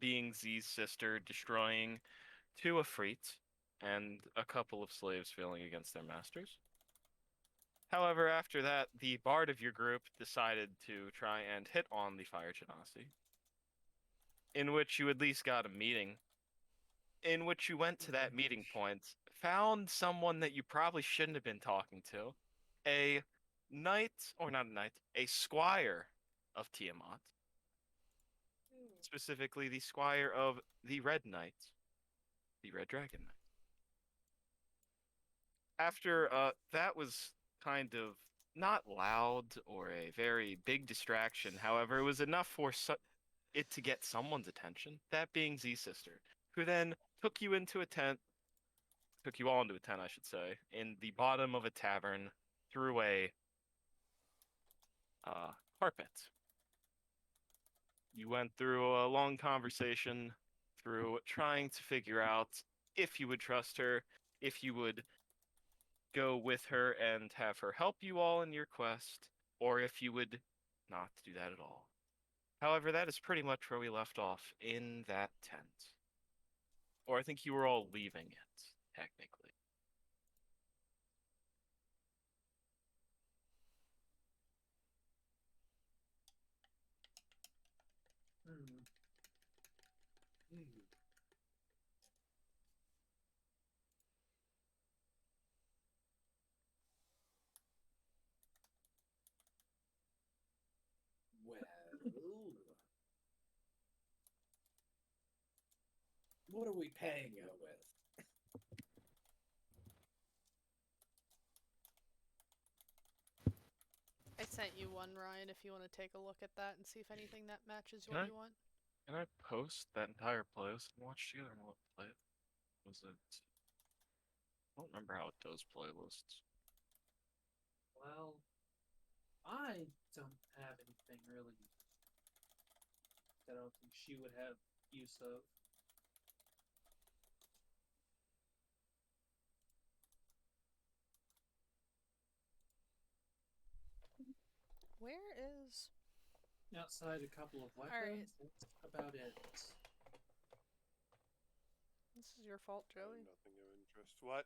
being Z's sister destroying 2 Afrits and a couple of slaves failing against their masters. However, after that, the bard of your group decided to try and hit on the Fire Genasi, in which you at least got a meeting, in which you went to that meeting point, found someone that you probably shouldn't have been talking to, a knight, or not a knight, a squire of Tiamat, specifically the squire of the Red Knight, the Red Dragon Knight. After that was kind of not loud or a very big distraction. However, it was enough for it to get someone's attention, that being Z's sister, who then took you into a tent, took you all into a tent, I should say, in the bottom of a tavern through a carpet. You went through a long conversation through trying to figure out if you would trust her, if you would go with her and have her help you all in your quest, or if you would not do that at all. However, that is pretty much where we left off in that tent. Or I think you were all leaving it, technically. Hmm. Well, what are we paying her with? I sent you one, Ryan, if you want to take a look at that and see if anything that matches Can what I you want. can I post that entire playlist and watch together and we'll play it? Was it? I don't remember how it does playlists. Well, I don't have anything really that I don't think she would have use of. Where is... Outside a couple of weapons, that's about it. This is your fault, Joey. Nothing of interest. What?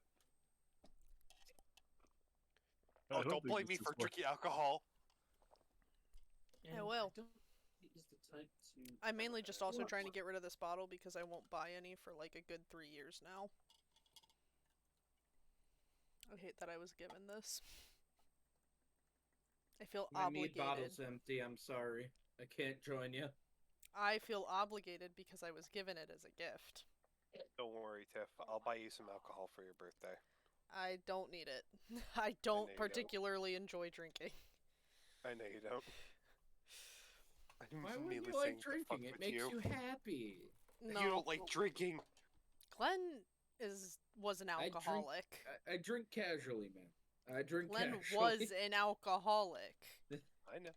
I Oh, don't don't think blame this me is for what- drinking alcohol. And I will. don't is the type to. I'm mainly just also trying to get rid of this bottle because I won't buy any for like a good 3 years now. I hate that I was given this. I feel My mead obligated. bottle's empty. I'm sorry. I can't join you. I feel obligated because I was given it as a gift. Don't worry, Tiff. I'll buy you some alcohol for your birthday. I don't need it. I know don't you particularly enjoy drinking. I know you don't. I'm Why would mainly you saying like to fuck drinking? It with makes you. you happy. No. You don't like drinking. Glenn was an I drink- alcoholic. I drink casually, man. I drink Glenn casually. was an alcoholic. I know.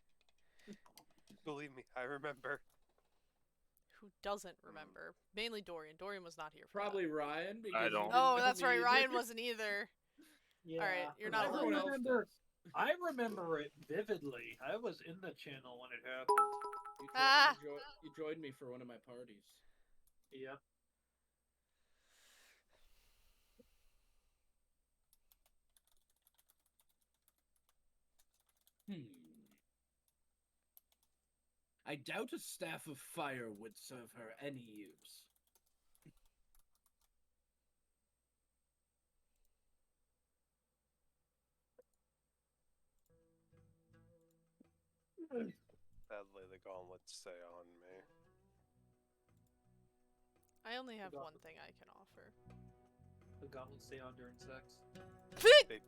Believe me, I remember. Who doesn't remember? Mainly Dorian. Dorian was not here for Probably that. Ryan because I you don't. didn't Oh, know that's me right. either. Ryan wasn't either. Yeah. Alright, you're not I Everyone else remember. does. I remember it vividly. I was in the channel when it happened. You joined me for one of my parties. Yep. I doubt a staff of fire would serve her any use. Sadly, the gauntlets stay on me. I only have one thing I can offer. The gauntlets stay on during sex. They...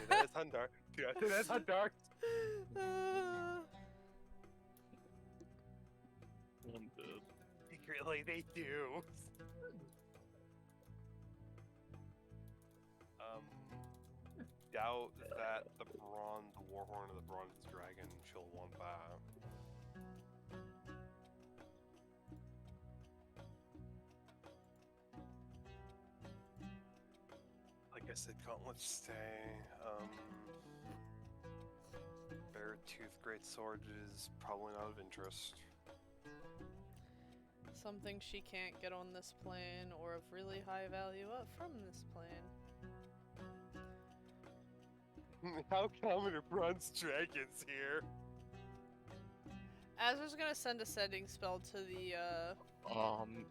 That's on dark. Yeah, that's on dark. I'm dead. Secretly, they do. Doubt that the Warhorn of the Bronze Dragon, she'll want that. Like I said, gauntlets stay. Bare Tooth Great Sword is probably not of interest. Something she can't get on this plane or of really high value up from this plane. How common are bronze dragons here? Azra's gonna send a sending spell to the,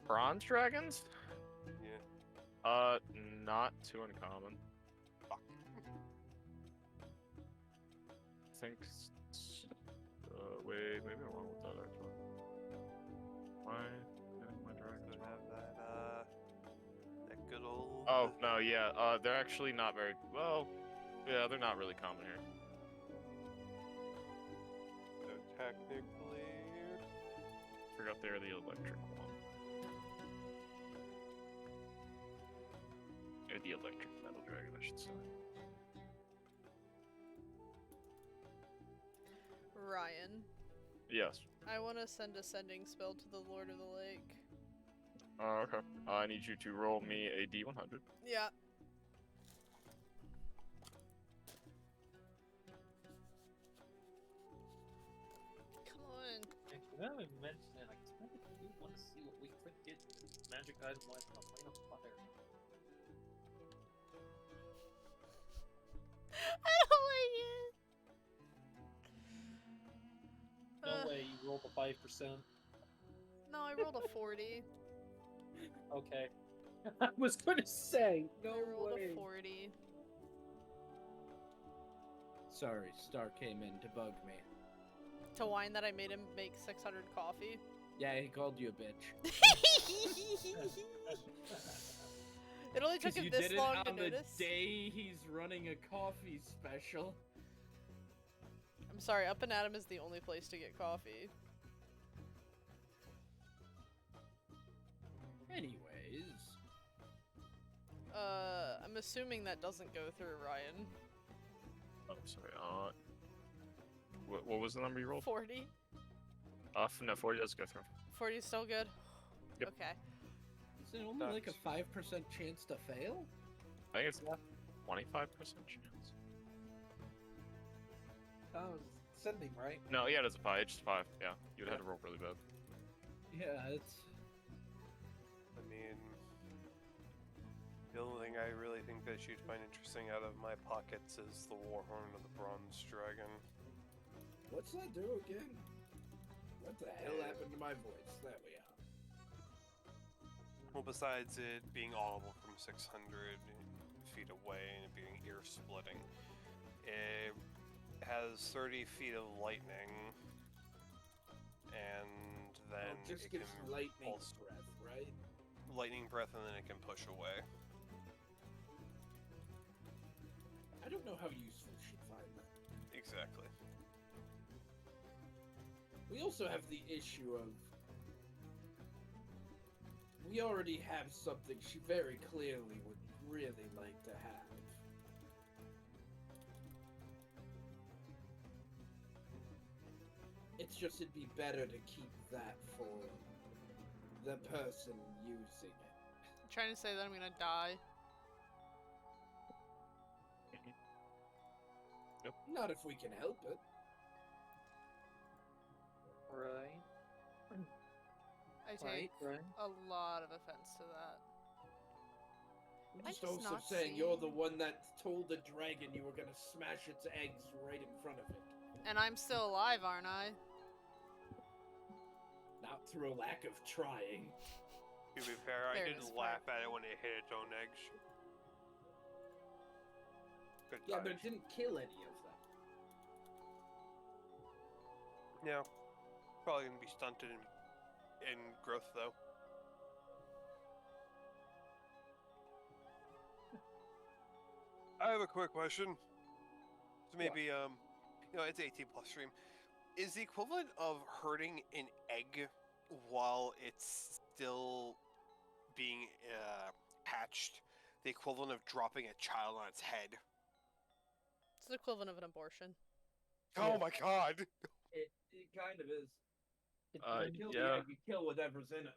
Bronze dragons? Yeah. Not too uncommon. Fuck. I think. Wait, maybe I went with that actually. Why? My dragons. Does it have that good old. Oh no, yeah. They're actually not very well. Yeah, they're not really common here. So technically. Forgot they're the electric one. Or the electric metal dragon, I should say. Ryan. Yes. I want to send a sending spell to the Lord of the Lake. Okay. I need you to roll me a D100. Yeah. Come on. Actually, now I mention it, I kind of do want to see what we could get magic item-wise from a plane of fire. I don't like it. No way, you rolled a 5%. No, I rolled a 40. Okay. I was gonna say, no I rolled way. a 40. Sorry, Star came in to bug me. To whine that I made him make 600 coffee. Yeah, he called you a bitch. It only took Because him you this did long it to on the notice. day he's running a coffee special. I'm sorry, Up and Atom is the only place to get coffee. Anyways. I'm assuming that doesn't go through Ryan. Oh, sorry. What was the number you rolled? 40? No, 40 does go through. 40 is still good? Yep. Okay. Is it only like a 5% chance to fail? I think it's 25% chance. Oh, sending, right? No, yeah, it's a 5. It's just 5. Yeah, you'd have to roll really bad. Yeah, it's... I mean, the only thing I really think that she'd find interesting out of my pockets is the Warhorn of the Bronze Dragon. What's that do again? What the hell happened to my voice? There we are. Well, besides it being audible from 600 feet away and it being ear-splitting, it has 30 feet of lightning, and then just it gives can lightning pulse breath, right? lightning breath, and then it can push away. I don't know how useful she'd find that. Exactly. We also have the issue of... We already have something she very clearly would really like to have. It's just it'd be better to keep that for the person using it. I'm trying to say that I'm gonna die. Not if we can help it. Right. I take Right. a lot of offense to that. I'm I just just also not saying you're the seen- one that told the dragon you were gonna smash its eggs right in front of it. And I'm still alive, aren't I? Not through a lack of trying. To be fair, I Fairness, didn't fair. laugh at it when it hit its own eggs. Good Yeah, but times. it didn't kill any of them. Yeah. Probably gonna be stunted in growth, though. I have a quick question. So maybe, it's 18 plus stream. Is the equivalent of hurting an egg while it's still being hatched the equivalent of dropping a child on its head? It's the equivalent of an abortion. Oh my god! It kind of is. You kill yeah. the egg, you kill whatever's in it.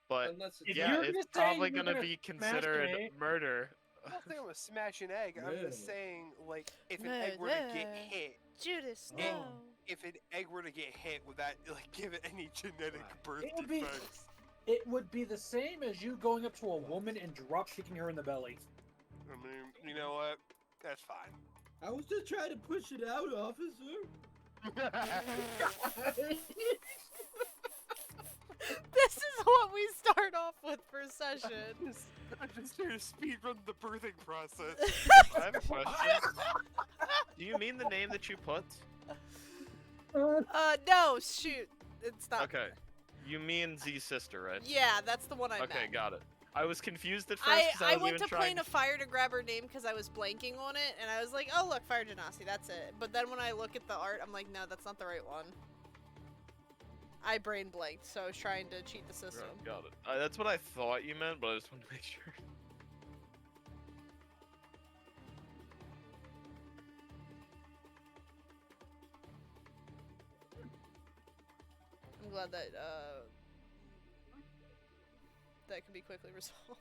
But Unless If it's yeah, you're it's just probably saying you're gonna gonna be smash considered an egg- murder. I don't think I'm gonna smash an egg. I'm just Really? saying, like, if an egg were to get hit, Judas, no. if an egg were to get hit, would that like give it any genetic Right. birth It would be- defects? It would be the same as you going up to a woman and drop kicking her in the belly. I mean, you know what? That's fine. I was just trying to push it out, officer. This is what we start off with for session. I'm just trying to speedrun the birthing process. I have a question. Do you mean the name that you put? No, shoot. It's not. Okay. You mean Z's sister, right? Yeah, that's the one I Okay, meant. got it. I was confused at first. 'Cause I was went even to trying plane a fire to grab her name because I was blanking on it, and I was like, oh, look, Fire Genasi, that's it. But then when I look at the art, I'm like, no, that's not the right one. I brain blanked, so I was trying to cheat the system. Right, got it. That's what I thought you meant, but I just wanted to make sure. I'm glad that, that can be quickly resolved.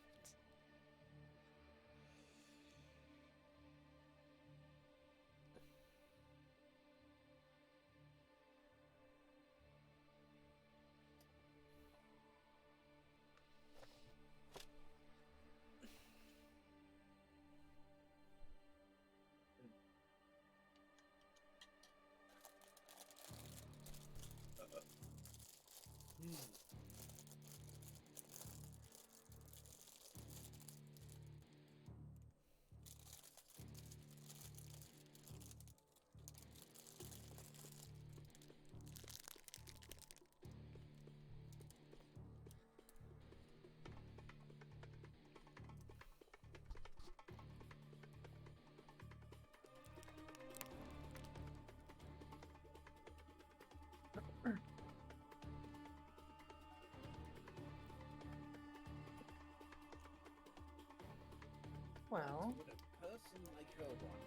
Well, Would a person like her want?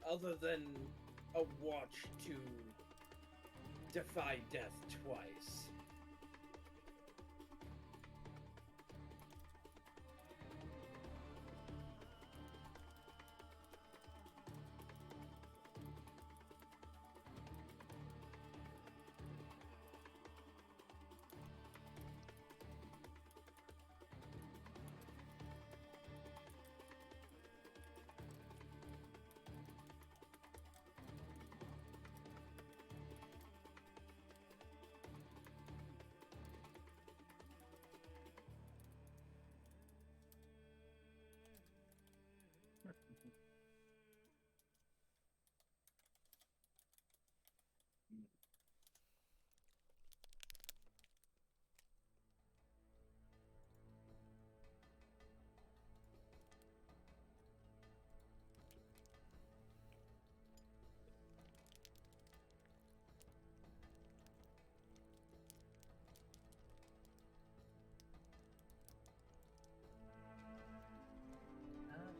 Other than a watch to defy death twice.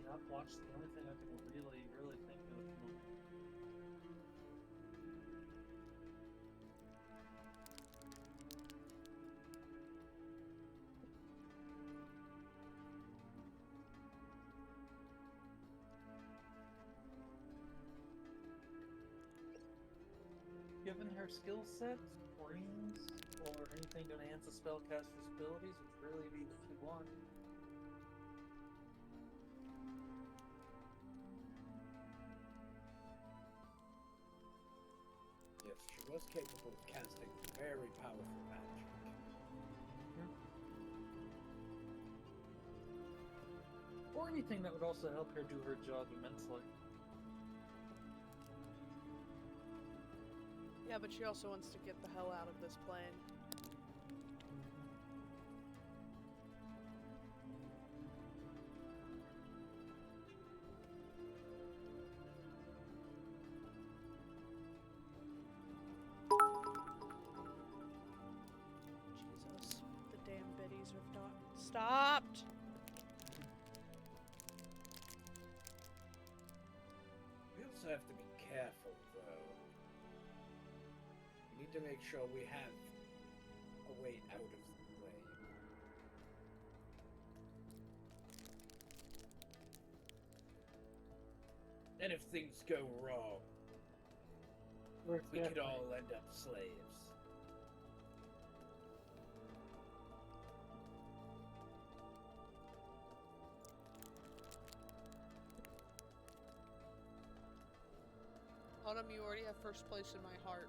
the Upwatch is the only thing I can really think of at the moment. Given her skill set, rings, or anything to enhance the spellcaster's abilities would really be what you want. Yes, she was capable of casting very powerful magic. Or anything that would also help her do her job immensely. Yeah, but she also wants to get the hell out of this plane. Jesus, the damn biddies have not stopped. We also have to be careful, though. We need to make sure we have a way out of the way. And if things go wrong, We could all end up slaves. Autumn, you already have first place in my heart.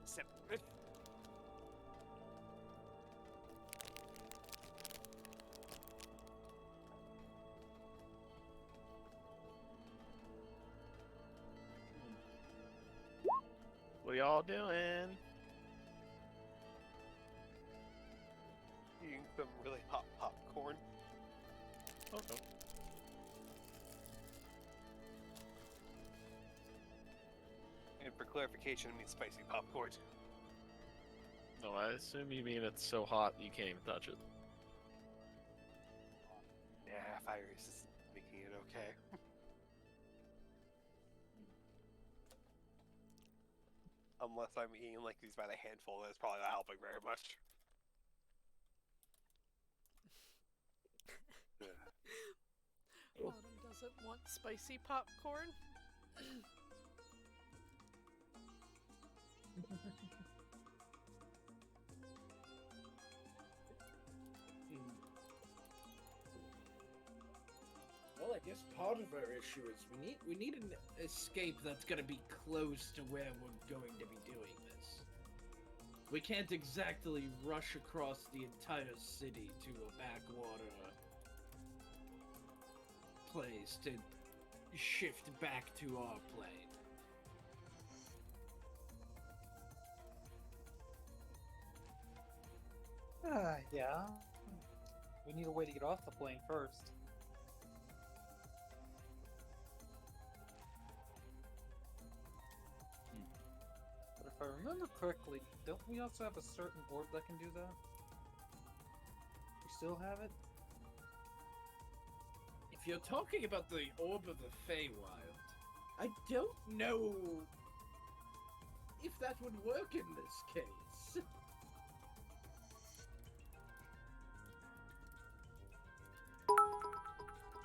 Separate. What y'all doing? Eating some really hot popcorn. Okay. And for clarification, I mean spicy popcorn. No, I assume you mean it's so hot you can't even touch it. Yeah, fire is making it okay. Unless I'm eating like these by the handful, that's probably not helping very much. Autumn doesn't want spicy popcorn. Well, I guess part of our issue is we need an escape that's gonna be close to where we're going to be doing this. We can't exactly rush across the entire city to a backwater place to shift back to our plane. Yeah. We need a way to get off the plane first. But if I remember correctly, don't we also have a certain orb that can do that? We still have it? If you're talking about the Orb of the Feywild, I don't know if that would work in this case.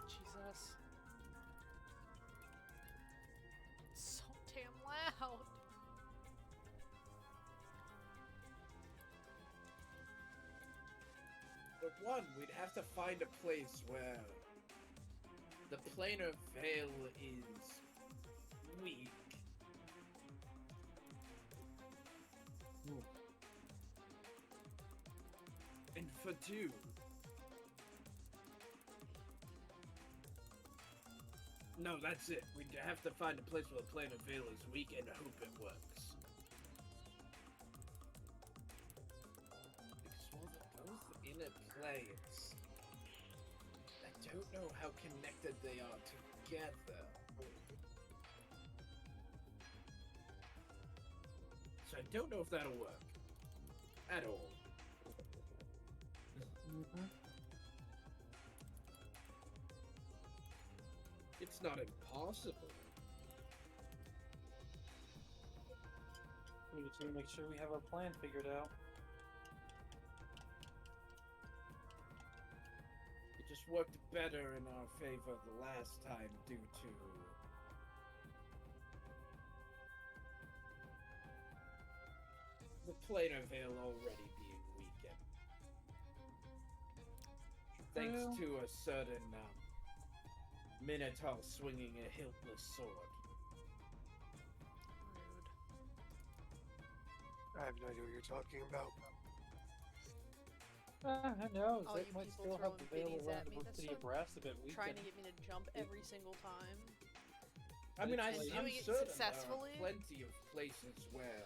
Jesus. It's so damn loud. But one, we'd have to find a place where the planar veil is weak. And for two, no, that's it. We'd have to find a place where the planar veil is weak and hope it works. Because while they're both inner planes, I don't know how connected they are together. So I don't know if that'll work. At all. It's not impossible. We just need to make sure we have our plan figured out. It just worked better in our favor the last time due to the planar veil already being weakened. Thanks Well, to a certain Minotaur swinging a hiltless sword. Rude. I have no idea what you're talking about. who knows? All It you might people still have the throwing veil biddies around at the me, Brook that's City so of Brass a bit weakened. Trying to get me to jump every single time. I mean, It's like- I'm Doing it certain successfully? there are plenty of places where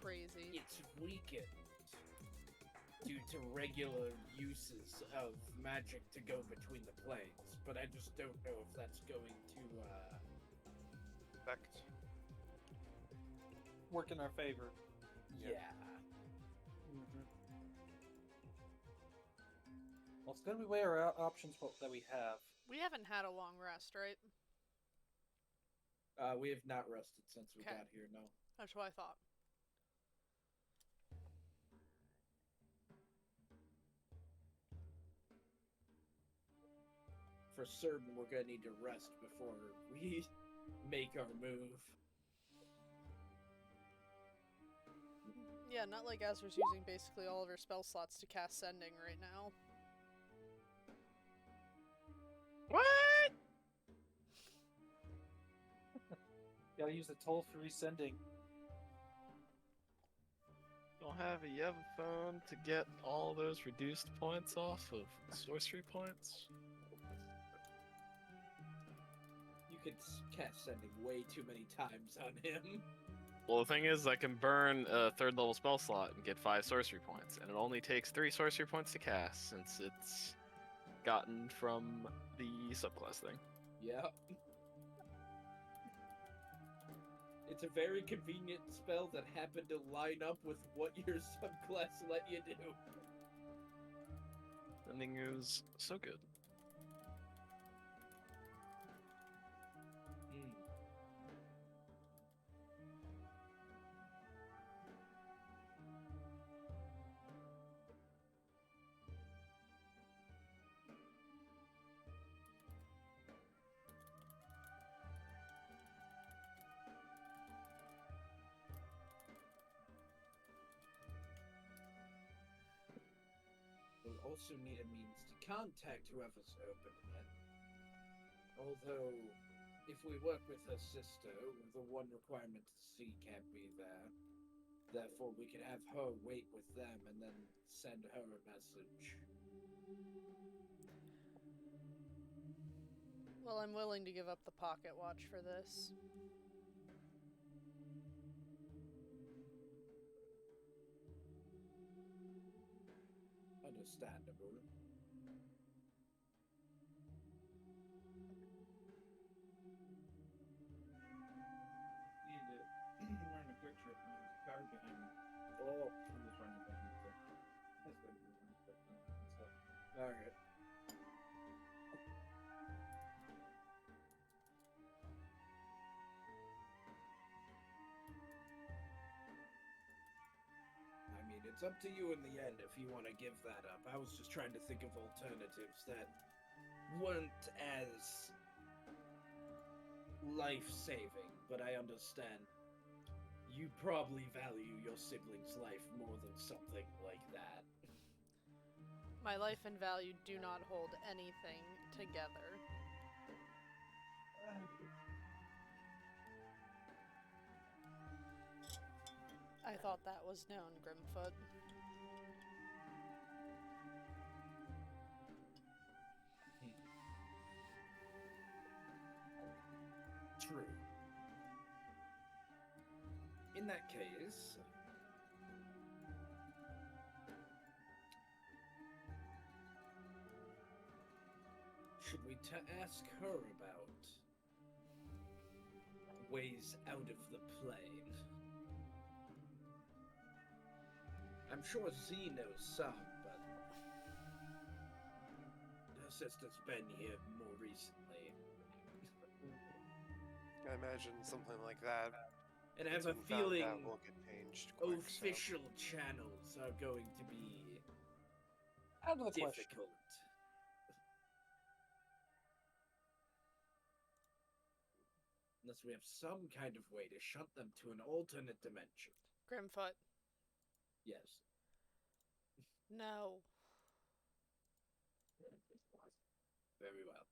Crazy. it's weakened due to regular uses of magic to go between the planes, but I just don't know if that's going to Effect. Work in our favor. yeah. Well, it's good we weigh our options that we have. We haven't had a long rest, right? We have not rested since we Okay. got here, no. That's what I thought. for certain we're gonna need to rest before we make our move. Yeah, not like Azra's using basically all of her spell slots to cast Sending right now. What? Gotta use the toll-free sending. Don't have a Yeva phone to get all those reduced points off of sorcery points. You could cast Sending way too many times on him. Well, the thing is, I can burn a 3rd level spell slot and get 5 sorcery points, and it only takes 3 sorcery points to cast since it's gotten from the subclass thing. Yep. It's a very convenient spell that happened to line up with what your subclass let you do. Sending is so good. We'll also need a means to contact whoever's opening it. Although, if we work with her sister, the one requirement to see can't be there. Therefore, we can have her wait with them and then send her a message. Well, I'm willing to give up the pocket watch for this. Understandable. Need to run a quick trip. There's a car behind me. Oh, I'm just running behind me. That's good. alright. I mean, it's up to you in the end if you want to give that up. I was just trying to think of alternatives that weren't as life-saving, but I understand. You probably value your sibling's life more than something like that. My life and value do not hold anything together. I thought that was known, Grimfoot. True. In that case, should we ask her about ways out of the plane? I'm sure Z knows some, but her sister's been here more recently. I imagine something like that. And I have a Something found feeling out will get changed quick, so- official channels are going to be Out of the question. difficult. Unless we have some kind of way to shunt them to an alternate dimension. Grimfoot, Yes. no. Very well.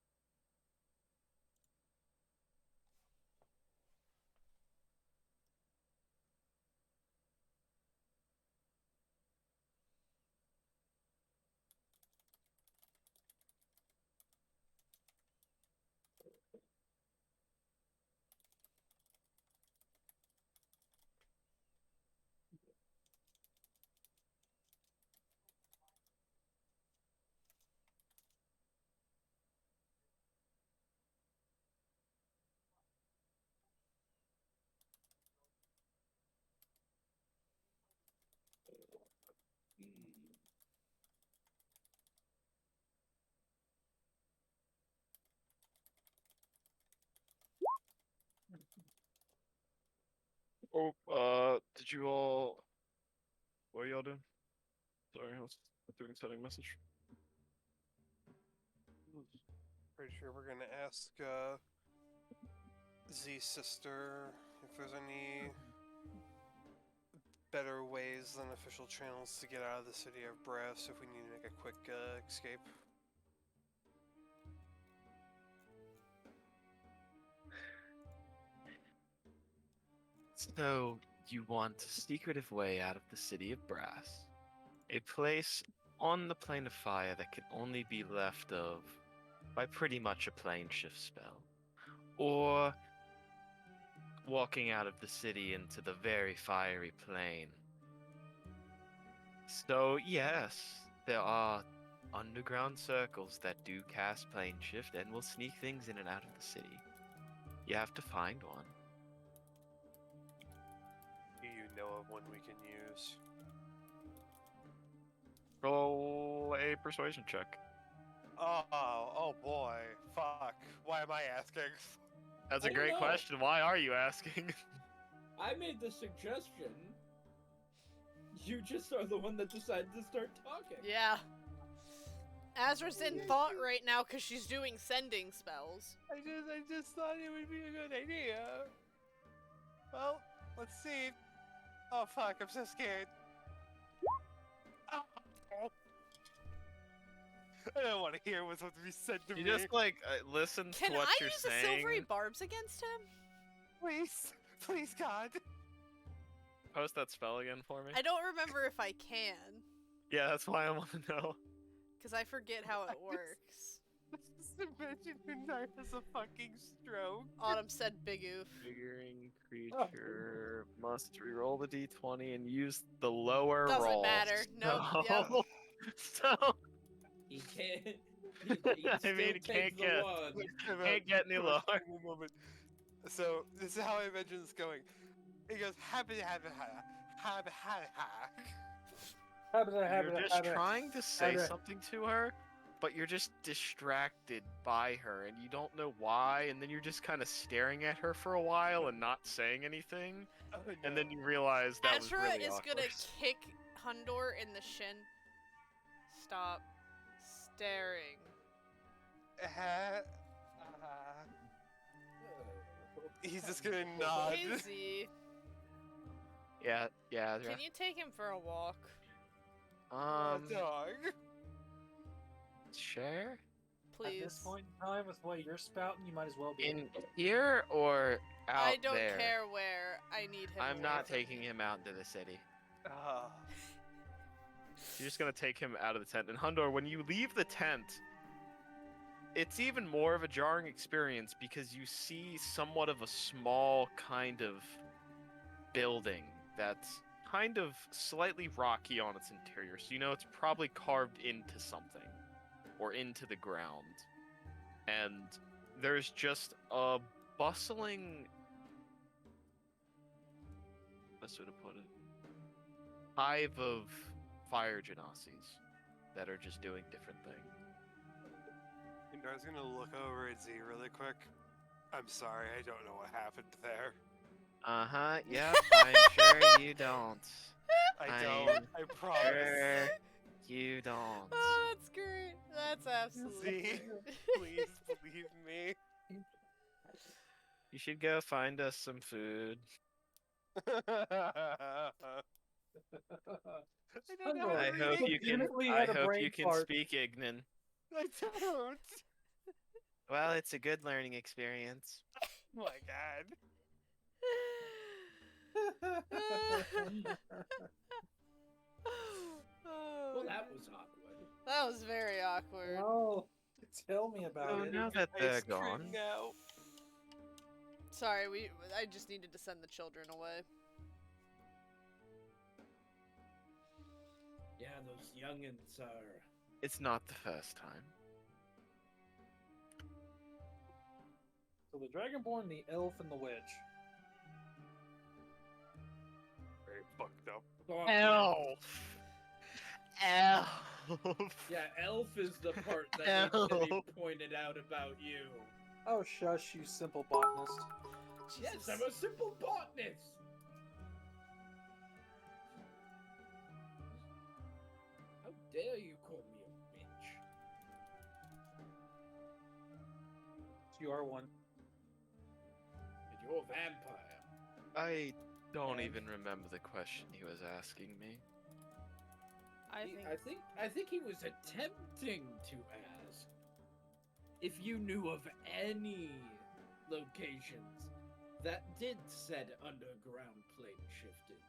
Oh, did you all... What are y'all doing? Sorry, I was doing setting message. Pretty sure we're gonna ask Z's sister if there's any better ways than official channels to get out of the city of Brass if we need to make a quick escape. So, you want a secretive way out of the city of Brass. A place on the plane of fire that can only be left of by pretty much a plane shift spell. Or walking out of the city into the very fiery plane. So, yes, there are underground circles that do cast plane shift and will sneak things in and out of the city. You have to find one. Do you know of one we can use? Roll a persuasion check. Oh boy. Fuck. Why am I asking? That's I a don't great know. question. Why are you asking? I made the suggestion. You just are the one that decided to start talking. Yeah. Azra's in thought right now because she's doing sending spells. I just thought it would be a good idea. Well, let's see. Oh fuck, I'm so scared. Oh. I don't want to hear what's supposed to be said to You me. just like listen Can to what I you're use saying. the silvery barbs against him? Please, please, God. Post that spell again for me. I don't remember if I can, Yeah, that's why I want to know. because I forget how it works. Just imagine Hundar has a fucking stroke. Autumn said big oof. Figuring creature must reroll the d20 and use the lower Doesn't roll. matter. Nope, yep. So He can't. He I still mean, takes can't the get- one. can't get any lower. Moment. So this is how I imagine this going. It goes happy happy happy happy. You're just trying to say something to her, but you're just distracted by her, and you don't know why, and then you're just kind of staring at her for a while and not saying anything, Oh, and no. then you realize that was Ezra really is awkward. gonna kick Hundor in the shin. Stop staring. He's just gonna nod. Izzy, Yeah, Ezra. can you take him for a walk? Dog. Share? Please. At this point in time, with what you're spouting, you might as well be. In here or out I don't there? care where. I need him. I'm away not from taking me. him out into the city. Ah. You're just gonna take him out of the tent. And Hundor, when you leave the tent, it's even more of a jarring experience because you see somewhat of a small kind of building that's kind of slightly rocky on its interior. So you know it's probably carved into something or into the ground. And there's just a bustling, best way to put it, hive of fire genasies that are just doing different things. I was gonna look over at Z really quick. I'm sorry, I don't know what happened there. Uh-huh, yep, I'm sure you don't. I don't. I promise. Sure you don't. Oh, that's great. That's absolutely. See? Please believe me. You should go find us some food. I don't know Hundor, I how to hope read. you can. Beautifully I had a hope brain you can fart. speak Ignan. I don't. Well, it's a good learning experience. Oh my god. Well, that was awkward. That was very awkward. Oh, tell me about Oh, it. now that they're Ice cream gone. now. Sorry, I just needed to send the children away. Yeah, those youngins are. It's not the first time. So the Dragonborn, the Elf, and the Witch. Very fucked up. Oh, Elf. Elf. Yeah, elf is the part that needs to be Elf. pointed out about you. Oh, shush, you simple botanist. Yes, Jesus. I'm a simple botanist. How dare you call me a bitch? You are one. And you're a vampire. I don't And- even remember the question he was asking me. I think he was attempting to ask if you knew of any locations that did said underground plane shifting.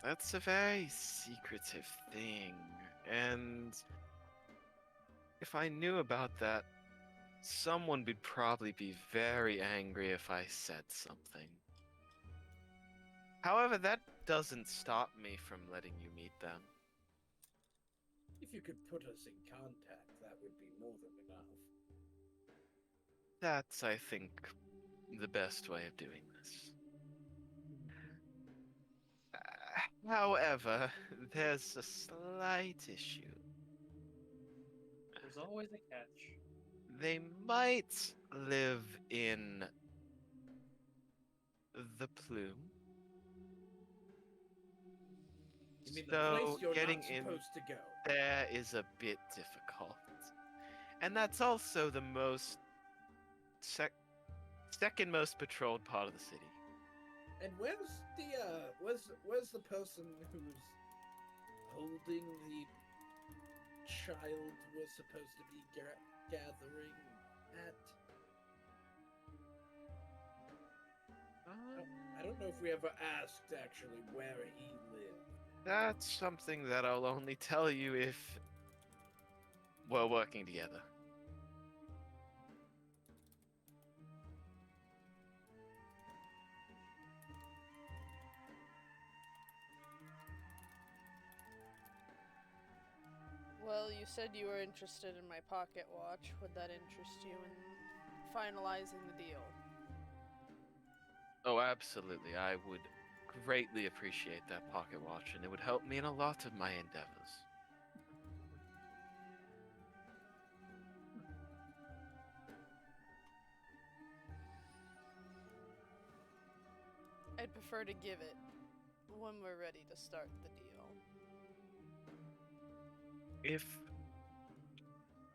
That's a very secretive thing, and if I knew about that, someone would probably be very angry if I said something. However, that doesn't stop me from letting you meet them. If you could put us in contact, that would be more than enough. That's, I think, the best way of doing this. However, there's a slight issue. There's always a catch. They might live in the plume. You mean the place So you're getting not in supposed to go? there is a bit difficult. And that's also the most second most patrolled part of the city. And where's the person who's holding the child we're supposed to be gathering at? I don't know if we ever asked actually where he lived. That's something that I'll only tell you if we're working together. Well, you said you were interested in my pocket watch. Would that interest you in finalizing the deal? Oh, absolutely. I would greatly appreciate that pocket watch, and it would help me in a lot of my endeavors. I'd prefer to give it when we're ready to start the deal. If,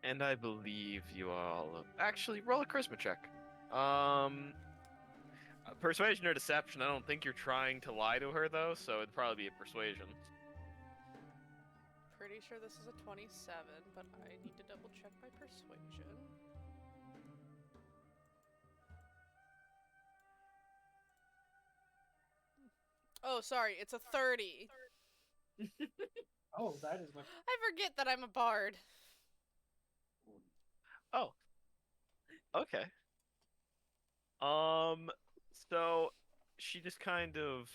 and I believe you all actually roll a charisma check. Persuasion or deception. I don't think you're trying to lie to her though, so it'd probably be a persuasion. Pretty sure this is a 27, but I need to double check my persuasion. Oh, sorry, it's a 30. Oh, that is much. I forget that I'm a bard. Oh, okay. So she just kind of,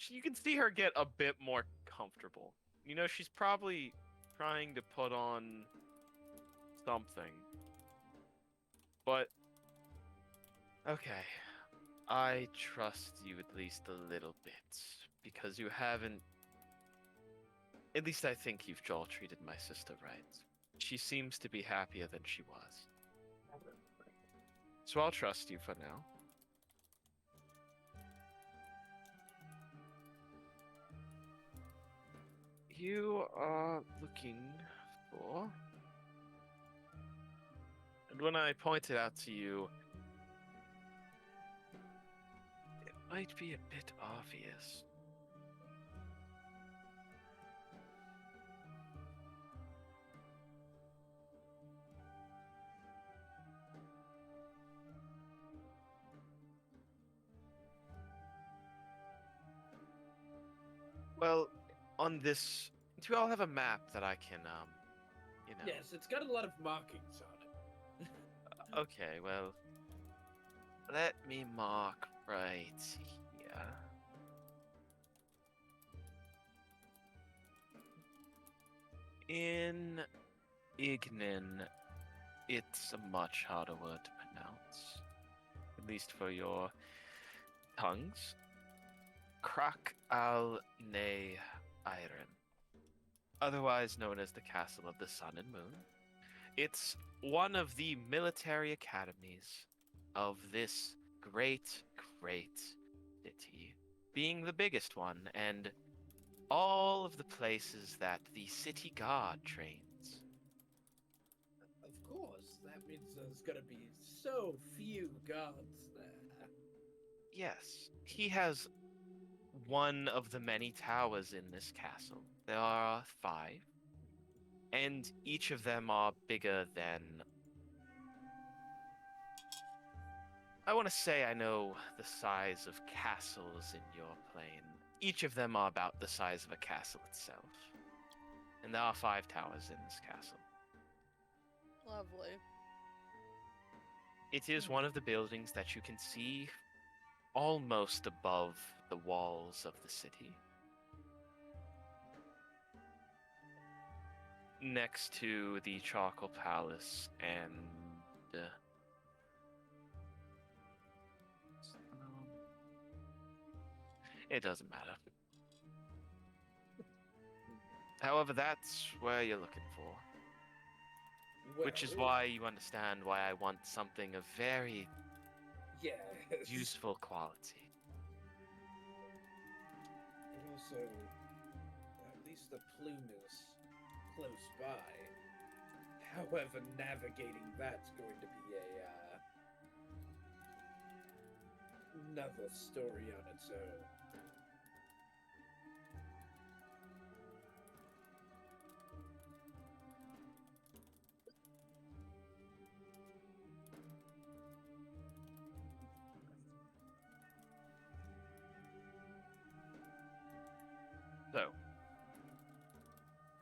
you can see her get a bit more comfortable. You know, she's probably trying to put on something. But, okay. I trust you at least a little bit, because you haven't... At least I think you've all treated my sister right. She seems to be happier than she was. So I'll trust you for now. You are looking for... And when I pointed out to you, it might be a bit obvious. Well, on this, do you all have a map that I can, you know? Yes, it's got a lot of markings on it. Okay, well, let me mark right here. In Ignin, it's a much harder word to pronounce, at least for your tongues. Krak al Ne Iron, otherwise known as the Castle of the Sun and Moon. It's one of the military academies of this great, great city, being the biggest one, and all of the places that the city guard trains. Of course, that means there's gonna be so few guards there. Yes, he has one of the many towers in this castle. There are 5, and each of them are bigger than. I want to say I know the size of castles in your plane. Each of them are about the size of a castle itself. And there are 5 towers in this castle. Lovely. It is one of the buildings that you can see almost above the walls of the city. Next to the Charcoal Palace and it doesn't matter. However, that's where you're looking for. Which is Well, why you understand why I want something of very yes. useful quality. And also, at least the plume is close by. However, navigating that's going to be another story on its own. So,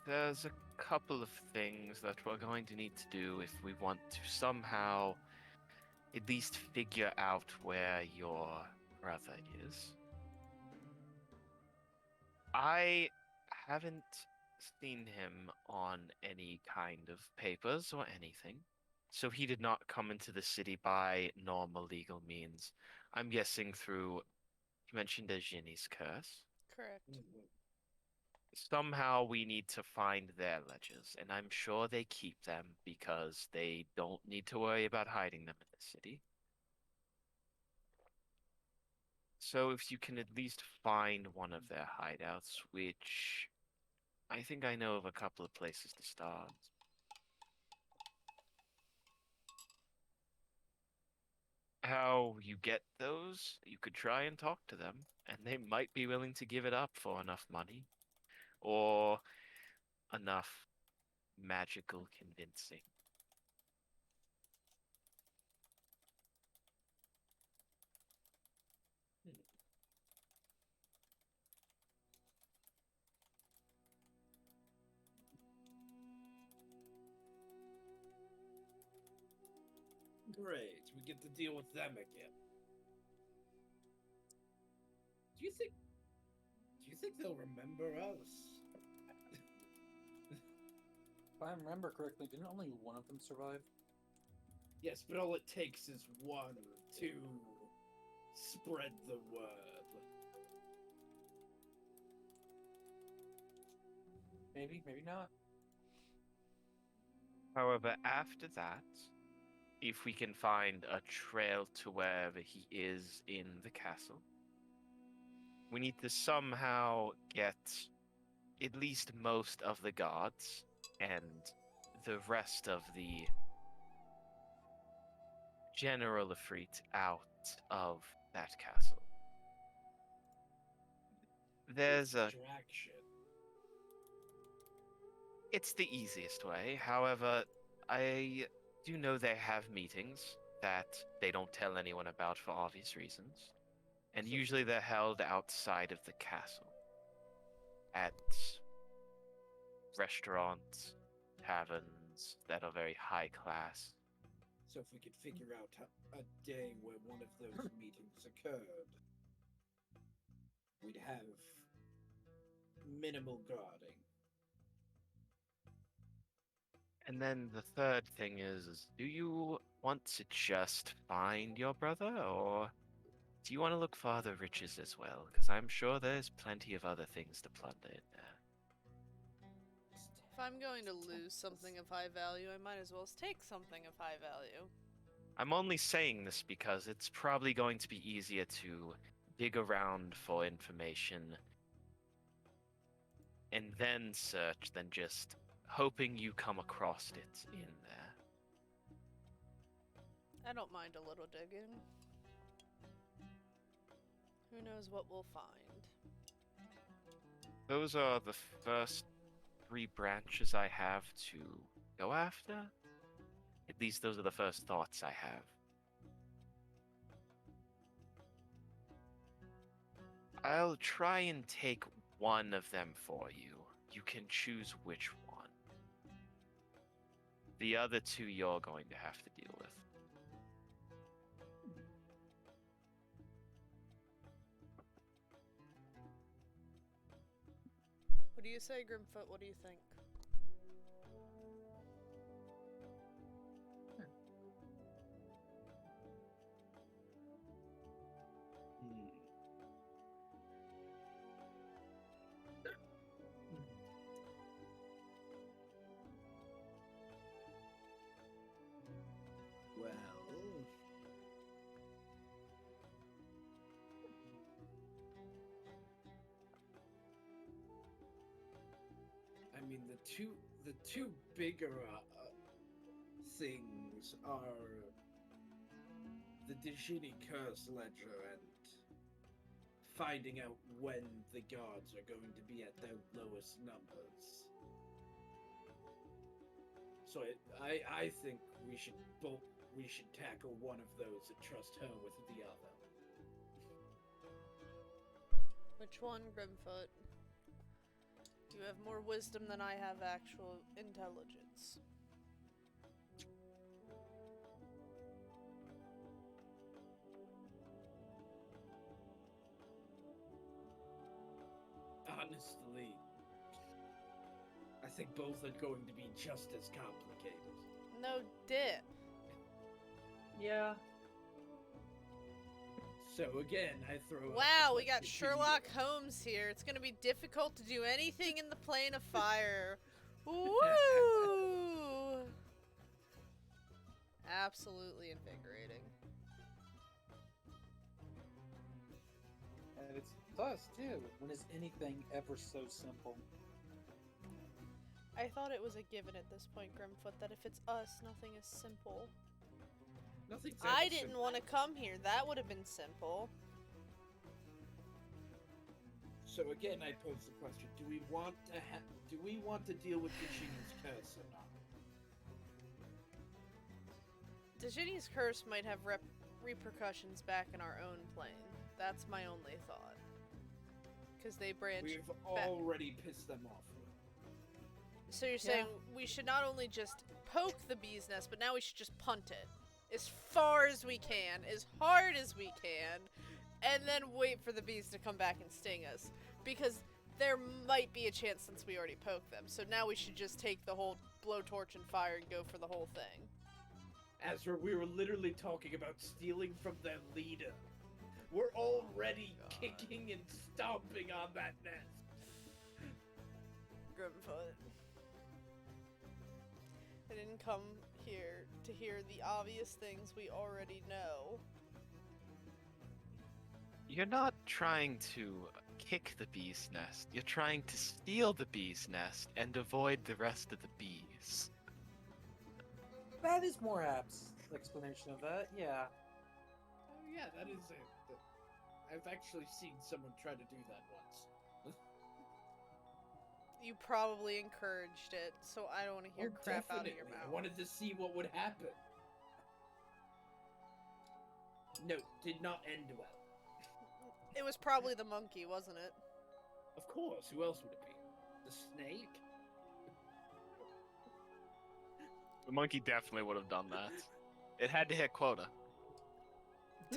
there's a couple of things that we're going to need to do if we want to somehow at least figure out where your brother is. I haven't seen him on any kind of papers or anything, so he did not come into the city by normal legal means. I'm guessing through, you mentioned a Ginny's curse. Correct. Somehow we need to find their ledgers, and I'm sure they keep them because they don't need to worry about hiding them in the city. So if you can at least find one of their hideouts, which I think I know of a couple of places to start. How you get those, you could try and talk to them, and they might be willing to give it up for enough money. Or enough magical convincing. Great, we get to deal with them again. Do you think they'll remember us? If I remember correctly, didn't only one of them survive? Yes, but all it takes is one to spread the word. Maybe, maybe not. However, after that, if we can find a trail to wherever he is in the castle, we need to somehow get at least most of the guards and the rest of the General Efreet out of that castle. There's a Distraction. It's the easiest way. However, I do know they have meetings that they don't tell anyone about for obvious reasons. And usually they're held outside of the castle. At restaurants, taverns that are very high class. So if we could figure out a day where one of those meetings occurred, we'd have minimal guarding. And then the third thing is do you want to just find your brother, or do you want to look for other riches as well? Because I'm sure there's plenty of other things to plunder in there. If I'm going to lose something of high value, I might as well take something of high value. I'm only saying this because it's probably going to be easier to dig around for information and then search than just hoping you come across it in there. I don't mind a little digging. Who knows what we'll find? Those are the first 3 branches I have to go after. At least those are the first thoughts I have. I'll try and take one of them for you. You can choose which one. The other 2 you're going to have to deal with. What do you say, Grimfoot? What do you think? Well, I mean the two bigger things are the Dijini Curse Ledger and finding out when the guards are going to be at their lowest numbers. So I think we should tackle one of those and trust her with the other. Which one, Grimfoot? You have more wisdom than I have actual intelligence. Honestly, I think both are going to be just as complicated. No dip. Yeah. So again, I throw. Wow, out we got the Sherlock video. Holmes here. It's gonna be difficult to do anything in the plane of fire. Woo! Absolutely invigorating. And it's us too. When is anything ever so simple? I thought it was a given at this point, Grimfoot, that if it's us, nothing is simple. Nothing's I ever didn't simple. want to come here. That would have been simple. So again, I pose the question: Do we want to deal with Dijini's curse or not? Dijini's curse might have repercussions back in our own plane. That's my only thought. Because they branch. We've already pissed them off. So you're saying we should not only just poke the bee's nest, but now we should just punt it. As far as we can, as hard as we can, and then wait for the bees to come back and sting us. Because there might be a chance since we already poked them. So now we should just take the whole blowtorch and fire and go for the whole thing. Ezra, we were literally talking about stealing from their leader. We're already kicking and stomping on that nest. Grimfoot. I didn't come here to hear the obvious things we already know. You're not trying to kick the bee's nest. You're trying to steal the bee's nest and avoid the rest of the bees. That is more apt explanation of that. Yeah. Oh yeah, that is it. I've actually seen someone try to do that once. You probably encouraged it, so I don't want to hear crap out of your Definitely. I mouth. wanted to see what would happen. No, did not end well. It was probably the monkey, wasn't it? Of course, who else would it be? The snake? The monkey definitely would have done that. It had to hit quota.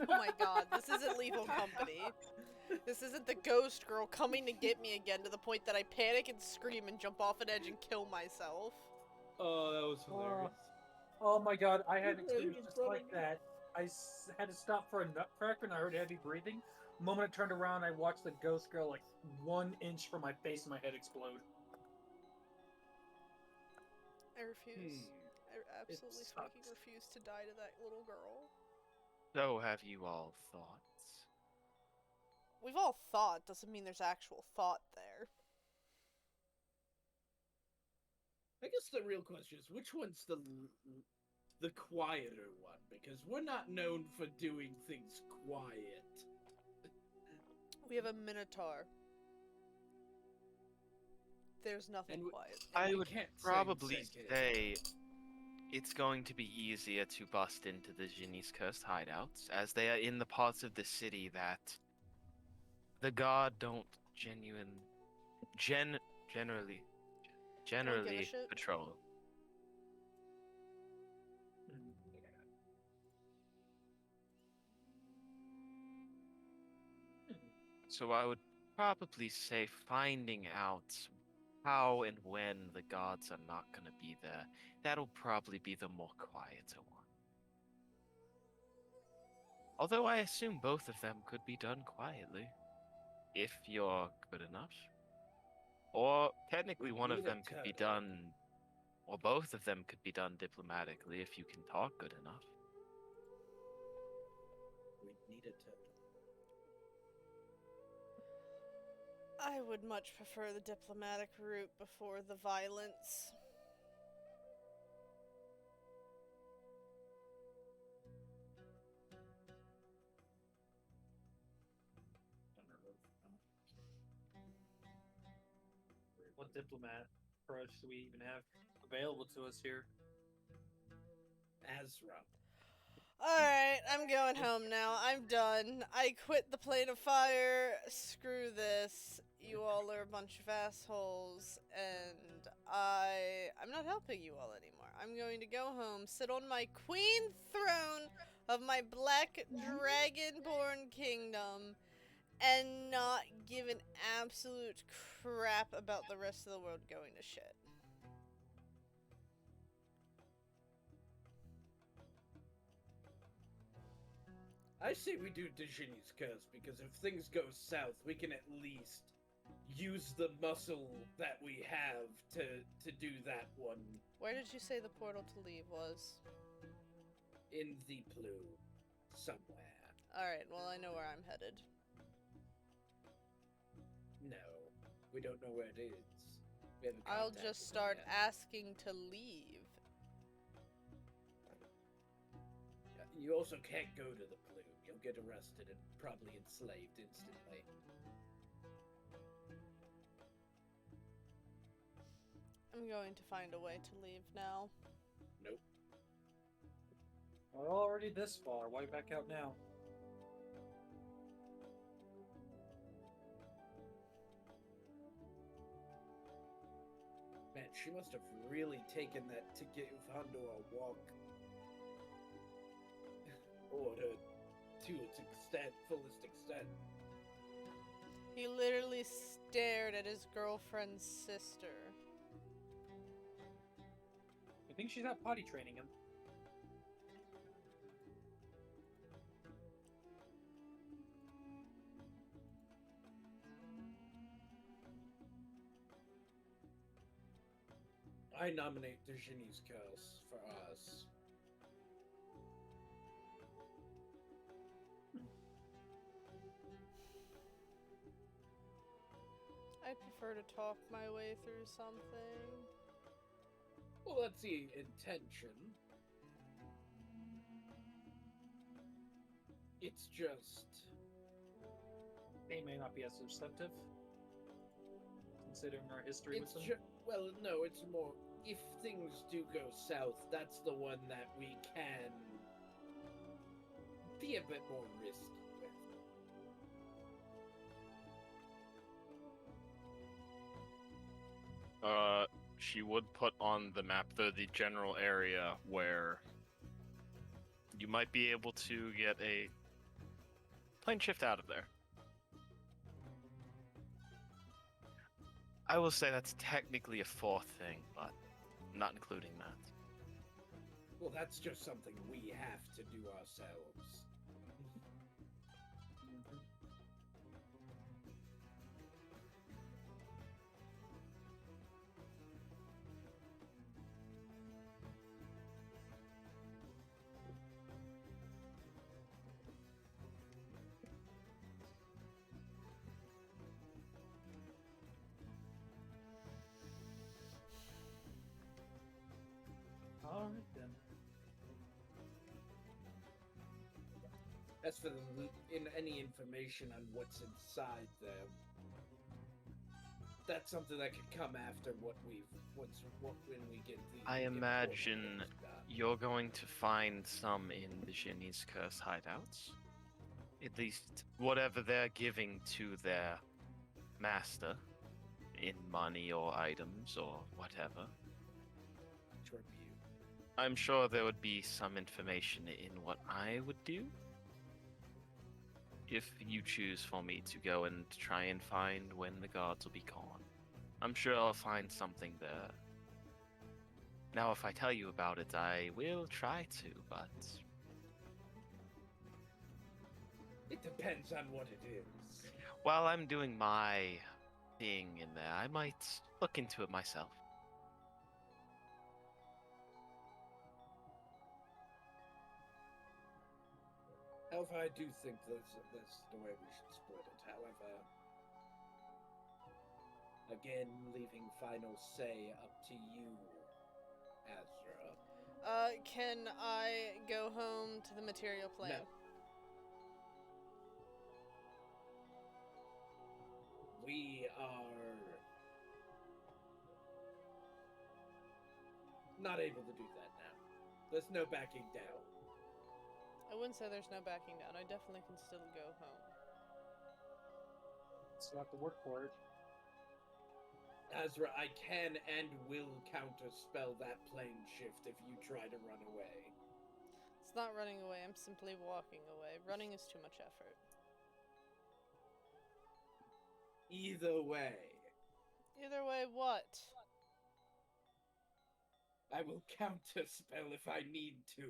Oh my god, this isn't Lethal Company. This isn't the ghost girl coming to get me again to the point that I panic and scream and jump off an edge and kill myself. Oh, that was hilarious. Oh my god, I had an You're experience just like that. I had to stop for a nutcracker and I heard heavy breathing. The moment I turned around, I watched the ghost girl like 1 inch from my face and my head explode. I refuse. I absolutely sucks. fucking refuse to die to that little girl. So have you all thoughts? We've all thought, doesn't mean there's actual thought there. I guess the real question is, which one's the quieter one? Because we're not known for doing things quiet. We have a minotaur. There's nothing And we- quiet. I we would can't probably say say it's going to be easier to bust into the Jinny's Cursed hideouts, as they are in the parts of the city that the god don't generally shit. patrol. So I would probably say finding out how and when the gods are not going to be there, that'll probably be the more quieter one. Although I assume both of them could be done quietly, if you're good enough. Or technically We one of need a them could be turtle. done, or both of them could be done diplomatically if you can talk good enough. We need a turtle. I would much prefer the diplomatic route before the violence. What diplomat approach do we even have available to us here? Azra. Alright, I'm going home now. I'm done. I quit the Plane of Fire. Screw this. You all are a bunch of assholes, and I'm not helping you all anymore. I'm going to go home, sit on my queen throne of my black dragonborn kingdom, and not give an absolute crap about the rest of the world going to shit. I say we do Djinni's Curse, because if things go south, we can at least use the muscle that we have to do that one Where did you say the portal to leave was? in the blue somewhere. Alright, well, I know where I'm headed. No, we don't know where it is. We haven't I'll contacted just them start yet. asking to leave. You also can't go to the blue. You'll get arrested and probably enslaved instantly. I'm going to find a way to leave now. Nope. We're already this far. Why back out now? Man, she must have really taken that to give Hondo a walk. Or to its extent, fullest extent. He literally stared at his girlfriend's sister. I think she's out potty training him. I nominate Djinni's Curse for us. I'd prefer to talk my way through something. Well, that's the intention. It's just... They may not be as receptive, considering our history with them. well, no, it's more... If things do go south, that's the one that we can be a bit more risky with. She would put on the map the general area where you might be able to get a plane shift out of there. I will say that's technically a fourth thing, but not including that. Well, that's just something we have to do ourselves. Alright then. As for any information on what's inside there, that's something that could come after when we get the. I we get imagine portals back. you're going to find some in the Jinny's Curse hideouts. At least whatever they're giving to their master in money or items or whatever. Tribute. I'm sure there would be some information in what I would do. If you choose for me to go and try and find when the guards will be gone, I'm sure I'll find something there. Now, if I tell you about it, I will try to, but It depends on what it is. while I'm doing my thing in there, I might look into it myself. However, I do think that's the way we should split it. However, again, leaving final say up to you, Azra. Can I go home to the material plane? No. We are not able to do that now. There's no backing down. I wouldn't say there's no backing down. I definitely can still go home. Still have to work for it. Azra, I can and will counterspell that plane shift if you try to run away. It's not running away. I'm simply walking away. Running is too much effort. Either way, Either way, what? I will counterspell if I need to.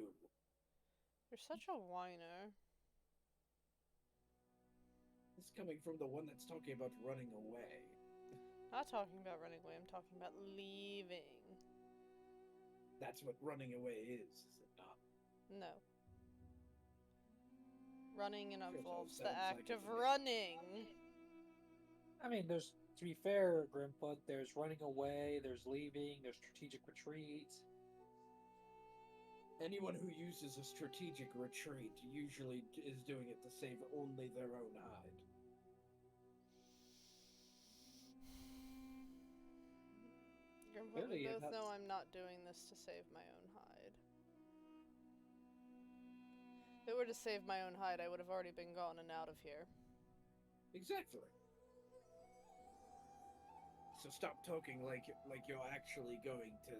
You're such a whiner. It's coming from the one that's talking about running away. Not talking about running away. I'm talking about leaving. That's what running away is it not? No. Running Sure, so it involves the sounds like act it's of a mix. running. I mean, there's, to be fair, Grimfoot, there's running away, there's leaving, there's strategic retreat. Anyone who uses a strategic retreat usually is doing it to save only their own hide. Grimfoot, Really, we both that's- know I'm not doing this to save my own hide. If it were to save my own hide, I would have already been gone and out of here. Exactly. So stop talking like you're actually going to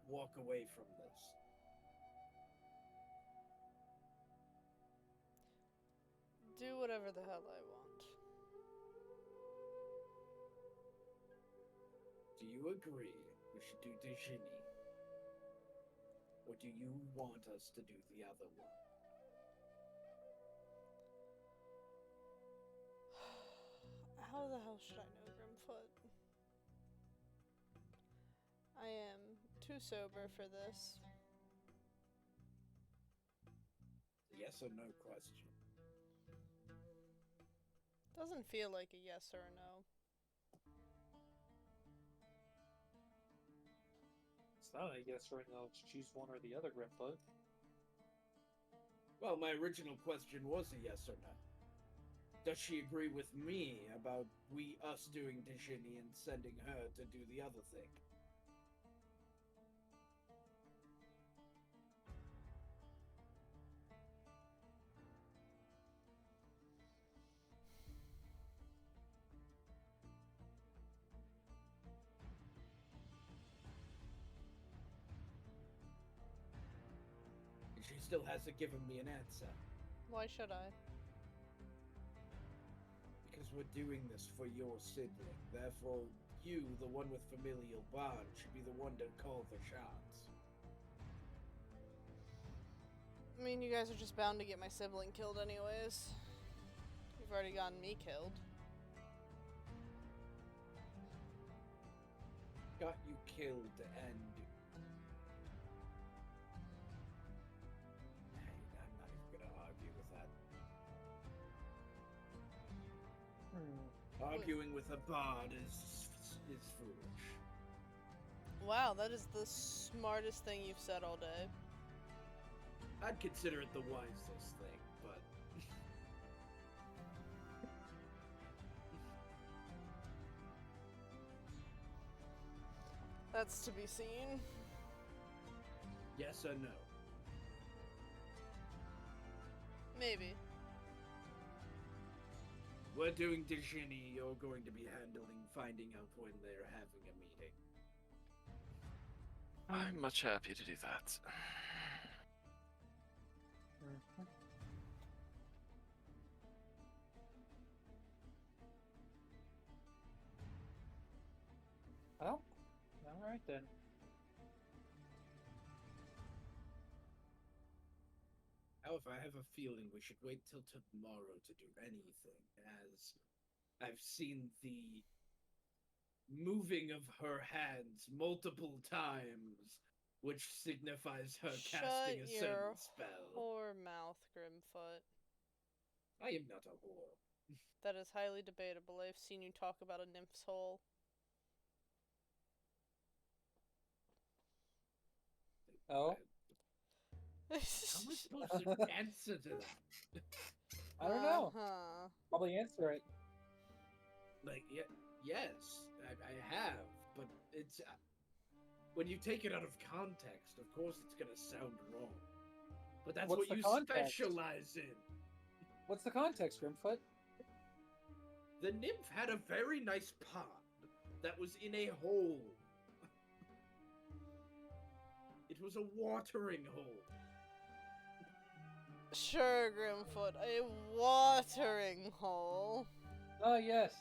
walk away from this. Do whatever the hell I want. Do you agree we should do Dijini? Or do you want us to do the other one? How the hell should I know, Grimfoot? I am too sober for this. Yes or no question. Doesn't feel like a yes or a no. It's not a yes or a no, it's choose one or the other, Grimfoot. Well, my original question was a yes or no. Does she agree with me about us doing Dijini and sending her to do the other thing? And she still hasn't given me an answer. Why should I? Because we're doing this for your sibling. Therefore, you, the one with familial bond, should be the one to call the shots. I mean, you guys are just bound to get my sibling killed anyways. You've already gotten me killed. Got you killed and... I'm not even gonna argue with that. Arguing with a bard is foolish. Wow, that is the smartest thing you've said all day. I'd consider it the wisest thing, but That's to be seen. yes or no? Maybe. We're doing Dejini, you're going to be handling finding out when they're having a meeting. I'm much happy to do that. Mhm. Well, alright then. However, I have a feeling we should wait till tomorrow to do anything, as I've seen the moving of her hands multiple times, which signifies her casting a Shut your certain spell. whore mouth, Grimfoot. I am not a whore. That is highly debatable. I've seen you talk about a nymph's hole. Oh? How am I supposed to answer to that? I don't know. Uh-huh. Probably answer it. Like, yes, I have, but it's when you take it out of context, of course it's gonna sound wrong. But that's What's what the you context? specialize in. What's the context, Grimfoot? The nymph had a very nice pond that was in a hole. It was a watering hole. Sure, Grimfoot. A watering hole. Ah, yes.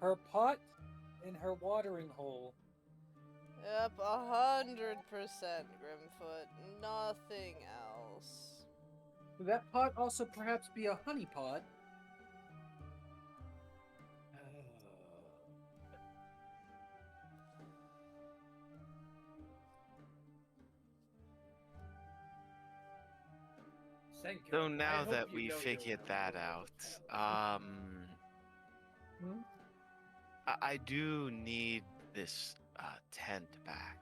Her pot and her watering hole. Yep, 100%, Grimfoot. Nothing else. Could that pot also perhaps be a honey pot? Senko, So I now hope that you we know you're figured not that going to out, tell. Hmm? I do need this tent back.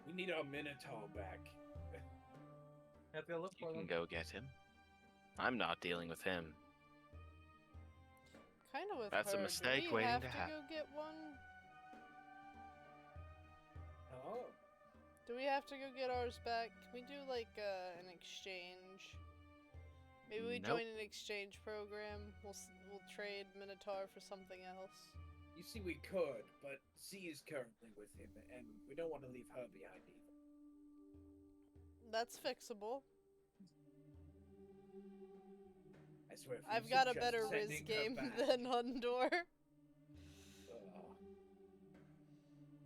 We need our Minotaur back. Have you look You for can them? go get him. I'm not dealing with him. Kind of with That's a her. mistake Do we waiting have to to happen. go get one? Oh. Do we have to go get ours back? Can we do like an exchange? Maybe we Nope. join an exchange program. We'll trade Minotaur for something else. You see, we could, but Z is currently with him, and we don't want to leave her behind either. That's fixable. I swear, if I've you got a suggest better Riz sending her game back, than Undor.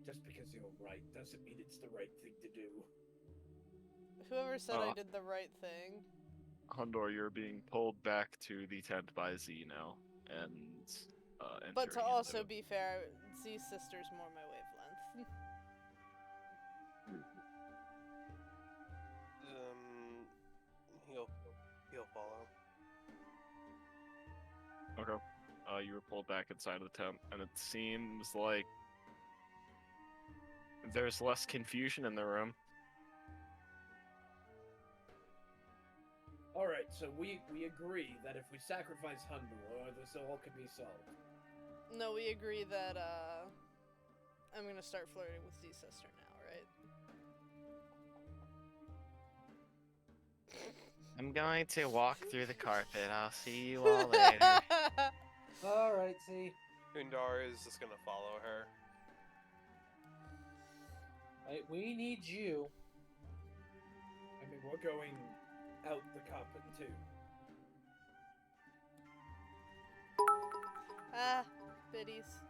just because you're right doesn't mean it's the right thing to do. Whoever said I Oh. did the right thing. Hondor, you're being pulled back to the tent by Z now, and But to entering also into- be fair, Z's sister's more my wavelength. He'll follow. Okay. You were pulled back inside of the tent, and it seems like there's less confusion in the room. Alright, so we agree that if we sacrifice Hundor, this all can be solved. No, we agree that I'm gonna start flirting with Z's sister now, right? I'm going to walk through the carpet. I'll see you all later. Alright, see. Undar is just gonna follow her. Right, we need you. I mean, we're going out the carpet too. Ah, biddies.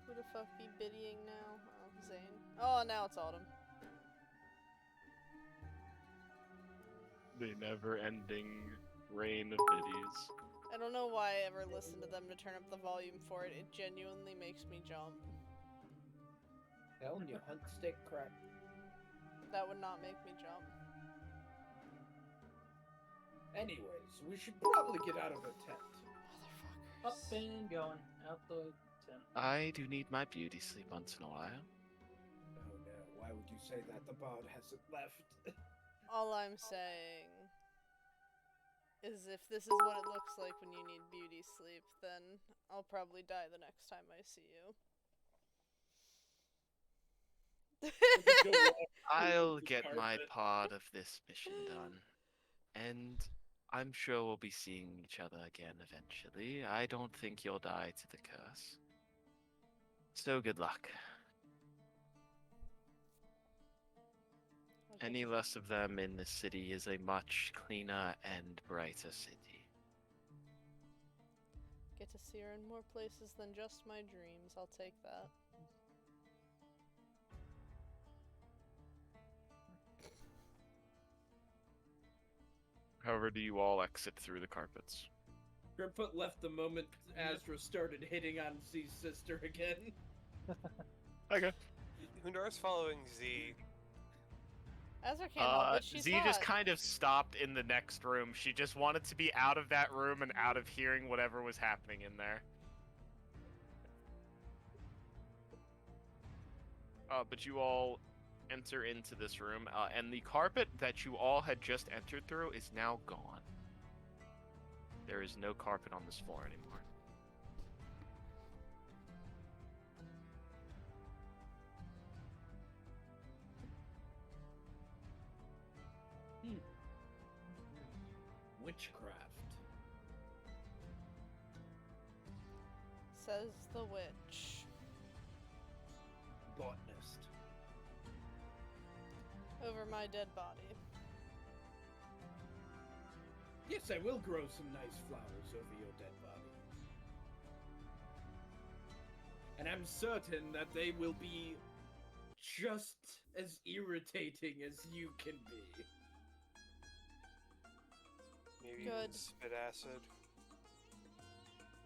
Who the fuck be biddying now? Oh, Zane. Oh, now it's Autumn. The never-ending rain of biddies. I don't know why I ever listen to them to turn up the volume for it. It genuinely makes me jump. Hell, your hunt stick crack. That would not make me jump. Anyways, we should probably get out of the tent. Up Motherfuckers. and going out the content. I do need my beauty sleep once in a while. Oh no, why would you say that? The bard hasn't left. All I'm saying is if this is what it looks like when you need beauty sleep, then I'll probably die the next time I see you. I'll get my part of this mission done. And I'm sure we'll be seeing each other again eventually. I don't think you'll die to the curse. So good luck. Any less of them in the city is a much cleaner and brighter city. Get to see her in more places than just my dreams. I'll take that. However, do you all exit through the carpets? Grimfoot left the moment Azra started hitting on Z's sister again. Okay. Hundar's following Z. Ezra can't help it. She's Z hot. just kind of stopped in the next room. She just wanted to be out of that room and out of hearing whatever was happening in there. But you all enter into this room, and the carpet that you all had just entered through is now gone. There is no carpet on this floor anymore. Witchcraft. Says the witch. Botanist. Over my dead body. Yes, I will grow some nice flowers over your dead body. And I'm certain that they will be just as irritating as you can be. Maybe Good. even spit acid.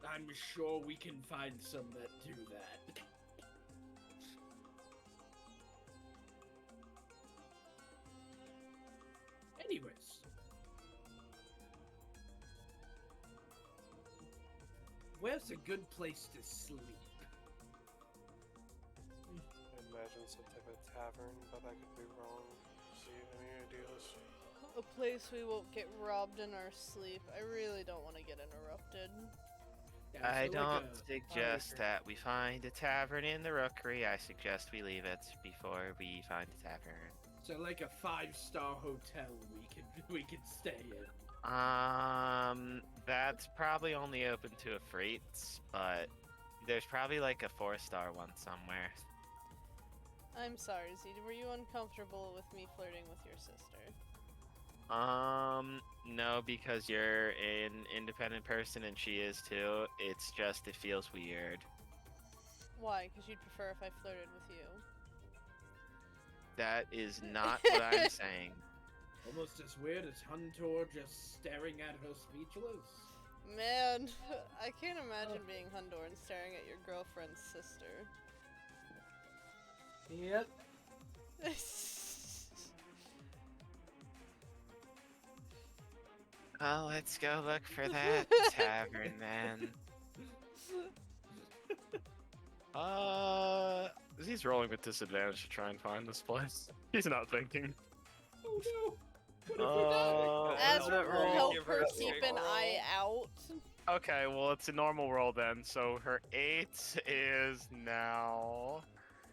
I'm sure we can find some that do that. Anyways. Where's a good place to sleep? I imagine some type of tavern, but I could be wrong. See, any ideas? A place we won't get robbed in our sleep. I really don't want to get interrupted. Yeah, I so like don't a suggest fire- that we find a tavern in the Rookery. I suggest we leave it before we find a tavern. So like a 5-star hotel we could stay in. That's probably only open to a freights, but there's probably like a 4-star one somewhere. I'm sorry, Z. Were you uncomfortable with me flirting with your sister? No, because you're an independent person and she is too. It's just, it feels weird. Why? Because you'd prefer if I flirted with you. That is not what I'm saying. Almost as weird as Huntor just staring at her speechless. Man, I can't imagine being Hundor and staring at your girlfriend's sister. Yep. Well, let's go look for that tavern then. He's rolling with disadvantage to try and find this place. He's not thinking. Oh no! What have we done? Ezra will roll. help Give her her a keep big an roll. eye out. Okay, well, it's a normal roll then. So her 8 is now.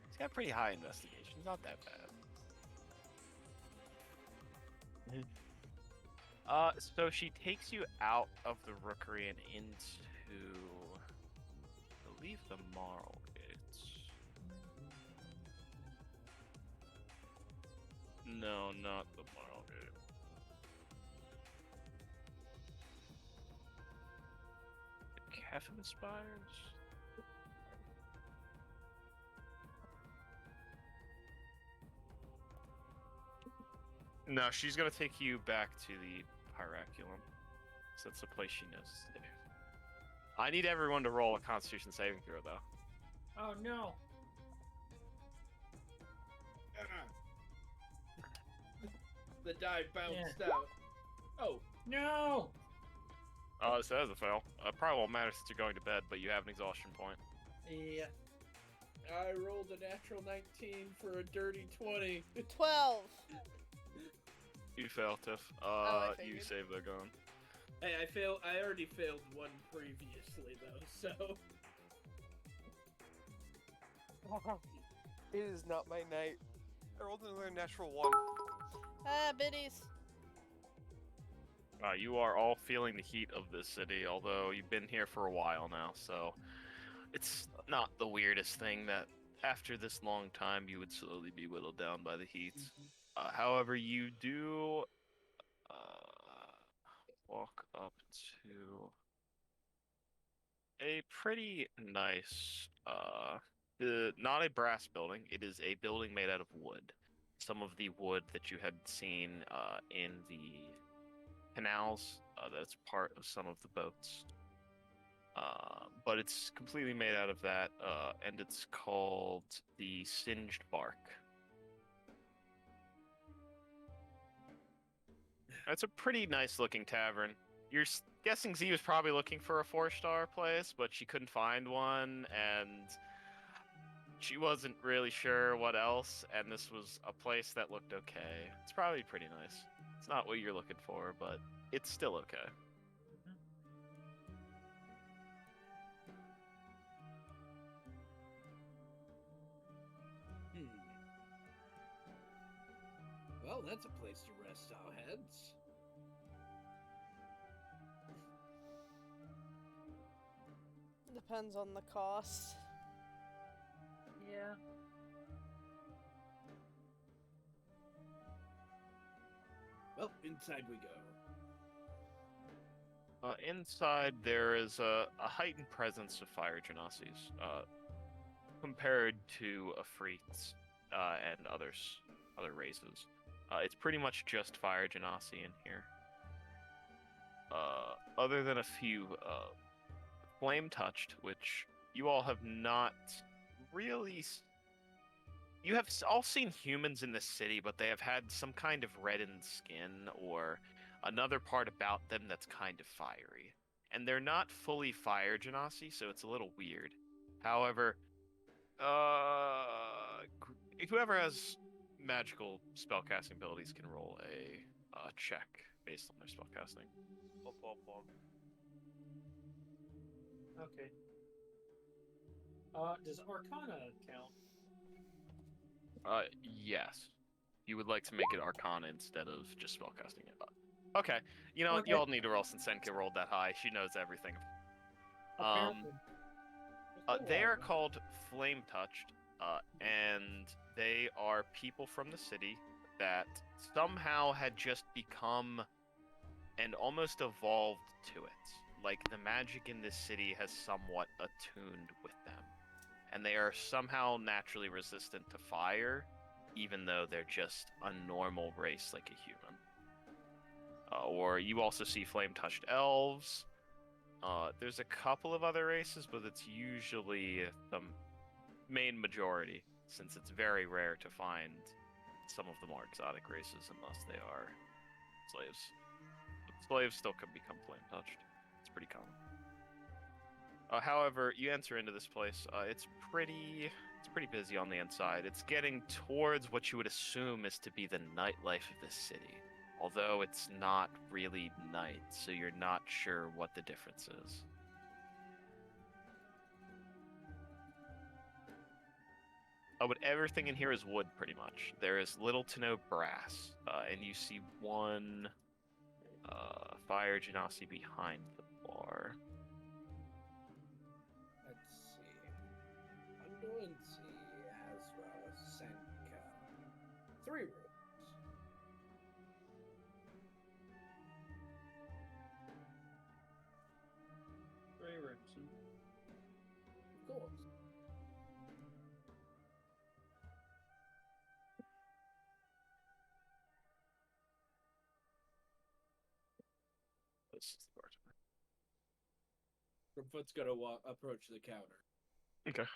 She's got pretty high investigation. Not that bad. So she takes you out of the Rookery and into, I believe, the Marl Gates. No, not the Marl Gate. The Caffin Spires? No, she's gonna take you back to the Pyraculum. So that's the place she knows to do. I need everyone to roll a Constitution saving throw, though. Oh no. The die bounced out. Oh, No. So that is a fail. Probably won't matter since you're going to bed, but you have an exhaustion point. Yeah. I rolled a natural 19 for a dirty 20. 12. You fail, Tiff. I You figured. save the gun. Hey, I already failed one previously though, so. It is not my night. I rolled another natural 1. Ah, biddies. You are all feeling the heat of this city, although you've been here for a while now, so it's not the weirdest thing that after this long time you would slowly be whittled down by the heat. However, you do walk up to a pretty nice, not a brass building. It is a building made out of wood. Some of the wood that you had seen in the canals, that's part of some of the boats. But it's completely made out of that, and it's called the Singed Bark. It's a pretty nice looking tavern. You're guessing Z was probably looking for a 4-star place, but she couldn't find one, and she wasn't really sure what else, and this was a place that looked okay. It's probably pretty nice. It's not what you're looking for, but it's still okay. Well, that's a place to rest our heads. Depends on the cost. Yeah. Well, inside we go. Inside, there is a heightened presence of fire genasies, compared to Afrits and other races. It's pretty much just fire genasi in here. Other than a few flame touched, which you all have not really. You have all seen humans in this city, but they have had some kind of reddened skin or another part about them that's kind of fiery. And they're not fully fire genasi, so it's a little weird. However, whoever has magical spellcasting abilities can roll a check based on their spellcasting. Bum, bum, bum. Okay. Does Arcana count? Yes. You would like to make it Arcana instead of just spellcasting it. Okay. You know what? Okay. You all need to roll since Senka rolled that high. She knows everything. Apparently. They are called Flame Touched, and they are people from the city that somehow had just become and almost evolved to it. Like the magic in this city has somewhat attuned with them. And they are somehow naturally resistant to fire, even though they're just a normal race like a human. Or you also see flame-touched elves. There's a couple of other races, but it's usually the main majority, since it's very rare to find some of the more exotic races unless they are slaves. But slaves still can become flame-touched. It's pretty common. However, you enter into this place. It's pretty busy on the inside. It's getting towards what you would assume is to be the nightlife of this city, although it's not really night, so you're not sure what the difference is. But everything in here is wood, pretty much. There is little to no brass, and you see one fire genasi behind the bar. Let's see. Undoency, Azra, Senka. 3 rooms. Three rooms. Of course. This is the bartender. Foot's gonna approach the counter. Okay.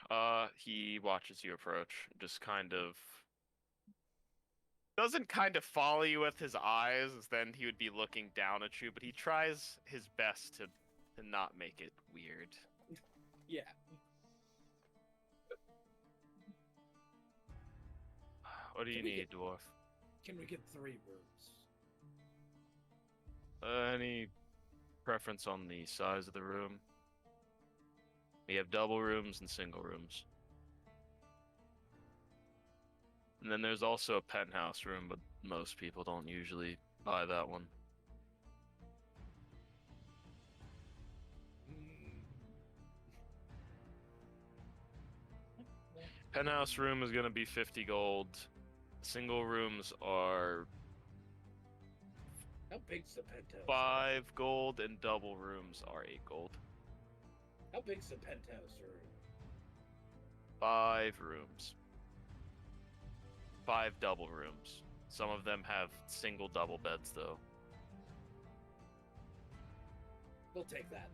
He watches you approach, just kind of doesn't kind of follow you with his eyes, as then he would be looking down at you, but he tries his best to not make it weird. Yeah. What do you Can we need, dwarf? Can we get 3 rooms? Any preference on the size of the room? We have double rooms and single rooms. And then there's also a penthouse room, but most people don't usually buy that one. Penthouse room is gonna be 50 gold. Single rooms are How big's the penthouse? 5 gold, and double rooms are 8 gold. How big's the penthouse room? 5 rooms. 5 double rooms. Some of them have single double beds though. We'll take that.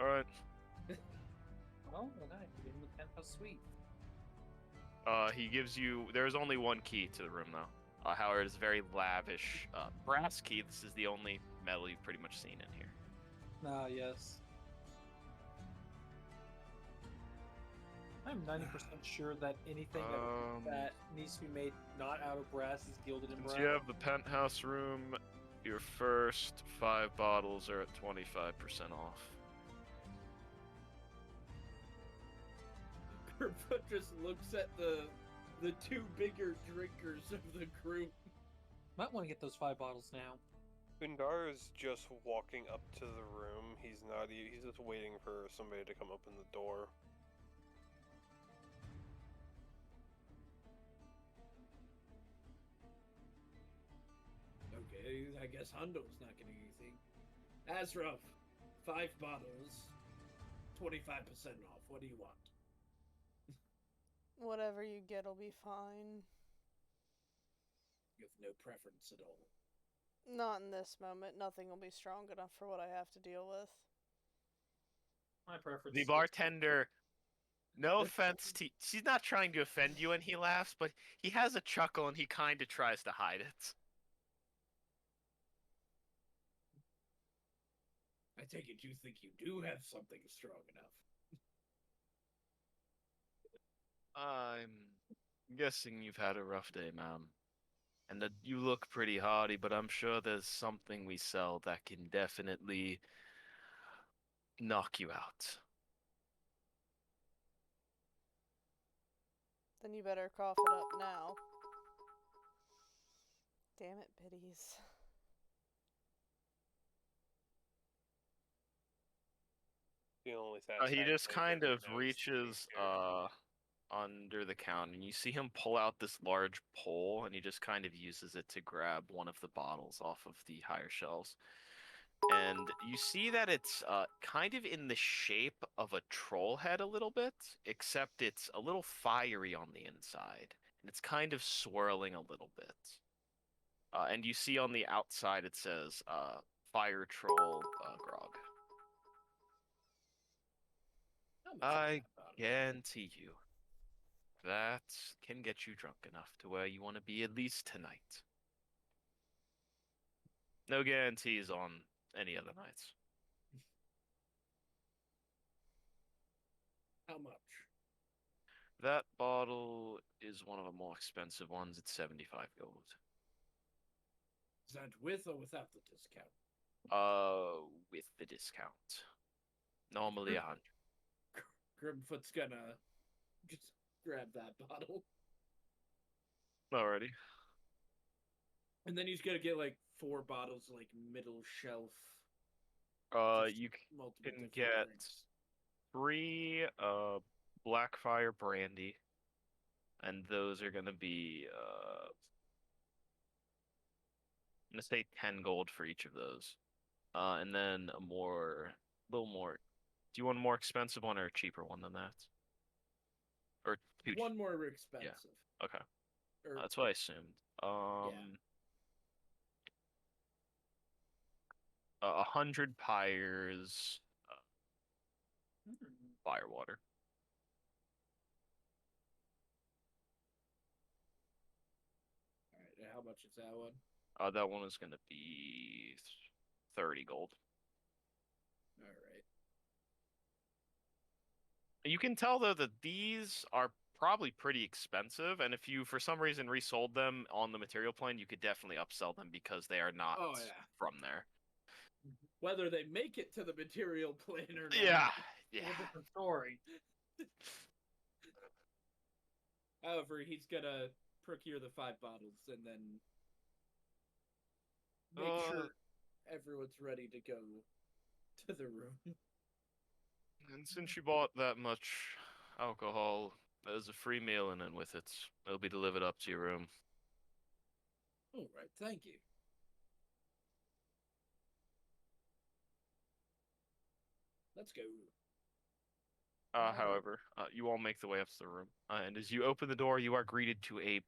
Alright. Oh, nice. Give him the penthouse suite. He gives you. There's only one key to the room, though. However, it's very lavish. Brass key. This is the only metal you've pretty much seen in here. Ah, yes. I'm 90% sure that anything that needs to be made not out of brass is gilded in Since brass. you have the penthouse room, your first 5 bottles are at 25% off. Kerfoot just looks at the 2 bigger drinkers of the group. Might want to get those 5 bottles now. Undar is just walking up to the room. He's not. He's just waiting for somebody to come open the door. Okay, I guess Hondo's not getting anything. Azrav, 5 bottles, 25% off. What do you want? Whatever you get'll be fine. You have no preference at all. Not in this moment. Nothing will be strong enough for what I have to deal with. My preference. The is- bartender. No offense to. She's not trying to offend you, and he laughs, but he has a chuckle, and he kind of tries to hide it. I take it you think you do have something strong enough. I'm guessing you've had a rough day, ma'am. And that you look pretty hardy, but I'm sure there's something we sell that can definitely knock you out. Then you better cough it up now. Damn it, biddies. The only He just kind of satisfying reaches under the counter, and you see him pull out this large pole, and he just kind of uses it to grab one of the bottles off of the higher shelves. And you see that it's kind of in the shape of a troll head a little bit, except it's a little fiery on the inside, and it's kind of swirling a little bit. And you see on the outside it says Fire Troll Grog. How much is I that bottle? guarantee you that can get you drunk enough to where you want to be at least tonight. No guarantees on any other nights. How much? That bottle is one of the more expensive ones. It's 75 gold. Is that with or without the discount? With the discount. Normally 100. Grimfoot's gonna just grab that bottle. Alrighty. And then he's gonna get like 4 bottles, like middle shelf. just You multiple can different get drinks. 3 Blackfire brandy, and those are gonna be I'm gonna say 10 gold for each of those. And then a little more. Do you want a more expensive one or a cheaper one than that? Or two? One more expensive. Okay, Or, that's what I assumed. 100 pyres, firewater. Alright, and how much is that one? That one is gonna be 30 gold. Alright. You can tell though that these are probably pretty expensive, and if you for some reason resold them on the material plane, you could definitely upsell them because they are not Oh, yeah. from there. Whether they make it to the material plane or not. Yeah, It's yeah. a different story. However, he's gonna procure the 5 bottles and then make sure everyone's ready to go to the room. And since you bought that much alcohol, there's a free meal in it with it. It'll be delivered up to your room. All right, thank you. Let's go. However, you all make the way up to the room, and as you open the door, you are greeted to a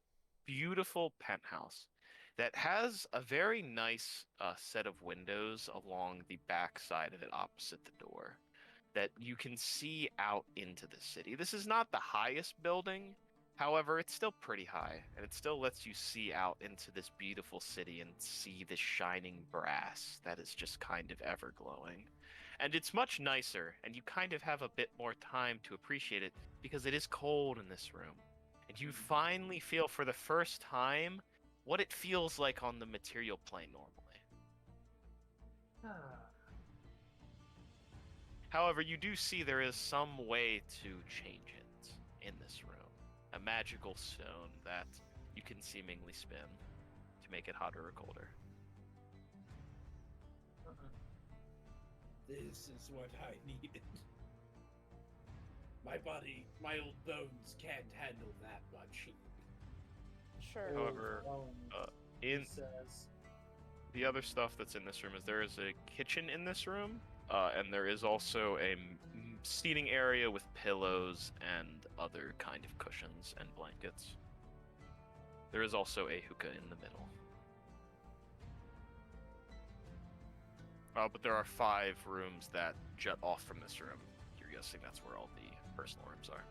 beautiful penthouse that has a very nice set of windows along the back side of it opposite the door that you can see out into the city. This is not the highest building, however, it's still pretty high, and it still lets you see out into this beautiful city and see the shining brass that is just kind of ever glowing. And it's much nicer, and you kind of have a bit more time to appreciate it because it is cold in this room. And you finally feel for the first time what it feels like on the material plane normally. However, you do see there is some way to change it in this room. A magical stone that you can seemingly spin to make it hotter or colder. This is what I needed. My body, my old bones can't handle that much heat. Sure. However, in says, the other stuff that's in this room is there is a kitchen in this room, and there is also a seating area with pillows and other kind of cushions and blankets. There is also a hookah in the middle. But there are 5 rooms that jut off from this room. You're guessing that's where all the personal rooms are.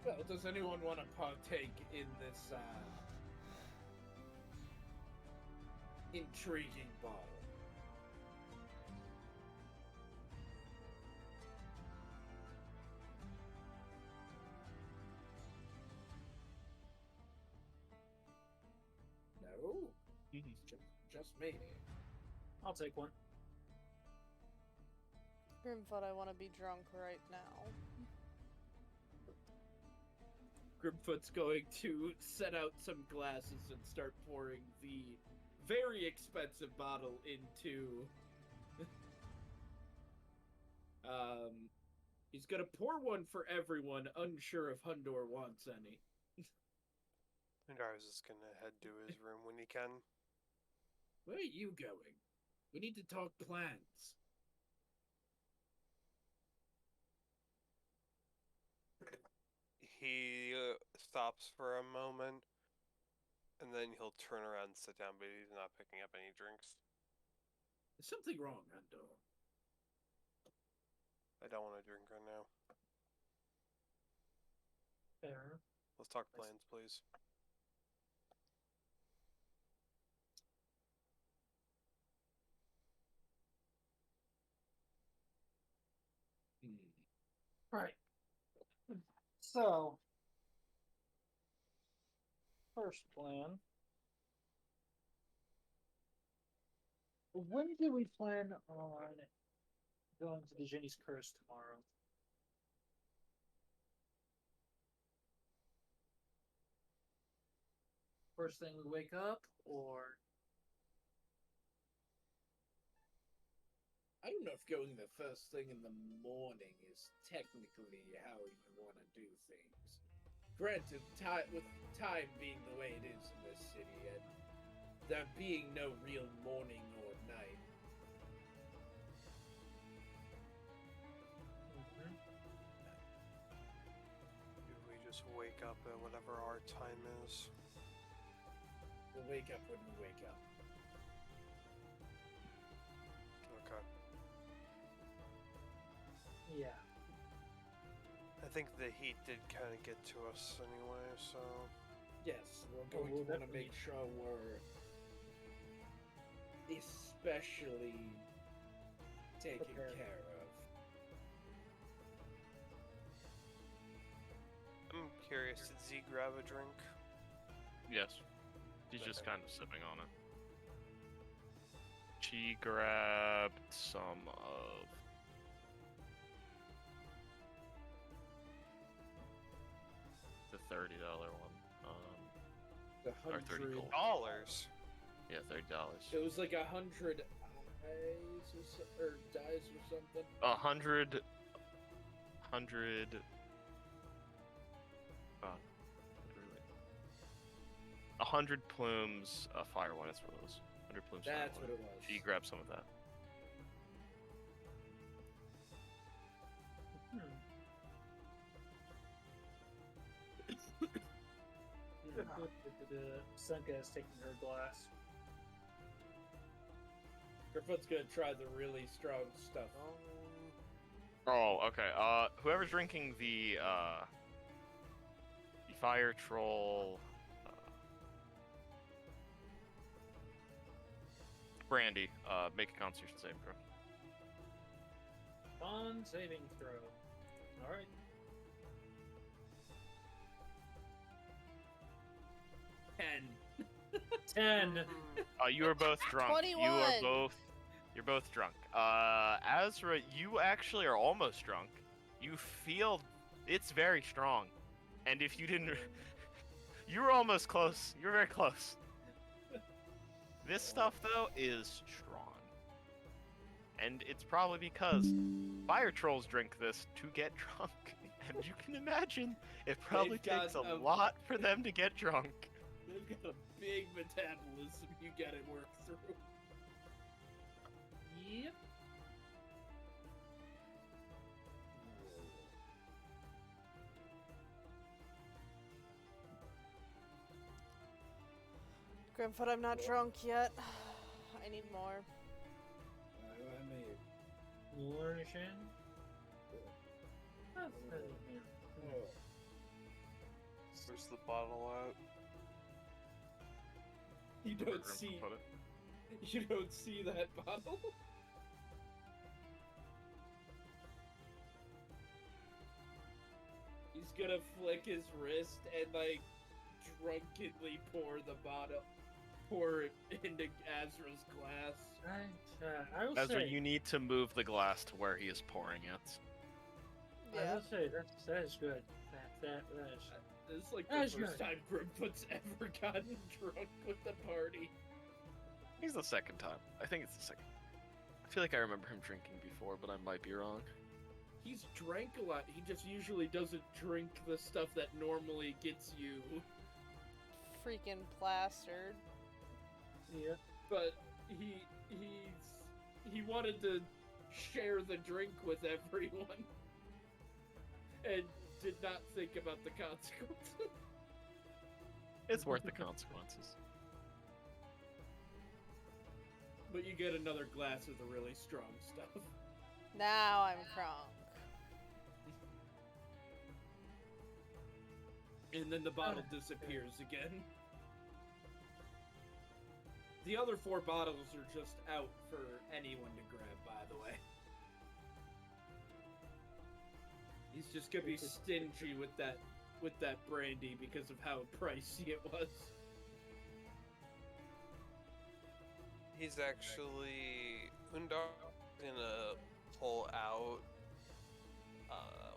Well, does anyone want to partake in this intriguing bottle? No, just me. I'll take one. Grimfoot, I want to be drunk right now. Grimfoot's going to set out some glasses and start pouring the very expensive bottle into. He's gonna pour one for everyone, unsure if Hundor wants any. Hundar's just gonna head to his room when he can. Where are you going? We need to talk plans. He stops for a moment, and then he'll turn around and sit down, but he's not picking up any drinks. Is something wrong, Hundor? I don't want to drink right now. Fair. Let's talk plans, please. Right. So, first plan. When do we plan on going to the Jenny's Curse tomorrow? First thing we wake up, or I don't know if going the first thing in the morning is technically how you want to do things. Granted, with time being the way it is in this city, and there being no real morning or night, Do we just wake up at whatever our time is? we'll wake up when we wake up. Okay. yeah. I think the heat did kind of get to us anyway, so... Yes, we're Well, going we'll to want to definitely- make sure we're especially taken Prepared. care of. curious, did Z grab a drink? Yes. She's just kind of sipping on it. She grabbed some of the $30 one. The Or 30 $100. gold. Dollars. Yeah, $30. It was like 100 eyes or dies or something. 100. Literally. 100 plumes, fire one. That's what it was. 100 plumes. fire That's one. what it was. She grabbed some of that. Sunka is taking her glass. Griffith's gonna try the really strong stuff. Oh, okay. Whoever's drinking the fire troll brandy, make a Constitution saving throw. Con saving throw. Alright. 10. 10. You are both drunk. 21. You're both drunk. Azra, you actually are almost drunk. You feel it's very strong, and if you didn't, you were almost close. You were very close. This stuff though is strong, and it's probably because fire trolls drink this to get drunk, and you can imagine it probably They've got takes a a- lot for them to get drunk. They've got a big metabolism you gotta work through. Yep. Grimfoot, I'm not drunk yet. I need more. I mean, Learnation. Where's the bottle at? you Where don't Grimfoot see. put it. You don't see that bottle. He's gonna flick his wrist and like drunkenly pour it into Azra's glass. I will Ezra, say, you need to move the glass to where he is pouring it. I Yeah. will say that is good. That is. This is like the That's first good. time Grimfoot's ever gotten drunk with the party. He's the second time. I think it's the second. I feel like I remember him drinking before, but I might be wrong. He's drank a lot. He just usually doesn't drink the stuff that normally gets you. Freaking plastered. Yeah. But he wanted to share the drink with everyone and did not think about the consequences. It's worth the consequences. But you get another glass of the really strong stuff. Now I'm crunk. And then the bottle disappears again. The other 4 bottles are just out for anyone to grab, by the way. He's just gonna be stingy with that brandy because of how pricey it was. He's actually Undar gonna pull out.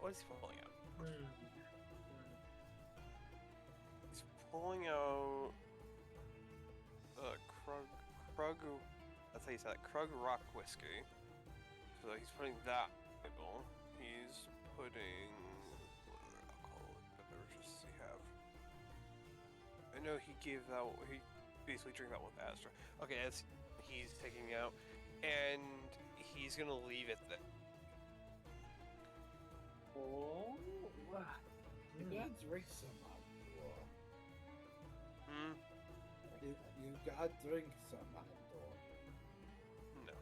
What is he pulling out? He's pulling out. Krug. That's how you say it. Krug Rock Whiskey. So he's putting that in the label. He's putting. What other alcoholic beverages does he have? I know he gave that. He basically drank that with Astra. Okay, as he's taking out, and he's gonna leave it there. Oh, wow. You gotta drink some Andor. Hmm. You gotta drink some Andor. No.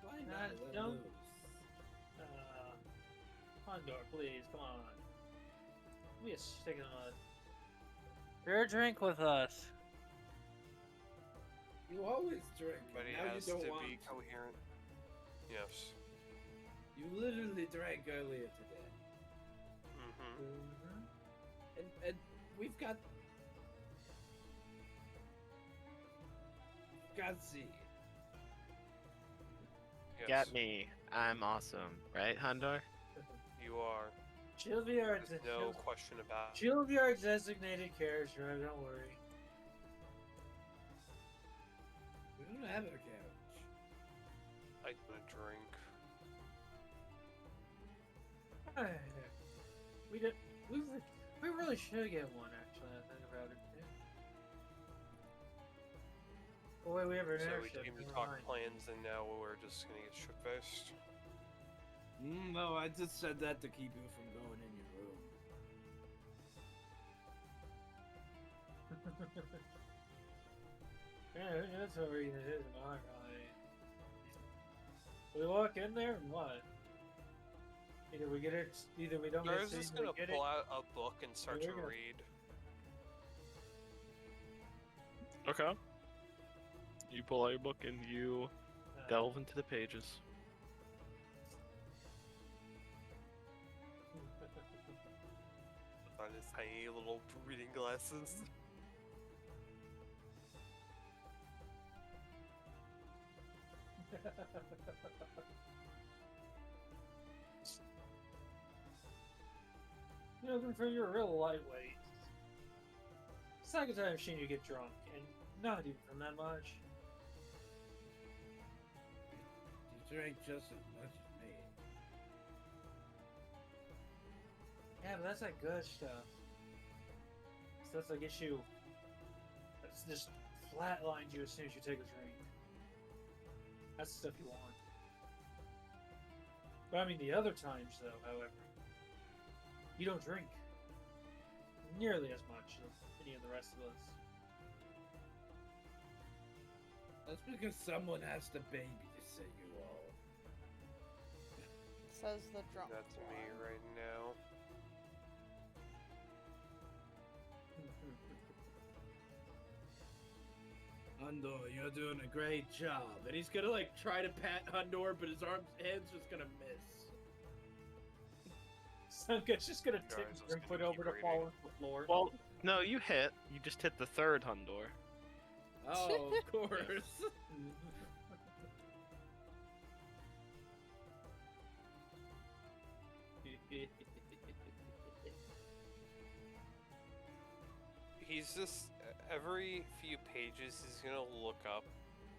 Why not not let let don't- loose? Condor, please, come on. Give me a second on. Share a drink with us. You always drink, But and he now has you don't to want be to. coherent. Yes. You literally drank earlier today. Mm-hmm. And we've got Z. Yes, Get me. I'm awesome, right, Handor? you are. She'll be our There's no question about it. she'll be our designated character. Don't worry. We don't have a couch. I want a drink. We did. We really should get one. Actually, I think about it. Yeah. Oh wait, we have an So we airship. came to never talk mind. plans, and now we're just gonna get shit-faced. No, I just said that to keep you from going in your room. Yeah, that's what reason it is, not right. We walk in there and what? Either we get it, either we don't I get was seen, just we gonna get pull it. out a book and start Yeah, to we're gonna- read. Okay. You pull out your book and you delve into the pages. On his tiny little reading glasses. You know, for you're a real lightweight. Second time I've seen you get drunk, and not even from that much. You drink just as much as me. Yeah, but that's that good stuff. Stuff that gets you. That's just flatlines you as soon as you take a drink. That's the stuff you want. But I mean, the other times, though, however, you don't drink nearly as much as any of the rest of us. That's because someone has to babysit you all. Says the drunk That to me one. right now. Hundor, you're doing a great job. And he's gonna like try to pat Hundor, but his hand's just gonna miss. Sanka's just gonna Guys, tip I was his drink gonna foot over keep to fall reading. onto the floor. Well, no, you hit. You just hit the third Hundor. Oh, of course. He's just every few pages he's gonna look up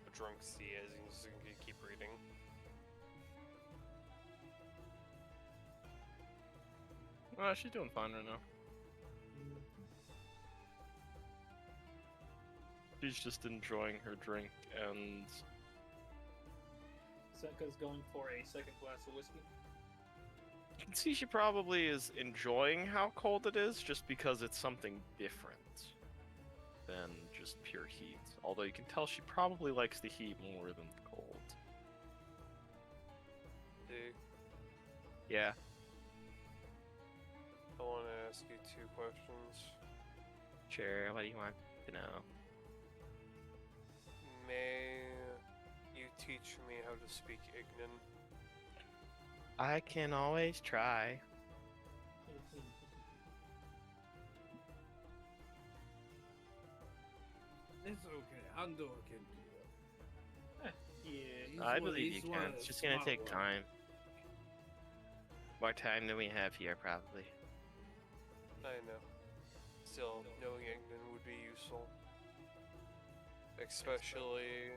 what drunk C is and he's just gonna keep reading. She's doing fine right now. She's just enjoying her drink, and Sanka's going for a second glass of whiskey. you can see she probably is enjoying how cold it is, just because it's something different than just pure heat. Although you can tell she probably likes the heat more than the cold. Dude, Yeah. I want to ask you two questions. Sure, what do you want to know? May you teach me how to speak Ignan? I can always try. It's okay. Hundor can do it. Yeah. He's I one- believe he's you one can. of It's the just gonna smart take ones. time. More time than we have here, probably. I know. Still, knowing Ignan would be useful. Especially.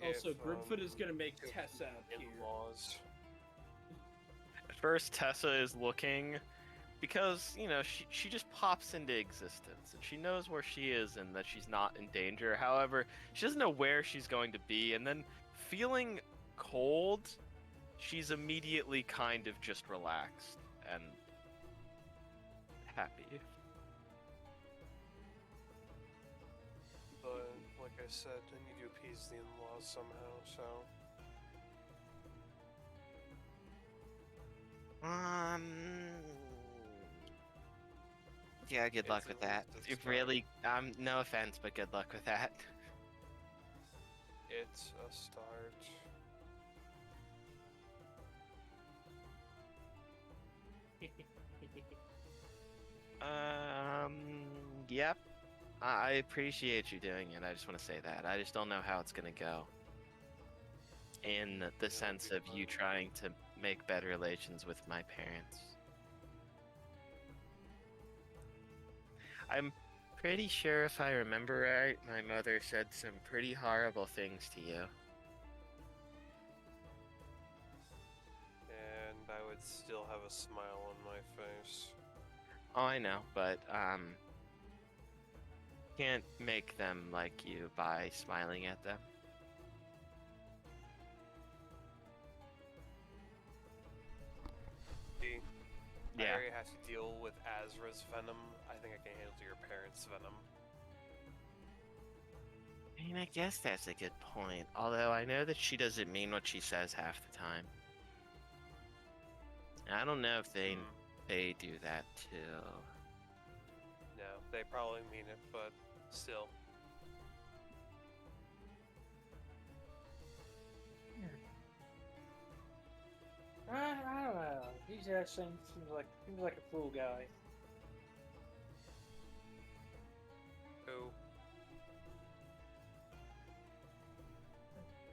Also, if, Grimfoot is gonna make if Tessa appear. in-laws. At first, Tessa is looking because, you know, she just pops into existence and she knows where she is and that she's not in danger. However, she doesn't know where she's going to be, and then feeling cold, she's immediately kind of just relaxed and happy. But, like I said, I need to appease the in-laws somehow, so. Yeah, good luck It's with at that. least a It start. really, no offense, but good luck with that. It's a start. Yep. I appreciate you doing it. I just want to say that. I just don't know how it's gonna go. In the sense of you trying to make better relations with my parents. I'm pretty sure if I remember right, my mother said some pretty horrible things to you. And I would still have a smile on my face. Oh, I know, but can't make them like you by smiling at them. D, I Yeah. already have to deal with Azra's venom. I think I can handle your parents' venom. I mean, I guess that's a good point. Although I know that she doesn't mean what she says half the time. I don't know if they do that too. No, they probably mean it, but still. I don't know. He just seems like a cool guy. Who?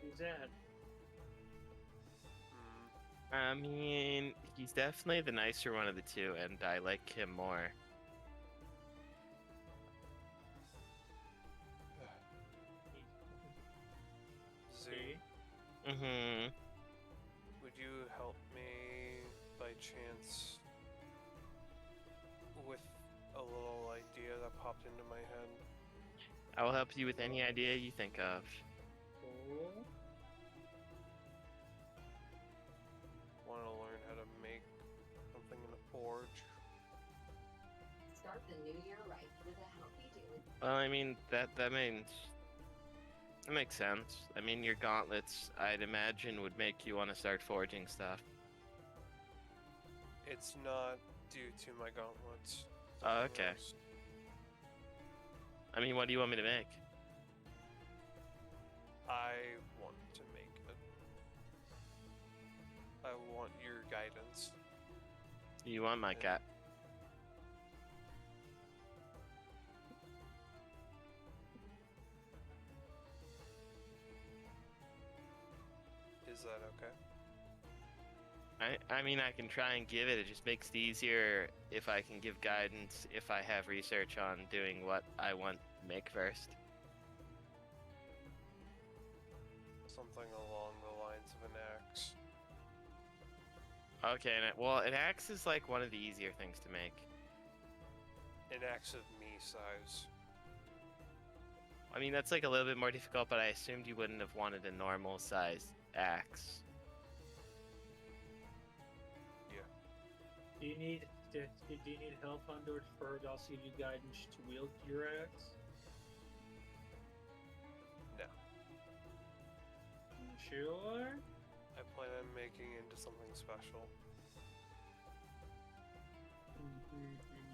Who's that? I mean, he's definitely the nicer one of the two, and I like him more. Zoo. Mm-hmm. Would you help me by chance with a little idea that popped into my head? I will help you with any idea you think of. Cool. Want to learn how to make something in a forge? Start the new year right with a healthy daily. Well, I mean, that makes sense. I mean, your gauntlets, I'd imagine, would make you want to start forging stuff. It's not due to my gauntlets. Oh, okay. Those- I mean, what do you want me to make? I want to make it. I want your guidance. You want my cat? Is that okay? I mean, I can try and give it. It just makes it easier if I can give guidance, if I have research on doing what I want to make first. Something along the lines of an axe. Okay, well, an axe is like one of the easier things to make. An axe of me size. I mean, that's like a little bit more difficult, but I assumed you wouldn't have wanted a normal sized axe. Do you need help, Hundred, for also give you guidance to wield your axe? No. Sure. I plan on making it into something special.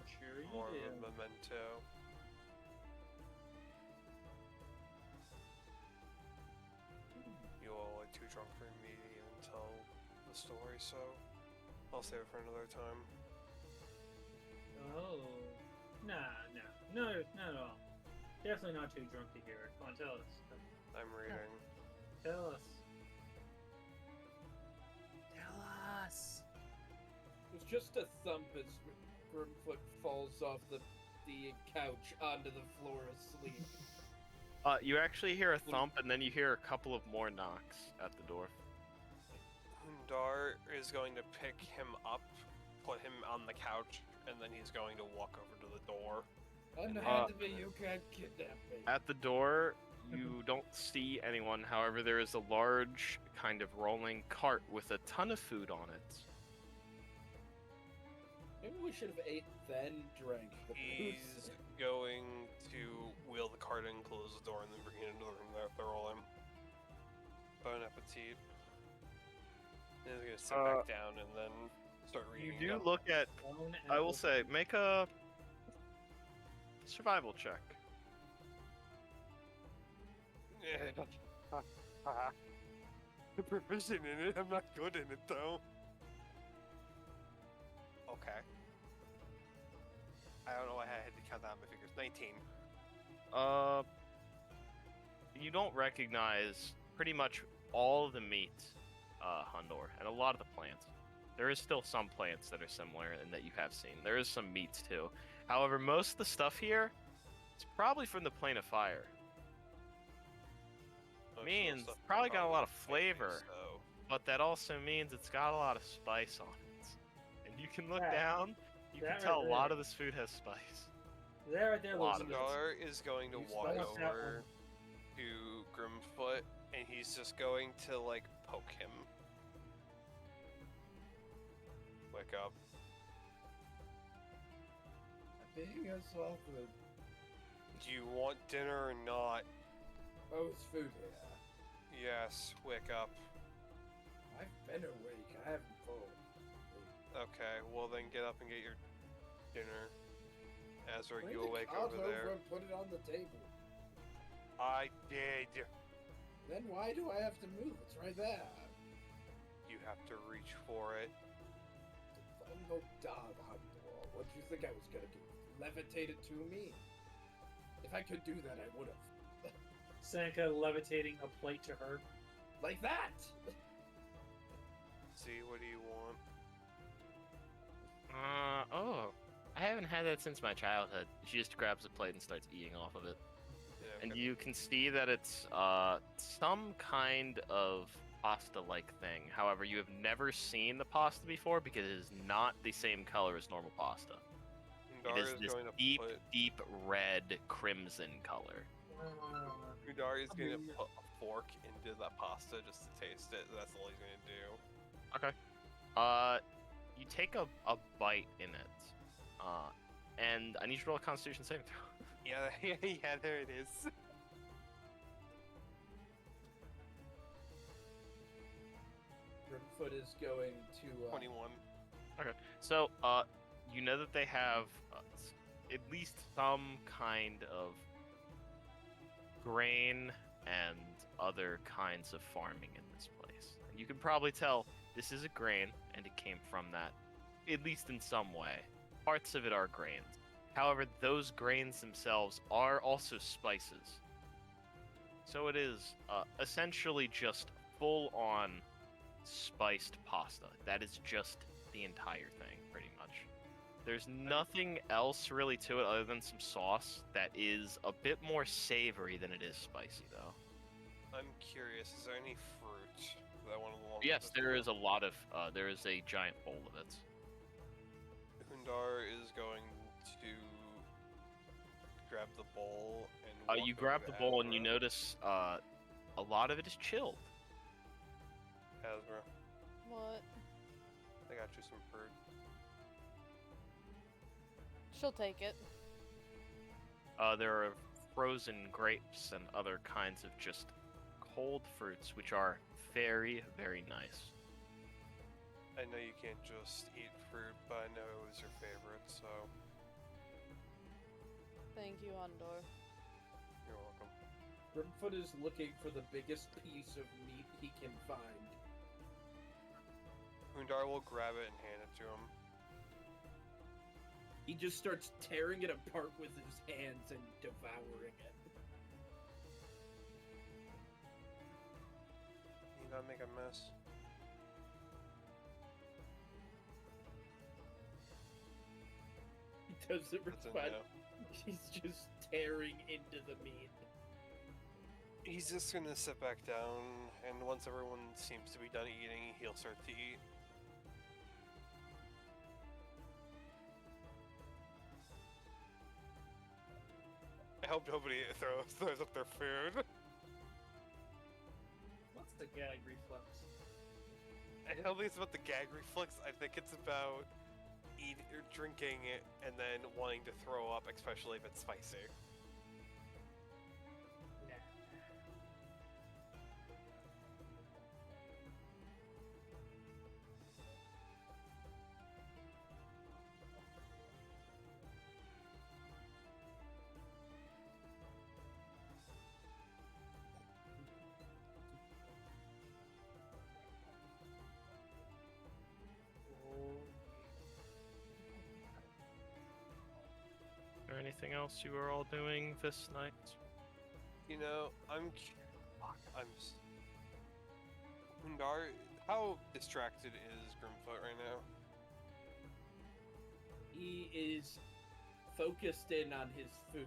Sure you More do. of a memento. You all are too drunk for me to even tell the story, so I'll save it for another time. Oh. Nah, no, not at all. Definitely not too drunk to hear it. Come on, tell us. I'm reading. Tell us. Tell us. It's just a thump as Grimfoot falls off the couch onto the floor asleep. You actually hear a thump, and then you hear a couple of more knocks at the door. Hundar is going to pick him up, put him on the couch, and then he's going to walk over to the door. Unhand me, you can't kidnap me. At the door, you don't see anyone. However, there is a large, kind of rolling cart with a ton of food on it. Maybe we should have ate then drank the He's booze. going to wheel the cart in, close the door, and then bring it into the room that they're all in. Bon appetit. And he's gonna sit back down and then start You reading. do again. look at. I will say, make a survival check. The proficient in it, I'm not good in it though. Okay. I don't know why I had to count that on my fingers. 19. You don't recognize pretty much all of the meat, Hundor, and a lot of the plants. There is still some plants that are similar and that you have seen. There is some meats too. However, most of the stuff here, it's probably from the plane of fire. Means it's probably got a lot of flavor, but that also means it's got a lot of spice on it. And you can look That- down, you can that tell right a lot there. of this food has spice. That right there A lot looks of good. it. Hundar is going to You walk spice that over to Grimfoot, and he's just going to, like, poke him. Wake up. Being assaulted. Do you want dinner or not? Oh, it's food here. Yes, wake up. I've been awake. I haven't fallen. Okay, well then get up and get your dinner. Ezra, Bring you the awake cart over there. and put it on the table. I did. Then why do I have to move? It's right there. You have to reach for it. I'm no dog hunter. What do you think I was gonna do? Levitate it to me? If I could do that, I would have. Seneca levitating a plate to her. Like that! See, what do you want? Oh, I haven't had that since my childhood. She just grabs a plate and starts eating off of it. Yeah, And okay. you can see that it's some kind of pasta-like thing. However, you have never seen the pasta before because it is not the same color as normal pasta. Hundar It is is this going to deep, put. deep red crimson color. Hundar is going to Hallelujah. put a fork into that pasta just to taste it. That's all he's going to do. You take a bite in it, and I need you to roll a Constitution saving throw. Yeah, yeah, there it is. Grimfoot is going to. 21. So, you know that they have at least some kind of grain and other kinds of farming in this place. And you can probably tell this is a grain, and it came from that, at least in some way. Parts of it are grains. However, those grains themselves are also spices. So it is essentially just full-on spiced pasta. That is just the entire thing, pretty much. There's nothing else really to it other than some sauce that is a bit more savory than it is spicy, though. I'm curious, is there any fruit that one of the ones? Yes, there is a lot of, there is a giant bowl of it. Hundar is going to grab the bowl and. walk You over grab to the bowl and you Azra. notice, a lot of it is chilled. Azra, What? I got you some fruit. She'll take it. There are frozen grapes and other kinds of just cold fruits, which are very, very nice. I know you can't just eat fruit, but I know it was your favorite, so Thank you, Andor. you're welcome. Grimfoot is looking for the biggest piece of meat he can find. Hundar will grab it and hand it to him. He just starts tearing it apart with his hands and devouring it. You not make a mess. He doesn't That's a respond. no. He's just tearing into the meat. He's just gonna sit back down, and once everyone seems to be done eating, he'll start to eat. I hope nobody throws up their food. What's the gag reflex? I don't think it's about the gag reflex. I think it's about eating or drinking it and then wanting to throw up, especially if it's spicy. Nah. anything else you are all doing this night? You know, fuck, Undar, how distracted is Grimfoot right now? He is focused in on his food.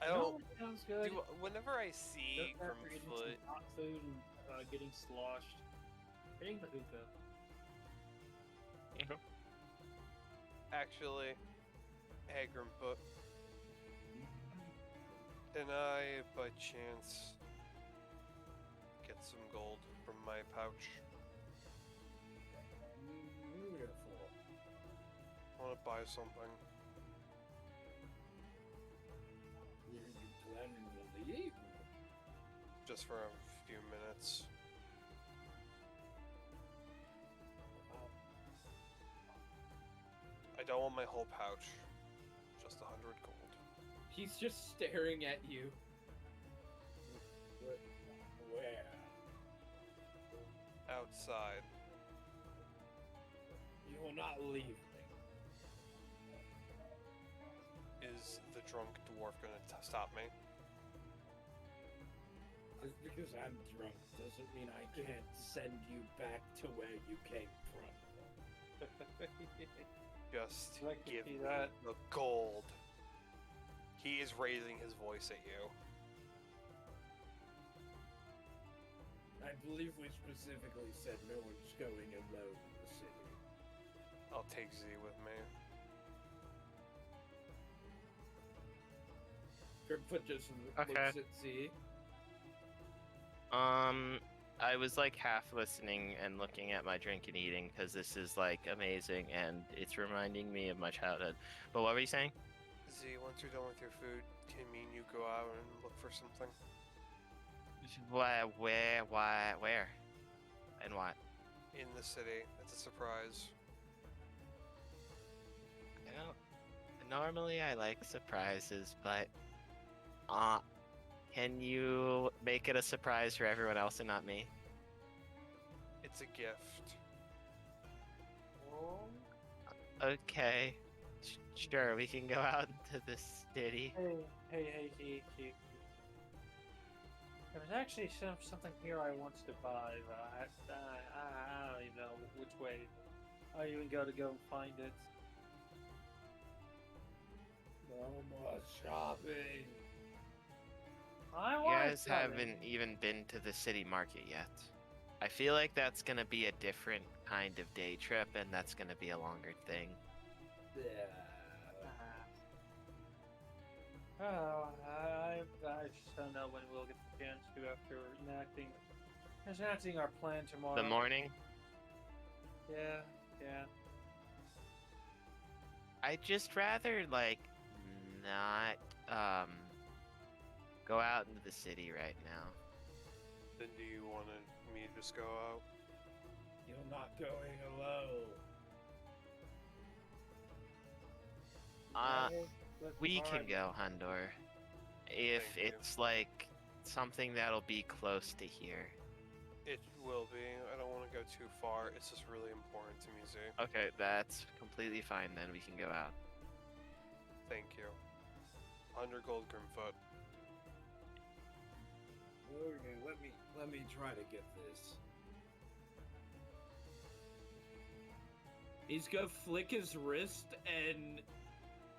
I No, don't. sounds good. Whenever I see Just after eating Grimfoot, some hot food and getting sloshed, hitting the hookah. actually, hey Grimfoot, can I, by chance, get some gold from my pouch? Beautiful. I want to buy something. You planning to leave? Just for a few minutes. I don't want my whole pouch. Just 100 gold. He's just staring at you. Where? Outside. You will not leave me. Is the drunk dwarf gonna stop me? Just because I'm drunk doesn't mean I can't send you back to where you came from. Just I'd like to give see me that. the gold. He is raising his voice at you. I believe we specifically said no one's going alone in the city. I'll take Z with me. Grimfoot just Okay. looks at Z. I was like half listening and looking at my drink and eating because this is like amazing and it's reminding me of my childhood. But what were you saying? Z, once you're done with your food, can me and you go out and look for something? Where, and what? In the city. It's a surprise. I don't. Normally, I like surprises, but can you make it a surprise for everyone else and not me? It's a gift. Okay, sure. We can go out into the city. Hey, There's actually something here I want to buy, but I don't even know which way. I even go find it. No more shopping. I You want guys haven't even been to the city market yet. I feel like that's gonna be a different kind of day trip, and that's gonna be a longer thing. Yeah. Oh, I just don't know when we'll get the chance to after enacting our plan tomorrow. The morning? Yeah. I'd just rather like not go out into the city right now. Then do you want me to just go out? You're not going alone. We can go, Hundor. If Thank you. it's like something that'll be close to here. It will be. I don't want to go too far. It's just really important to me, Z. Okay, that's completely fine then. We can go out. Thank you. 100 gold, Grimfoot. Okay, let me try to get this. He's gonna flick his wrist and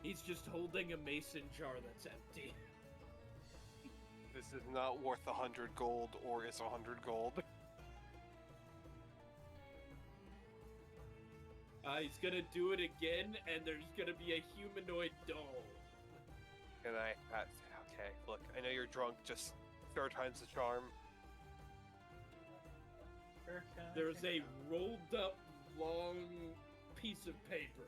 he's just holding a mason jar that's empty. This is not worth 100 gold, or is 100 gold. He's gonna do it again, and there's gonna be a humanoid doll. And okay, look, I know you're drunk, just third time's the charm. There's a rolled up long piece of paper.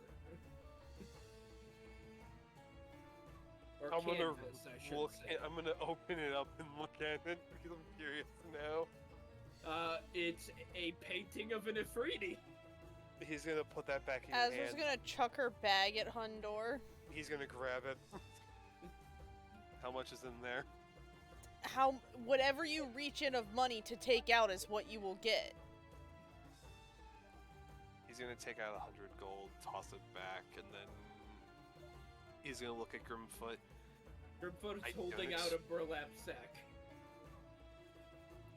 Or I'm gonna canvas, I should say. I'm gonna open it up and look at it because I'm curious now. It's a painting of an Ifriti. He's gonna put that back in your Azra's hand. gonna chuck her bag at Hundor. He's gonna grab it. How much is in there? Whatever you reach in of money to take out is what you will get. He's gonna take out 100 gold, toss it back, and then He's gonna look at Grimfoot. Grimfoot I is holding don't out a burlap sack.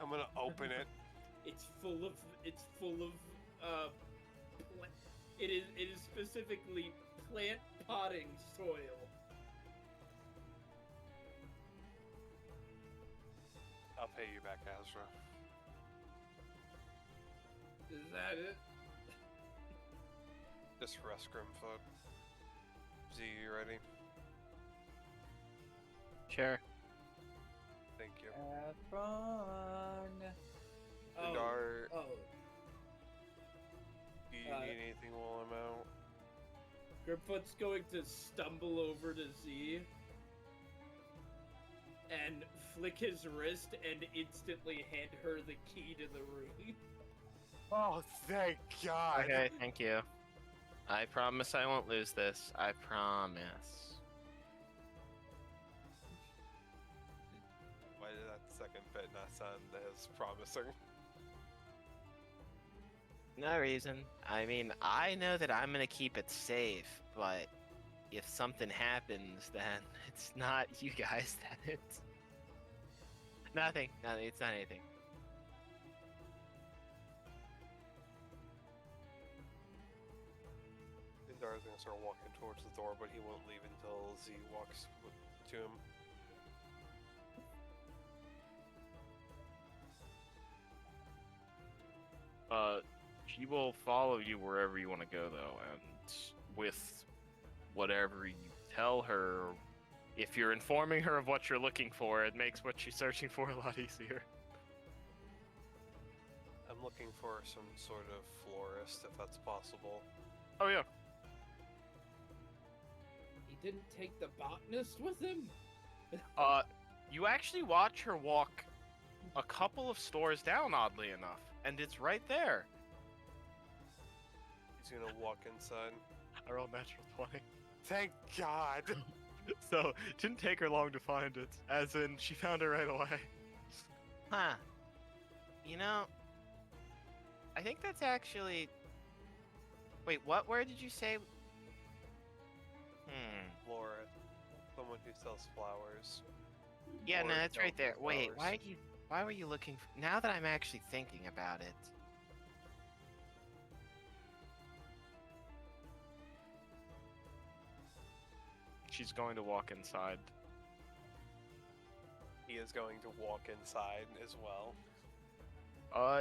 I'm gonna open it. It's full of it is specifically plant potting soil. I'll pay you back, Azra. Is that it? Just rest, Grimfoot. Z, you ready? Sure. Thank you. Have fun. Dindar, Oh. do you need anything while I'm out? Grimfoot's going to stumble over to Z and flick his wrist and instantly hand her the key to the room. Oh, thank God! Okay, thank you. I promise I won't lose this. I promise. Why did that second bit not sound as promising? No reason. I mean, I know that I'm gonna keep it safe, but if something happens, then it's not you guys that it's... Nothing. Nothing. It's not anything. Dindar's gonna start walking towards the door, but he won't leave until Z walks to him. She will follow you wherever you want to go, though, and with whatever you tell her, if you're informing her of what you're looking for, it makes what she's searching for a lot easier. I'm looking for some sort of florist, if that's possible. Oh yeah. He didn't take the botanist with him? You actually watch her walk a couple of stores down, oddly enough, and it's right there. He's gonna walk inside. I rolled natural 20. Thank God! So, it didn't take her long to find it, as in, she found it right away. Huh. You know, I think that's actually... Wait, what word did you say? Florist. Someone who sells flowers. Yeah, no, Or that's right there. sells Wait, flowers. why were you looking for... Now that I'm actually thinking about it... She's going to walk inside. He is going to walk inside as well.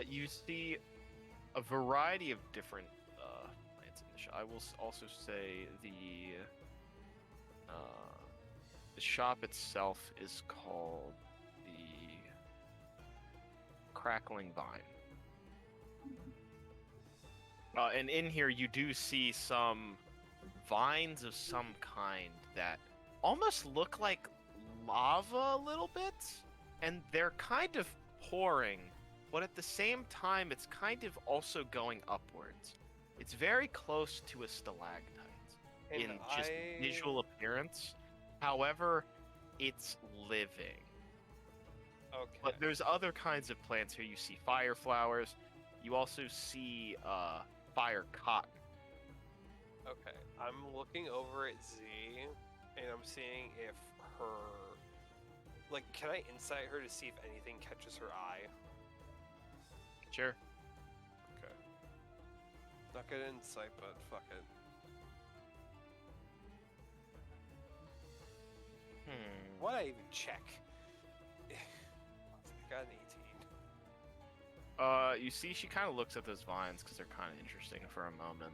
You see a variety of different plants in the shop. I will also say the shop itself is called the Crackling Vine. And in here you do see some vines of some kind that almost look like lava a little bit, and they're kind of pouring, but at the same time it's kind of also going upwards. It's very close to a stalactite And in just visual appearance. However, it's living. Okay. But there's other kinds of plants here. You see fire flowers. You also see fire cotton. Okay. I'm looking over at Z, and I'm seeing if her... Like, can I insight her to see if anything catches her eye? Sure. Okay. Not good insight, but fuck it. Why'd I even check? I got an 18. You see she kind of looks at those vines because they're kind of interesting for a moment.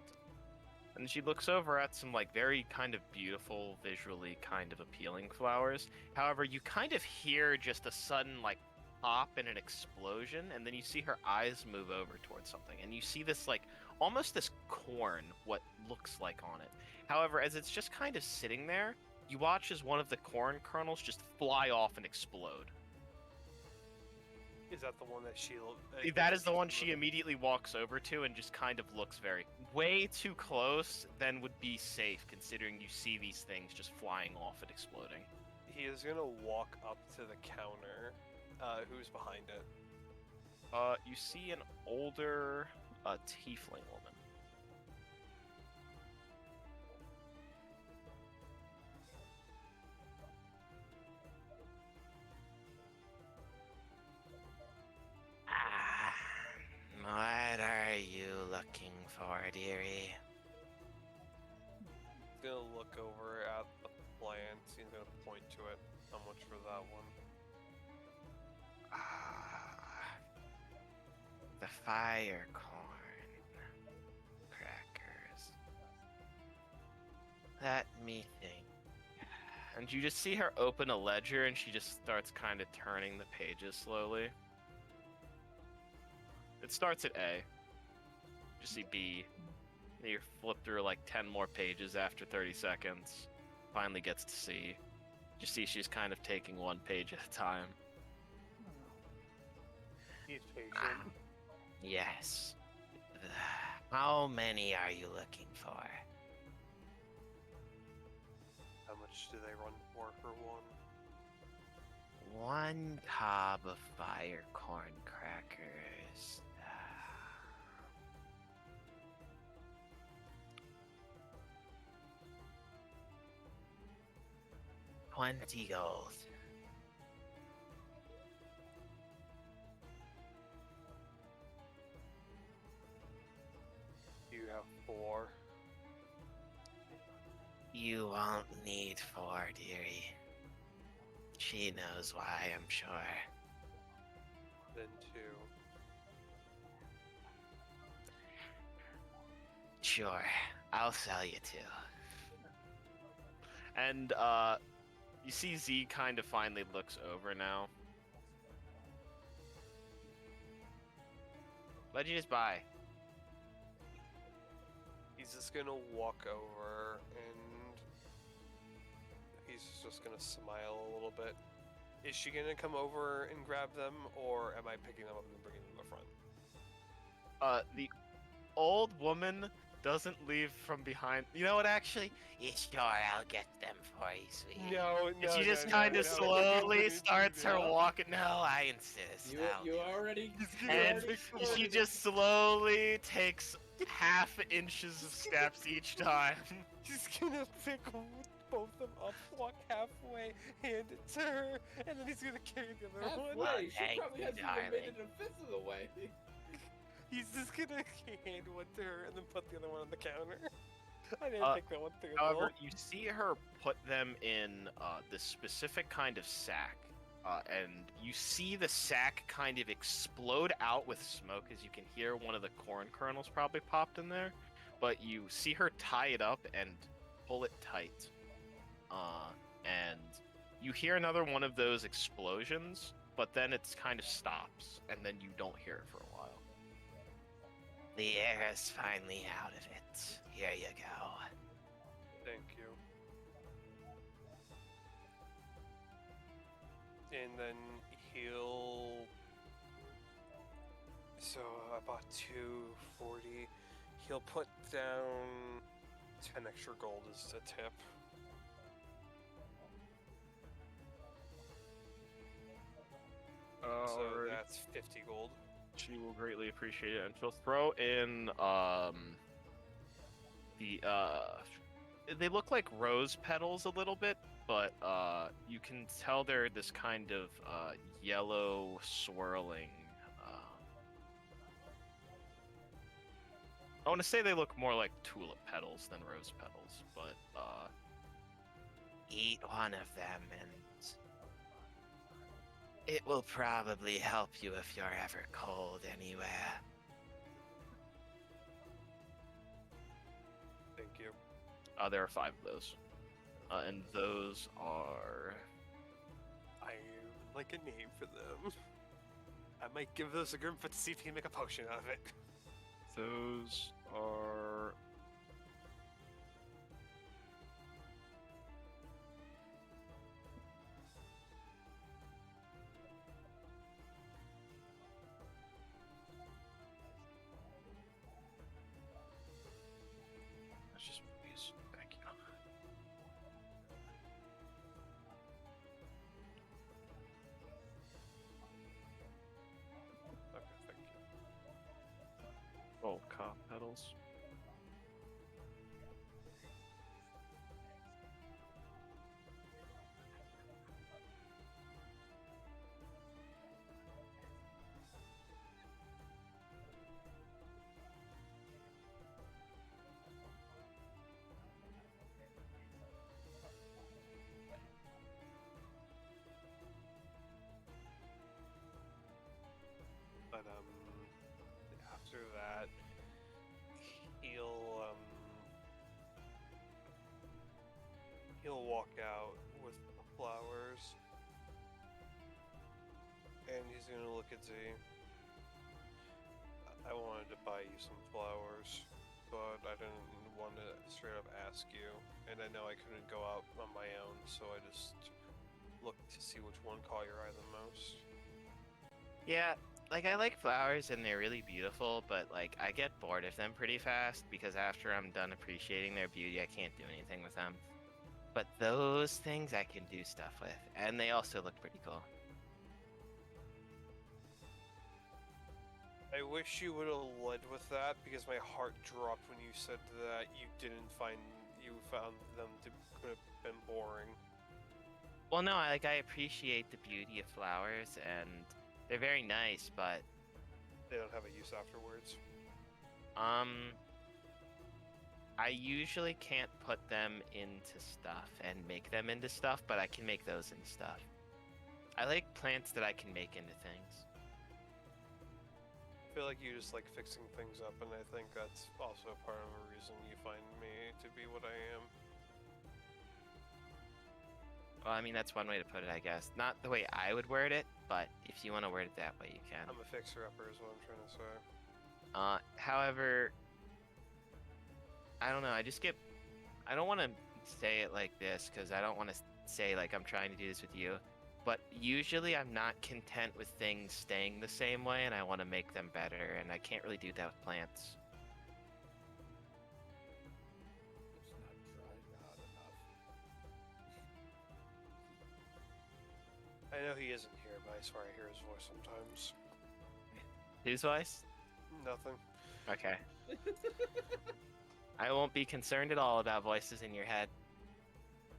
And she looks over at some, like, very kind of beautiful, visually kind of appealing flowers. However, you kind of hear just a sudden, like, pop and an explosion, and then you see her eyes move over towards something. And you see this, like, almost this corn, what looks like on it. However, as it's just kind of sitting there, you watch as one of the corn kernels just fly off and explode. Is that the one that she... That is the one she immediately walks over to and just kind of looks way too close than would be safe, considering you see these things just flying off and exploding. He is gonna walk up to the counter. Who's behind it? You see an older tiefling woman. you looking for, dearie? He's gonna look over at the plant. He's gonna point to it. How much for that one? Ah, the fire corn crackers. Let me think. And you just see her open a ledger and she just starts kind of turning the pages slowly. It starts at A. You see B. And you flip through like 10 more pages after 30 seconds. Finally gets to C. You see she's kind of taking one page at a time. He's patient. Yes. How many are you looking for? How much do they run for one? One cob of fire corn crackers. 20 gold. You have 4. You won't need 4, dearie. She knows why, I'm sure. Then 2. Sure, I'll sell you 2. And, you see Z kind of finally looks over now. What'd you just buy? He's just gonna walk over and he's just gonna smile a little bit. Is she gonna come over and grab them, or am I picking them up and bringing them to the front? The old woman doesn't leave from behind. You know what, actually? Yeah, sure, I'll get them for you, sweetie. No, And she just kind of slowly starts her walking. No, I insist. I'll You do it. already. And she just slowly takes half inches of steps each time. He's gonna pick both of them up, walk halfway, hand it to her, and then he's gonna carry the other one. Halfway. She thank probably you, hasn't even made darling. it a fifth of the way. He's just gonna hand one to her and then put the other one on the counter. I didn't think that one through. However, you see her put them in this specific kind of sack. And you see the sack kind of explode out with smoke, as you can hear one of the corn kernels probably popped in there. But you see her tie it up and pull it tight. And you hear another one of those explosions, but then it kind of stops, and then you don't hear it for a while. The air is finally out of it. Here you go. Thank you. And then he'll. So I bought 240. He'll put down 10 extra gold as a tip. So Alright. that's 50 gold. She will greatly appreciate it, and she'll throw in they look like rose petals a little bit, but you can tell they're this kind of yellow swirling. I want to say they look more like tulip petals than rose petals, but Eat one of them and it will probably help you if you're ever cold anywhere. Thank you. there are 5 of those, and those are I would like a name for them. I might give those a Grimfoot to see if he can make a potion out of it. those are. That's just movies. Thank you. Okay, thank you. Oh, cop petals. He'll walk out with the flowers. And he's gonna look at Z. I wanted to buy you some flowers, but I didn't want to straight up ask you. And I know I couldn't go out on my own, so I just looked to see which one caught your eye the most. Yeah, like I like flowers and they're really beautiful, but like I get bored of them pretty fast because after I'm done appreciating their beauty, I can't do anything with them. But those things I can do stuff with, and they also look pretty cool. I wish you would have led with that because my heart dropped when you said that you found them to could have been boring. Well, no, I appreciate the beauty of flowers, and they're very nice, but They don't have a use afterwards. I usually can't put them into stuff and make them into stuff, but I can make those into stuff. I like plants that I can make into things. I feel like you just like fixing things up, and I think that's also part of the reason you find me to be what I am. Well, I mean, that's one way to put it, I guess. Not the way I would word it, but if you want to word it that way, you can. I'm a fixer-upper is what I'm trying to say. However, I don't know, I don't want to say it like this, because I don't want to say, like, I'm trying to do this with you, but usually I'm not content with things staying the same way, and I want to make them better, and I can't really do that with plants. It's not trying hard enough. I know he isn't here, but I swear I hear his voice sometimes. Whose voice? Nothing. Okay. I won't be concerned at all about voices in your head.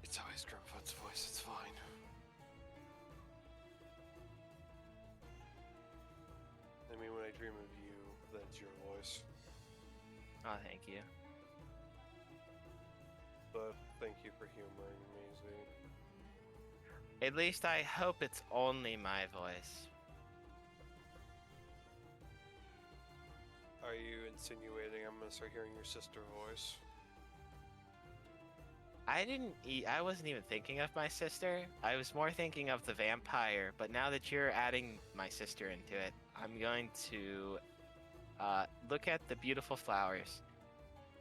It's always Grimfoot's voice, it's fine. I mean, when I dream of you, that's your voice. Oh, thank you. But thank you for humoring me, Z. At least I hope it's only my voice. Are you insinuating I'm gonna start hearing your sister voice? I wasn't even thinking of my sister. I was more thinking of the vampire, but now that you're adding my sister into it, I'm going to look at the beautiful flowers.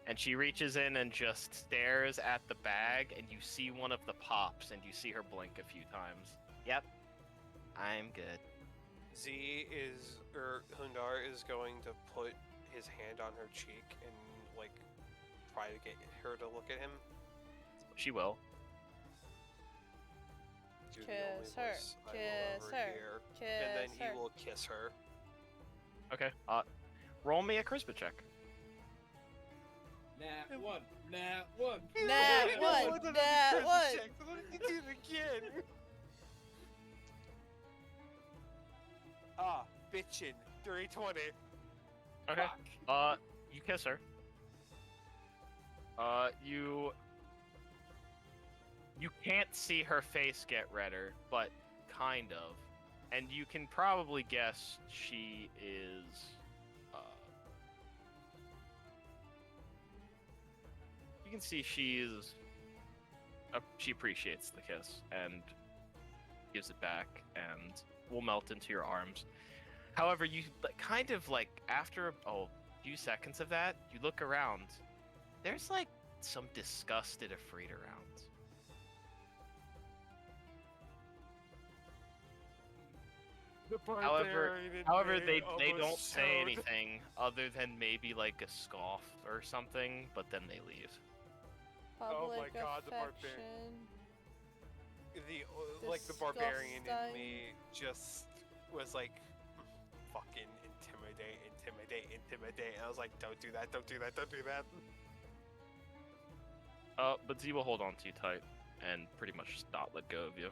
And she reaches in and just stares at the bag, and you see one of the pops, and you see her blink a few times. Yep, I'm good. Hundar is going to put his hand on her cheek and, like, try to get her to look at him. She will. You're the only Kiss her, voice I will kiss ever her, hear. kiss And then her. he will kiss her. Okay, roll me a charisma check. Nat one. Nat one. Nat one. Nat one. What did you do it again? Bitchin'. 320. Okay. Fuck. You kiss her. You can't see her face get redder, but kind of. And you can probably guess she is, you can see she appreciates the kiss and gives it back and will melt into your arms. However, you kind of like after a few seconds of that, you look around. There's like some disgusted Afraid around. However, they don't say anything other than maybe like a scoff or something, but then they leave. Oh my Public God, the affection. The barbarian in Disgusting. me just was like, fucking intimidate. And I was like, don't do that. But Z will hold on to you tight and pretty much just not let go of you.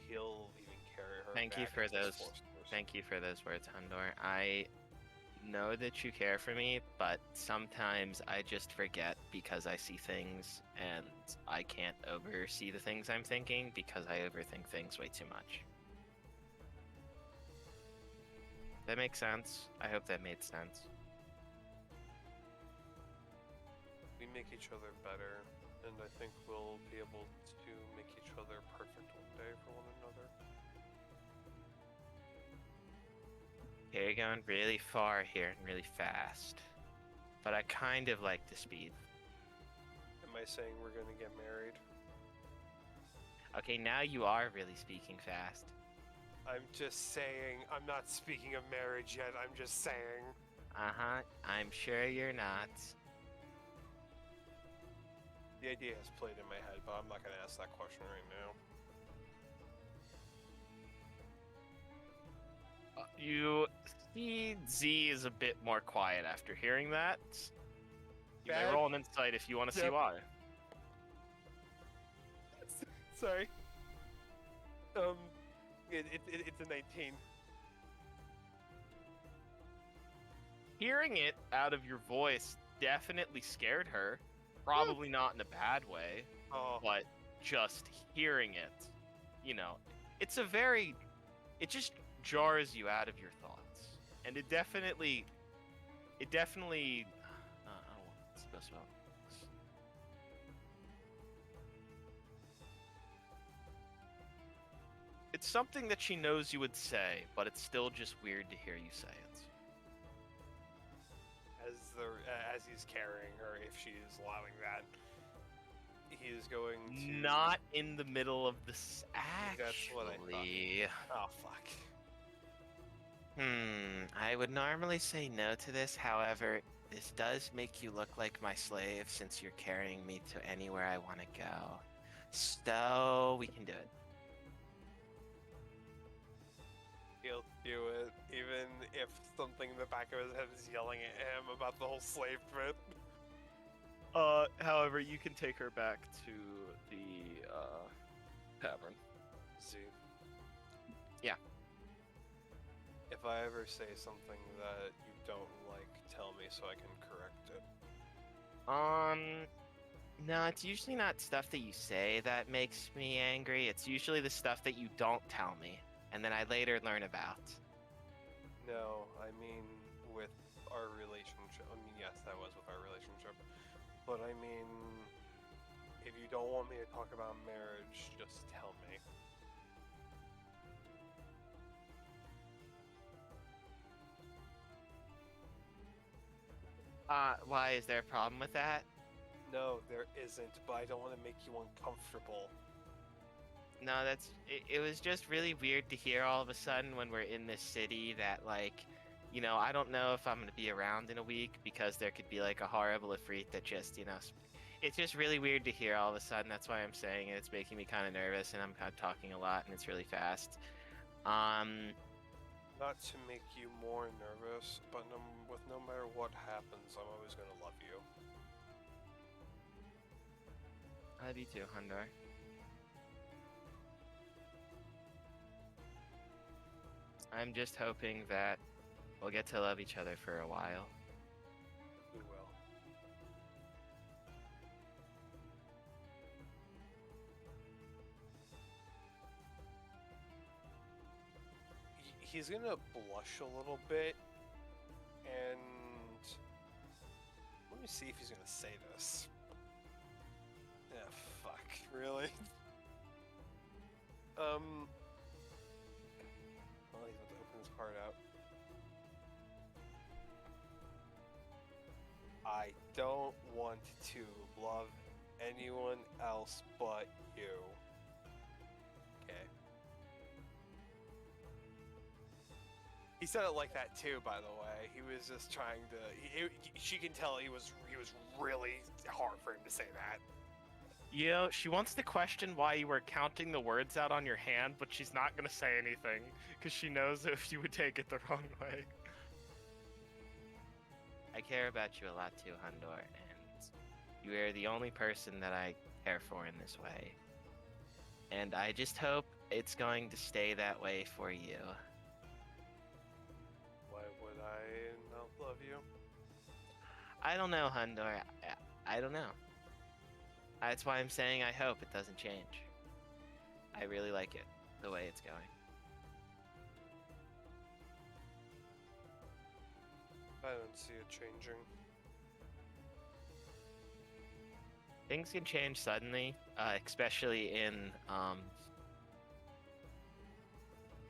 He'll even carry her. Thank you back for into his those. force. Thank you for those words, Hundor. I know that you care for me, but sometimes I just forget because I see things and I can't oversee the things I'm thinking because I overthink things way too much. That makes sense. I hope that made sense. We make each other better And I think we'll be able to make each other perfect one day for one another. Okay, you're going really far here and really fast. But I kind of like the speed. Am I saying we're gonna get married? Okay, now you are really speaking fast. I'm just saying, I'm not speaking of marriage yet, I'm just saying. Uh-huh, I'm sure you're not. The idea has played in my head, but I'm not gonna ask that question right now. You see Z is a bit more quiet after hearing that. You may Bad- roll an insight if you want to see Yep. why. Sorry. It's a 19. Hearing it out of your voice definitely scared her. Probably not in a bad way, Oh, but just hearing it, you know, it just jars you out of your thoughts. And it definitely, I don't know what's the best way. It's something that she knows you would say, but it's still just weird to hear you say it. as he's carrying her, if she is allowing that, he is going to. Not in the middle of this, That's what I thought. actually. Oh fuck. I would normally say no to this, however, this does make you look like my slave since you're carrying me to anywhere I want to go. So, we can do it. He'll do it, even if something in the back of his head is yelling at him about the whole slave bit. However, you can take her back to the tavern. See. Yeah. If I ever say something that you don't like, tell me so I can correct it. No, it's usually not stuff that you say that makes me angry. It's usually the stuff that you don't tell me, and then I later learn about. No, I mean with our relationship. I mean, yes, that was with our relationship. But I mean, if you don't want me to talk about marriage, just tell me. Why, is there a problem with that? No, there isn't, but I don't want to make you uncomfortable. No, it was just really weird to hear all of a sudden when we're in this city that, like, you know, I don't know if I'm going to be around in a week because there could be, like, a horrible Ifrit that just, you know, it's just really weird to hear all of a sudden. That's why I'm saying it. It's making me kind of nervous, and I'm kind of talking a lot, and it's really fast. Not to make you more nervous, but no matter what happens, I'm always going to love you. I love you too, Hundar. I'm just hoping that we'll get to love each other for a while. We will. He's gonna blush a little bit, and let me see if he's gonna say this. Yeah, fuck, really? Well, he's about to open his card out. I don't want to love anyone else but you. Okay. He said it like that too, by the way. He was just trying to. She can tell he was really hard for him to say that. You know, she wants to question why you were counting the words out on your hand, but she's not gonna say anything because she knows if you would take it the wrong way. I care about you a lot too, Hundor, and you are the only person that I care for in this way. And I just hope it's going to stay that way for you. Why would I not love you? I don't know, Hundor. I don't know. That's why I'm saying I hope it doesn't change. I really like it, the way it's going. I don't see it changing. Things can change suddenly, especially in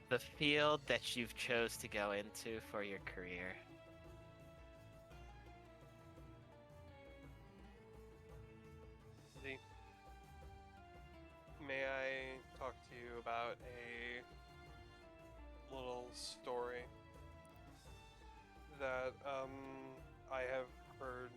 the field that you've chose to go into for your career. Lee, may I talk to you about a little story that I have heard?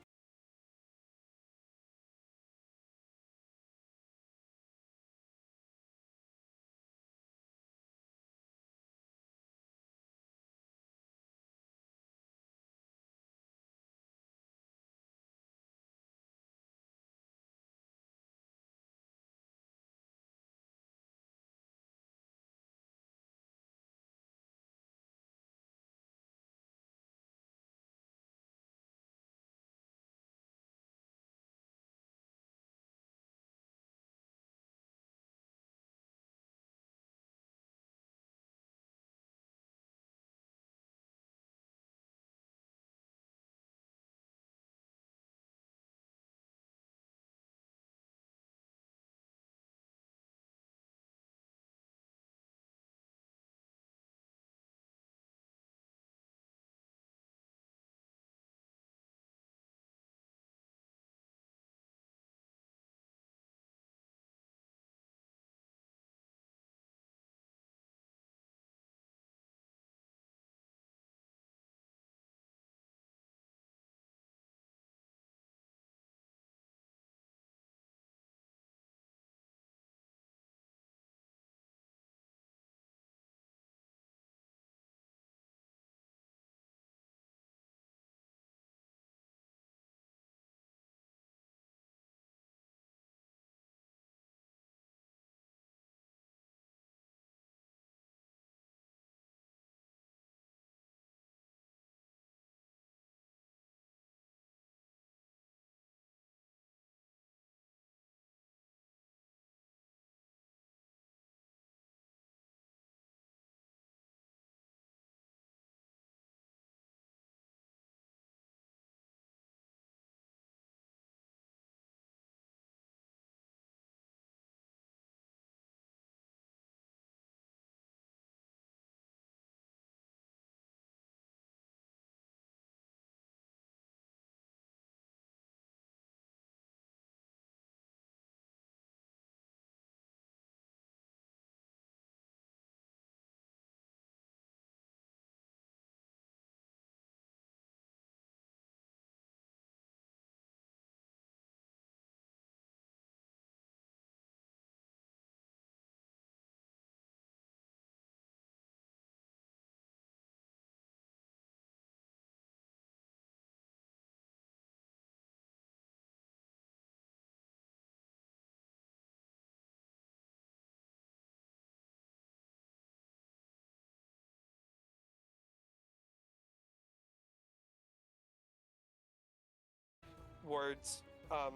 Words. I'm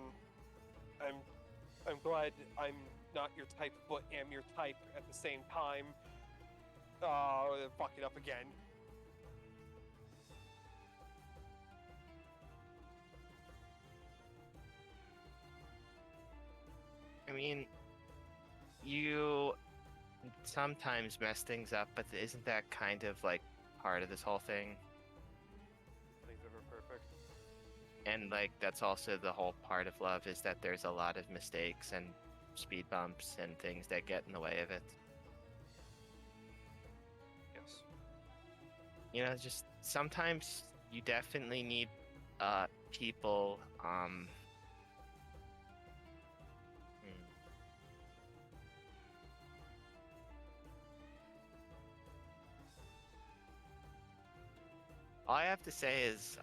glad I'm not your type, but am your type at the same time. Fuck it up again. I mean, you sometimes mess things up, but isn't that kind of like part of this whole thing? Things ever perfect. And like that's also the whole part of love is that there's a lot of mistakes and speed bumps and things that get in the way of it. Yes. You know, just sometimes you definitely need people all I have to say is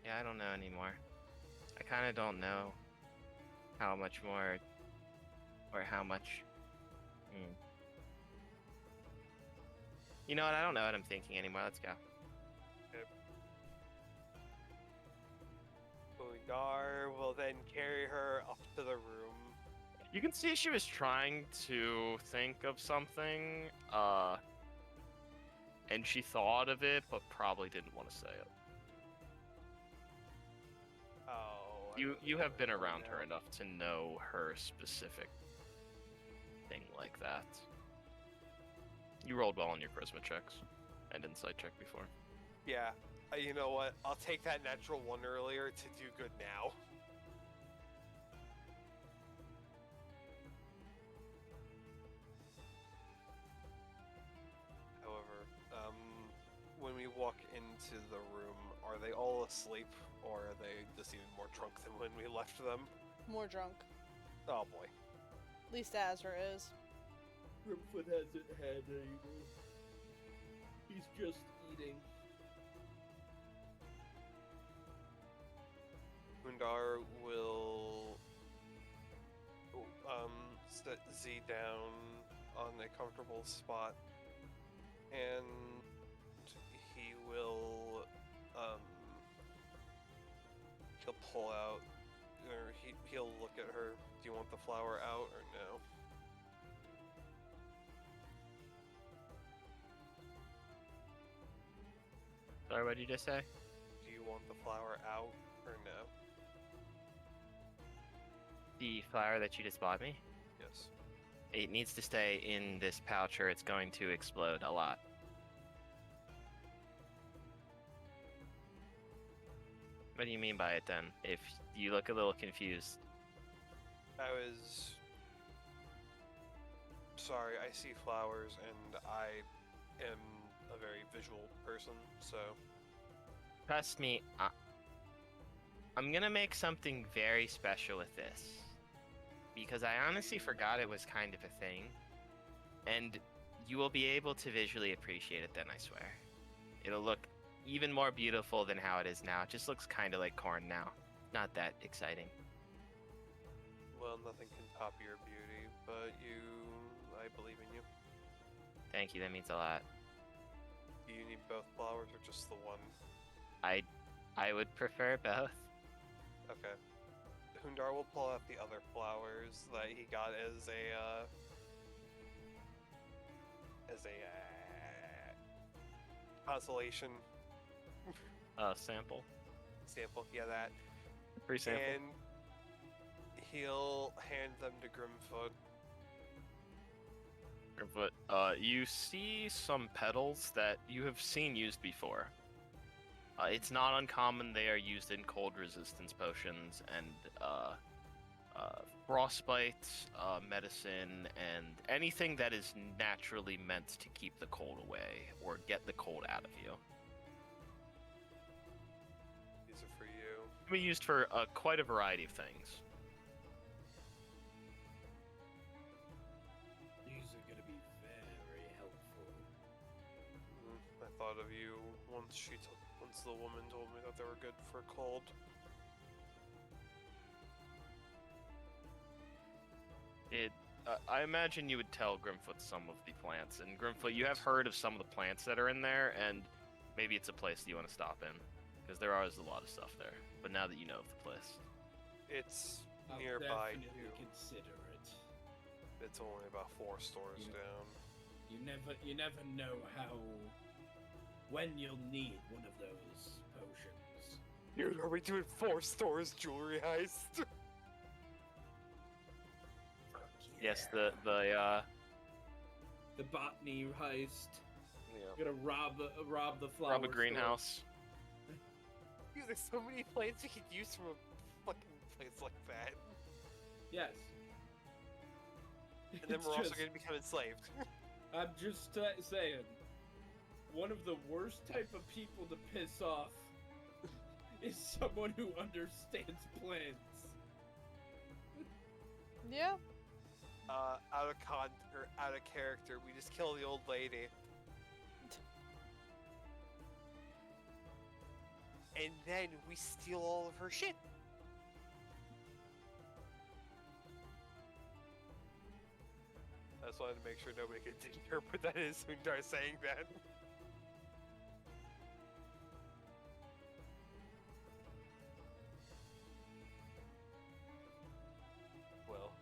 yeah, I don't know anymore. I kind of don't know how much more or how much You know what? I don't know what I'm thinking anymore. Let's go. Uldar will then carry her up to the room. You can see she was trying to think of something, and she thought of it, but probably didn't want to say it. Oh. I You really you have don't been know around her now. enough to know her specific thing like that. You rolled well on your charisma checks and insight check before. Yeah. You know what? I'll take that natural one earlier to do good now. However, when we walk into the room, are they all asleep, or are they just even more drunk than when we left them? More drunk. Oh boy. At least Azra is. Grimfoot hasn't had any. He's just eating. Mundar will set Z down on a comfortable spot, and he will he'll pull out, or he'll look at her. Do you want the flower out or no? Sorry, what did you just say? Do you want the flower out or no? The flower that you just bought me? Yes. It needs to stay in this pouch or it's going to explode a lot. What do you mean by it then? If you look a little confused. I was sorry. I see flowers, and I am a very visual person, so Trust me, I'm gonna make something very special with this. Because I honestly forgot it was kind of a thing. And you will be able to visually appreciate it then, I swear. It'll look even more beautiful than how it is now. It just looks kind of like corn now. Not that exciting. well, nothing can top your beauty, but I believe in you. Thank you, that means a lot. Do you need both flowers or just the one? I would prefer both. Okay. Hundar will pull out the other flowers that he got as a consolation Sample. sample. Yeah, that. Free sample. And he'll hand them to Grimfoot. But you see some petals that you have seen used before. It's not uncommon they are used in cold resistance potions and frostbite, medicine, and anything that is naturally meant to keep the cold away or get the cold out of you. These are for you. Can be used for quite a variety of things. These are gonna be very helpful. I thought of you once the woman told me that they were good for cold. I imagine you would tell Grimfoot some of the plants, and Grimfoot, you have heard of some of the plants that are in there, and maybe it's a place that you want to stop in, because there is a lot of stuff there. But now that you know of the place, It's I'll nearby definitely you. consider it. It's only about 4 stores Yeah. down. You never know when you'll need one of those potions. Dude, are we doing 4 stores jewelry heist? yes, Yeah. the The botany heist. yeah, We're gonna rob the flower rob a store. greenhouse. Dude, there's so many plants you could use from a fucking place like that. Yes. And then It's we're also just- going to become enslaved. I'm just saying, one of the worst type of people to piss off is someone who understands plants. Yeah. Out of character, we just kill the old lady. And then we steal all of her shit. I just wanted to make sure nobody could interpret that as Sundar saying that. Well.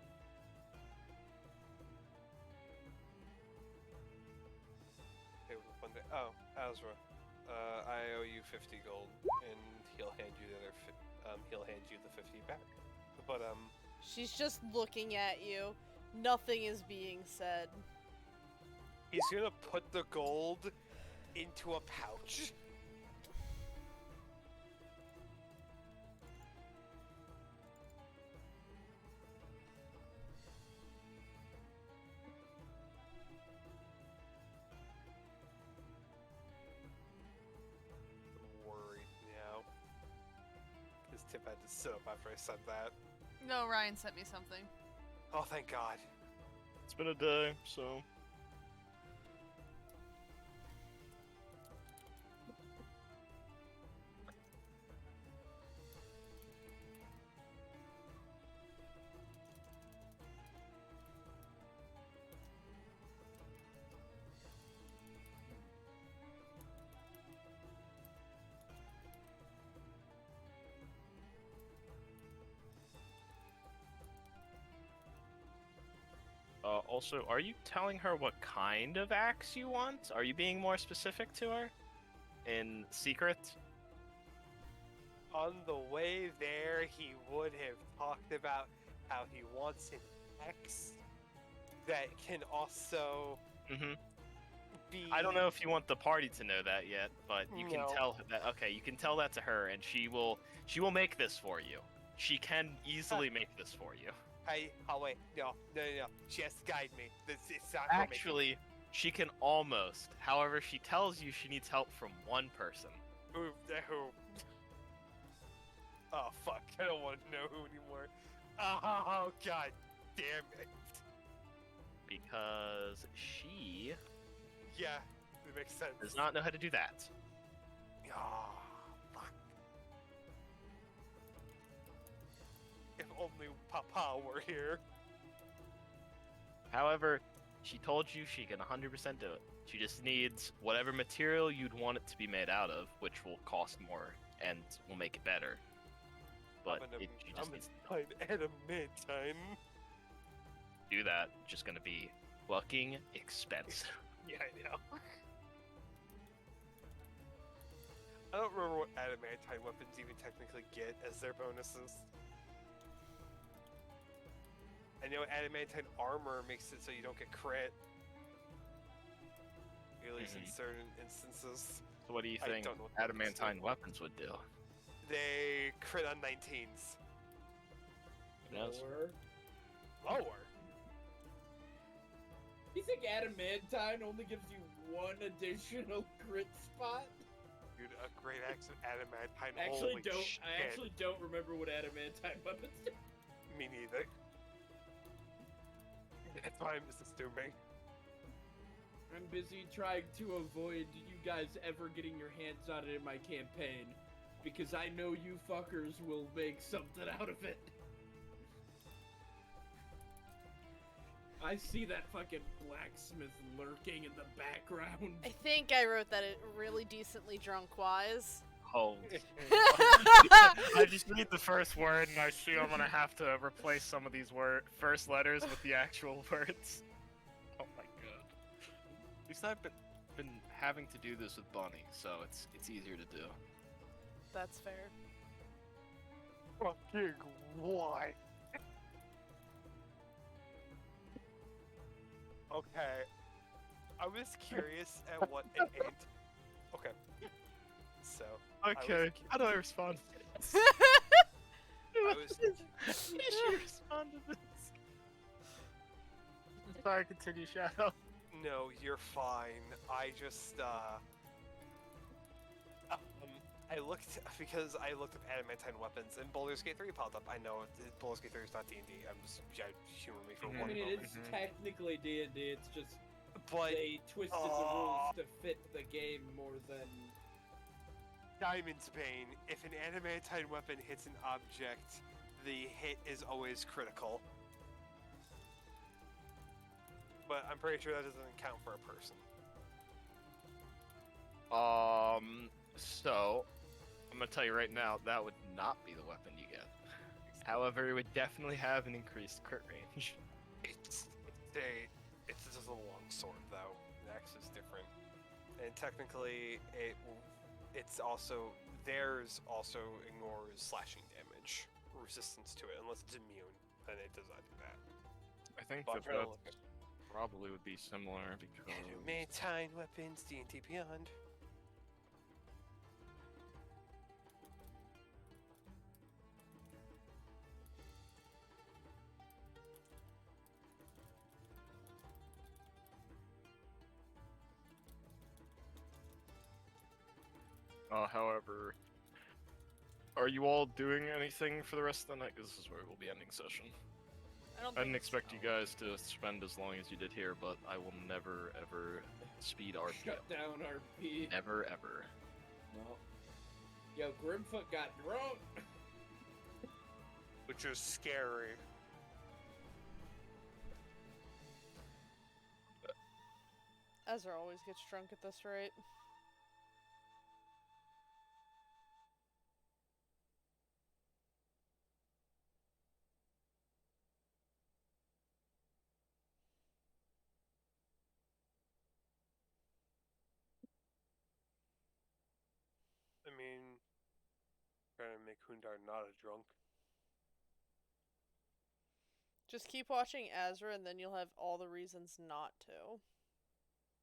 It was a fun day. Oh, Azra. I owe you 50 gold, and he'll hand you the other. He'll hand you the 50 back. But She's just looking at you. Nothing is being said. he's gonna put the gold into a pouch. I'm worried now. Because Tip had to sit up after I said that. No, Ryan sent me something. Oh, thank God. It's been a day, so also, are you telling her what kind of axe you want? Are you being more specific to her? In secret? On the way there, he would have talked about how he wants an X that can also Mm-hmm. be. I don't know if you want the party to know that yet, but you can No. tell that. Okay, you can tell that to her, and she will make this for you. She can easily make this for you. Oh wait, no. She has to guide me. It's not gonna make it. Actually, she can almost. However, she tells you she needs help from one person. Who? Oh fuck! I don't want to know who anymore. Oh god, damn it! Because she Yeah, it makes sense. does not know how to do that. Oh, fuck. If only Papa were here. However, she told you she can 100% do it. She just needs whatever material you'd want it to be made out of, which will cost more and will make it better. But she just needs to find adamantine. do that. It's just gonna be fucking expensive. Yeah, I know. I don't remember what adamantine weapons even technically get as their bonuses. I know adamantine armor makes it so you don't get crit. At least in certain instances. So what do you I think don't know what that means. adamantine weapons would do? They crit on 19s. Who knows? Lower? You think adamantine only gives you one additional crit spot? Dude, a great axe of adamantine. I Holy actually shit. don't remember what adamantine weapons do. Me neither. That's why I'm just assuming. I'm busy trying to avoid you guys ever getting your hands on it in my campaign, because I know you fuckers will make something out of it. I see that fucking blacksmith lurking in the background. I think I wrote that it really decently drunk wise. Oh. I just read the first word and I see I'm gonna have to replace some of these first letters with the actual words. Oh my god. At least I've been having to do this with Bunny, so it's easier to do. That's fair. Fucking why? Okay. I was curious at what an ant. Okay. So. Okay, how do I respond to this? I was. How should you respond to this? Sorry, continue, Shadow. No, you're fine. I just, I looked, because I looked up adamantine weapons, and Baldur's Gate 3 popped up. I know Baldur's Gate 3 is not D&D. I'm just, humor me for I one mean, it moment. is technically D&D, it's just But they twisted the rules to fit the game more than... Diamond's Bane, if an adamantine weapon hits an object, the hit is always critical. But I'm pretty sure that doesn't count for a person. So, I'm gonna tell you right now, that would not be the weapon you get. However, it would definitely have an increased crit range. It's just a long sword, though. The axe is different. And technically, it it's also theirs also ignores slashing damage resistance to it unless it's immune. Then it does not do that. I think But I'm that trying to that look at probably would be similar because Adamantine weapons, D&D Beyond. however, are you all doing anything for the rest of the night? 'Cause this is where we'll be ending session. I don't I didn't think expect you so. guys to spend as long as you did here, but I will never ever speed RP. Shut down RP. Never ever. No. Yo, Grimfoot got drunk. Which is scary. Ezra always gets drunk at this rate. I mean, trying to make Hundar not a drunk. Just keep watching Ezra, and then you'll have all the reasons not to.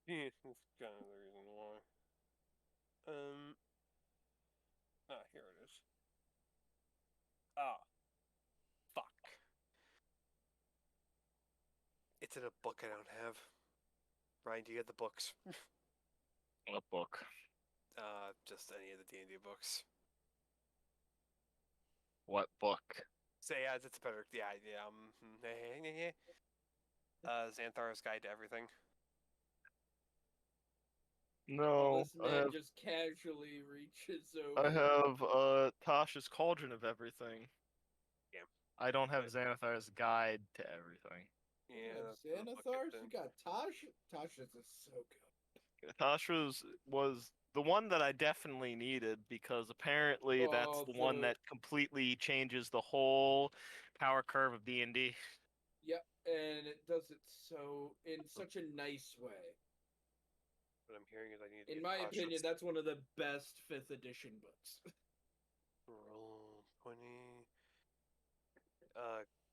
That's kind of the reason why. Here it is. Fuck. It's in a book I don't have. Ryan, do you get the books? What book? Just any of the D&D books. What book? So yeah, that's better. Yeah. Xanthar's Guide to Everything. While No, this man just casually reaches over. I have Tasha's Cauldron of Everything. Yeah. I don't have Xanathar's Guide to Everything. Yeah. Xanathars? You got Tasha? Tasha's is so good. Tasha's was the one that I definitely needed because apparently that's the one that completely changes the whole power curve of D&D. Yep, and it does it so in such a nice way. What I'm hearing is I need to In get my Tasha's opinion, that's one of the best 5th edition books. Roll 20.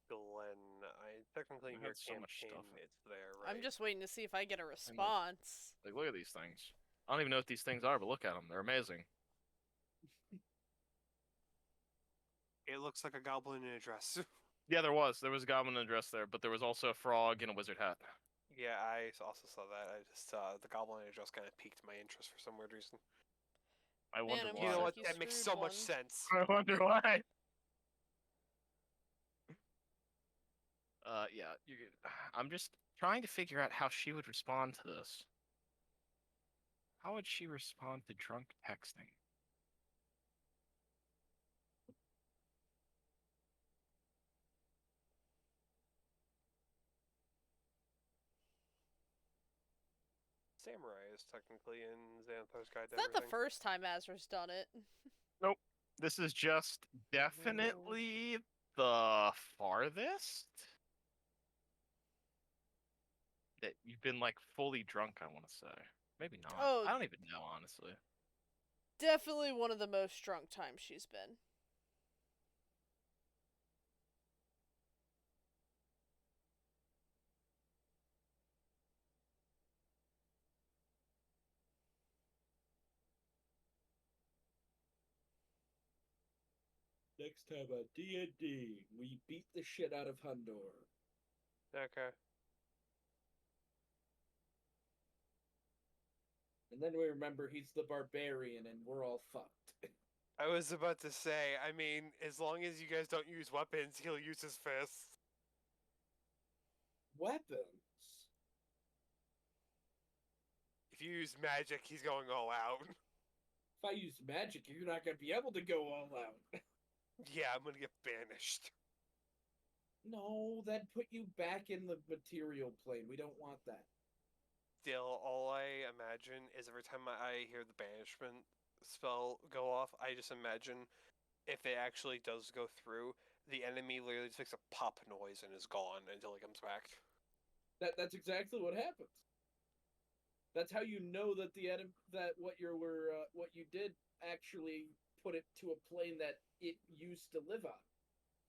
Glenn, I technically in I your had so much campaign stuff. it's there, right? I'm just waiting to see if I get a response. Like, look at these things. I don't even know what these things are, but look at them. They're amazing. It looks like a goblin in a dress. Yeah, there was. There was a goblin in a dress there, but there was also a frog in a wizard hat. Yeah, I also saw that. I just the goblin in a dress kind of piqued my interest for some weird reason. I wonder I'm why. You know what? Sneaky That makes screwed so much one. sense. I wonder why. Yeah, I'm just trying to figure out how she would respond to this. How would she respond to drunk texting? Samurai is technically in Xanthar's Guide to It's not the Everything. first time Ezra's done it. Nope. This is just definitely the farthest that you've been like fully drunk, I want to say. Maybe not. Oh. I don't even know, honestly. Definitely one of the most drunk times she's been. Next time on D&D, we beat the shit out of Hundor. Okay. And then we remember he's the barbarian and we're all fucked. I was about to say, I mean, as long as you guys don't use weapons, he'll use his fists. Weapons? If you use magic, he's going all out. If I use magic, you're not gonna be able to go all out. Yeah, I'm gonna get banished. No, that'd put you back in the material plane. We don't want that. Still, all I imagine is every time I hear the banishment spell go off, I just imagine if it actually does go through, the enemy literally just makes a pop noise and is gone until he comes back. That's exactly what happens. That's how you know that that what you did actually put it to a plane that it used to live on.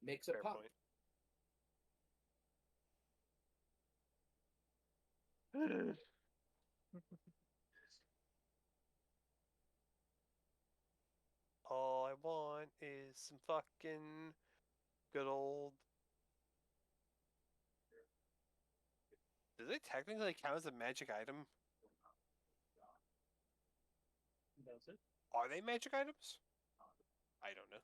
Makes a Fair pop. point. All I want is some fucking good old. Do they technically count as a magic item? Does it? Are they magic items? I don't know.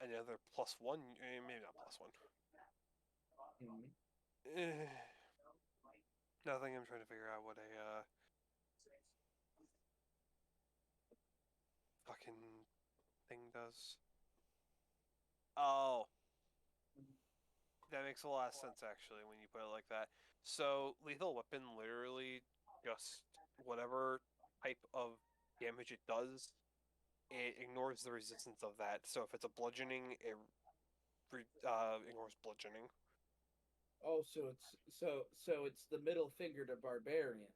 Another +1, maybe not +1. Mhm. Nothing. I'm trying to figure out what a fucking thing does. Oh, that makes a lot of sense actually when you put it like that. So lethal weapon literally just whatever type of damage it does, it ignores the resistance of that. So if it's a bludgeoning, it ignores bludgeoning. Oh, so it's the middle finger to barbarian.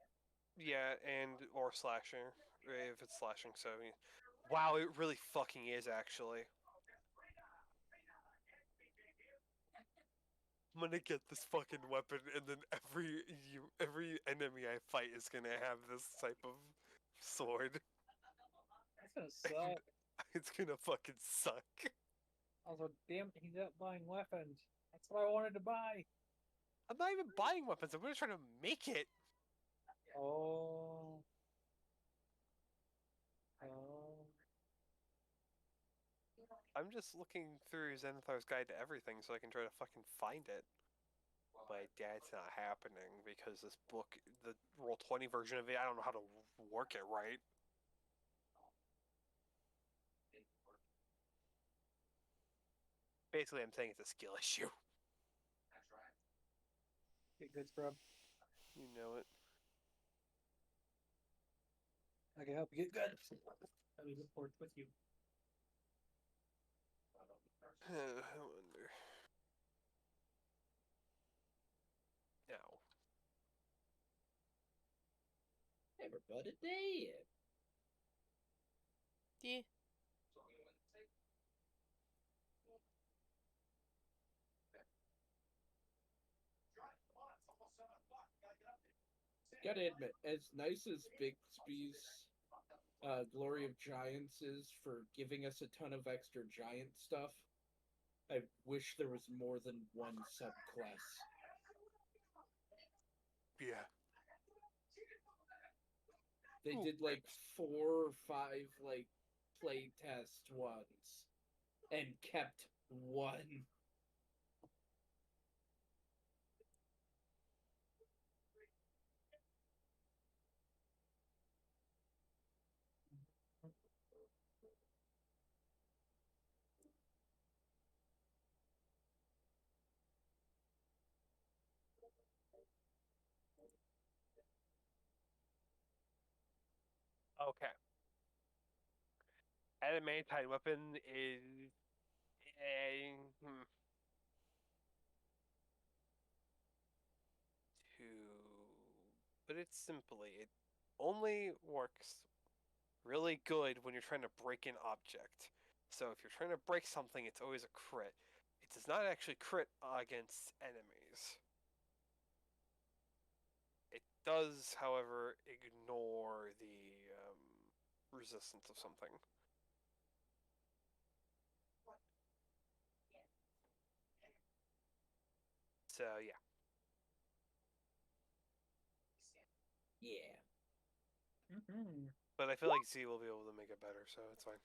Yeah, and or slashing if it's slashing. So I mean, wow, it really fucking is actually. I'm gonna get this fucking weapon, and then every enemy I fight is gonna have this type of sword. That's gonna suck. It's gonna fucking suck. Also, damn, he's out buying weapons. That's what I wanted to buy. I'm not even buying weapons. I'm just trying to make it. Oh. Oh. I'm just looking through Xanathar's Guide to Everything so I can try to fucking find it. But that's not happening because this book, the Roll20 version of it, I don't know how to work it right. Basically, I'm saying it's a skill issue. Get good, scrub. You know it. I can help you get good. I'll be report with you. I wonder. Now, Never but a day. Yeah. Gotta admit, as nice as Bixby's Glory of Giants is for giving us a ton of extra giant stuff, I wish there was more than one subclass. yeah. They Ooh, did like 4 or 5 like play test ones and kept one. okay. Adamantine weapon is. Hmm. To put it simply, it only works really good when you're trying to break an object. So if you're trying to break something, it's always a crit. It does not actually crit against enemies. It does, however, ignore the resistance of something. So yeah. Yeah. Mm-hmm. But I feel like Z will be able to make it better, so it's fine.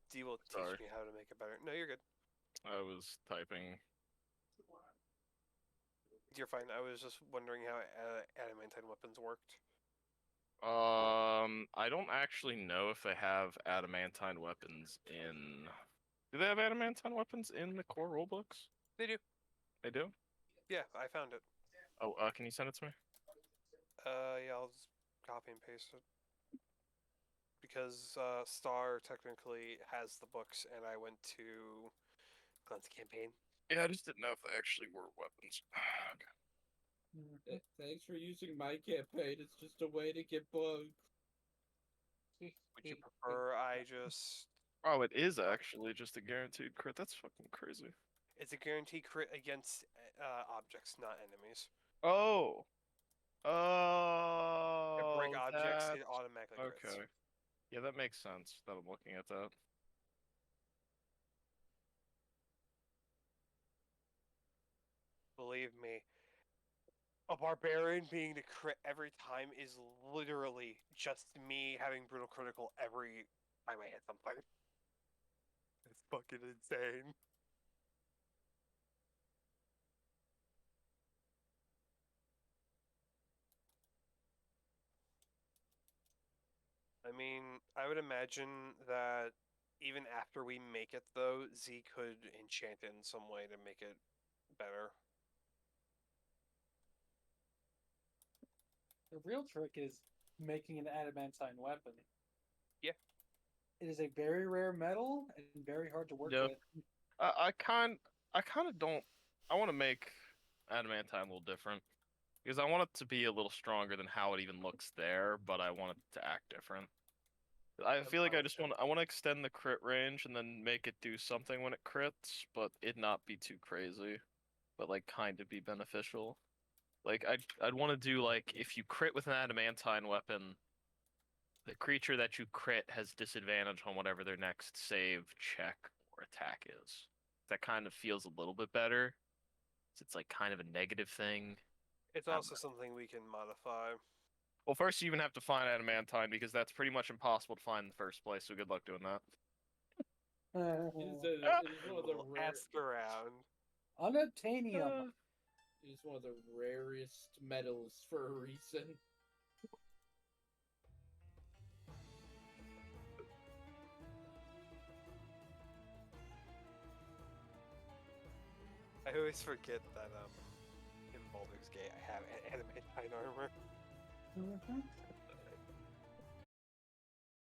Z will teach Sorry. me how to make it better. No, you're good. I was typing. You're fine. I was just wondering how adamantine weapons worked. I don't actually know if they have adamantine weapons in. Do they have adamantine weapons in the core rulebooks? They do. They do. Yeah, I found it. Oh, can you send it to me? Yeah, I'll just copy and paste it. Because Star technically has the books, and I went to Glenn's campaign. Yeah, I just didn't know if they actually were weapons. Thanks for using my campaign. It's just a way to get bugs. Would you prefer I just... Oh, it is actually just a guaranteed crit. That's fucking crazy. It's a guaranteed crit against objects, not enemies. Oh. If break Oh, objects, that. it automatically crits. Okay. Yeah, that makes sense. That I'm looking at that. Believe me, a barbarian being to crit every time is literally just me having brutal critical every time I hit something. It's fucking insane. I mean, I would imagine that even after we make it, though, Z could enchant it in some way to make it better. The real trick is making an adamantine weapon. Yeah. It is a very rare metal and very hard to work Yep. with. I kind of don't. I want to make adamantine a little different because I want it to be a little stronger than how it even looks there, but I want it to act different. I feel like I want to extend the crit range and then make it do something when it crits, but it not be too crazy, but like kind of be beneficial. Like I'd want to do like if you crit with an adamantine weapon, the creature that you crit has disadvantage on whatever their next save, check, or attack is. That kind of feels a little bit better. It's like kind of a negative thing. It's I don't also something we can modify. Well, first you even have to find adamantine because that's pretty much impossible to find in the first place. So good luck doing that. It is one of the We'll rare. ask around. Unobtainium. It is one of the rarest metals for a reason. I always forget that in Baldur's Gate I have adamantine armor.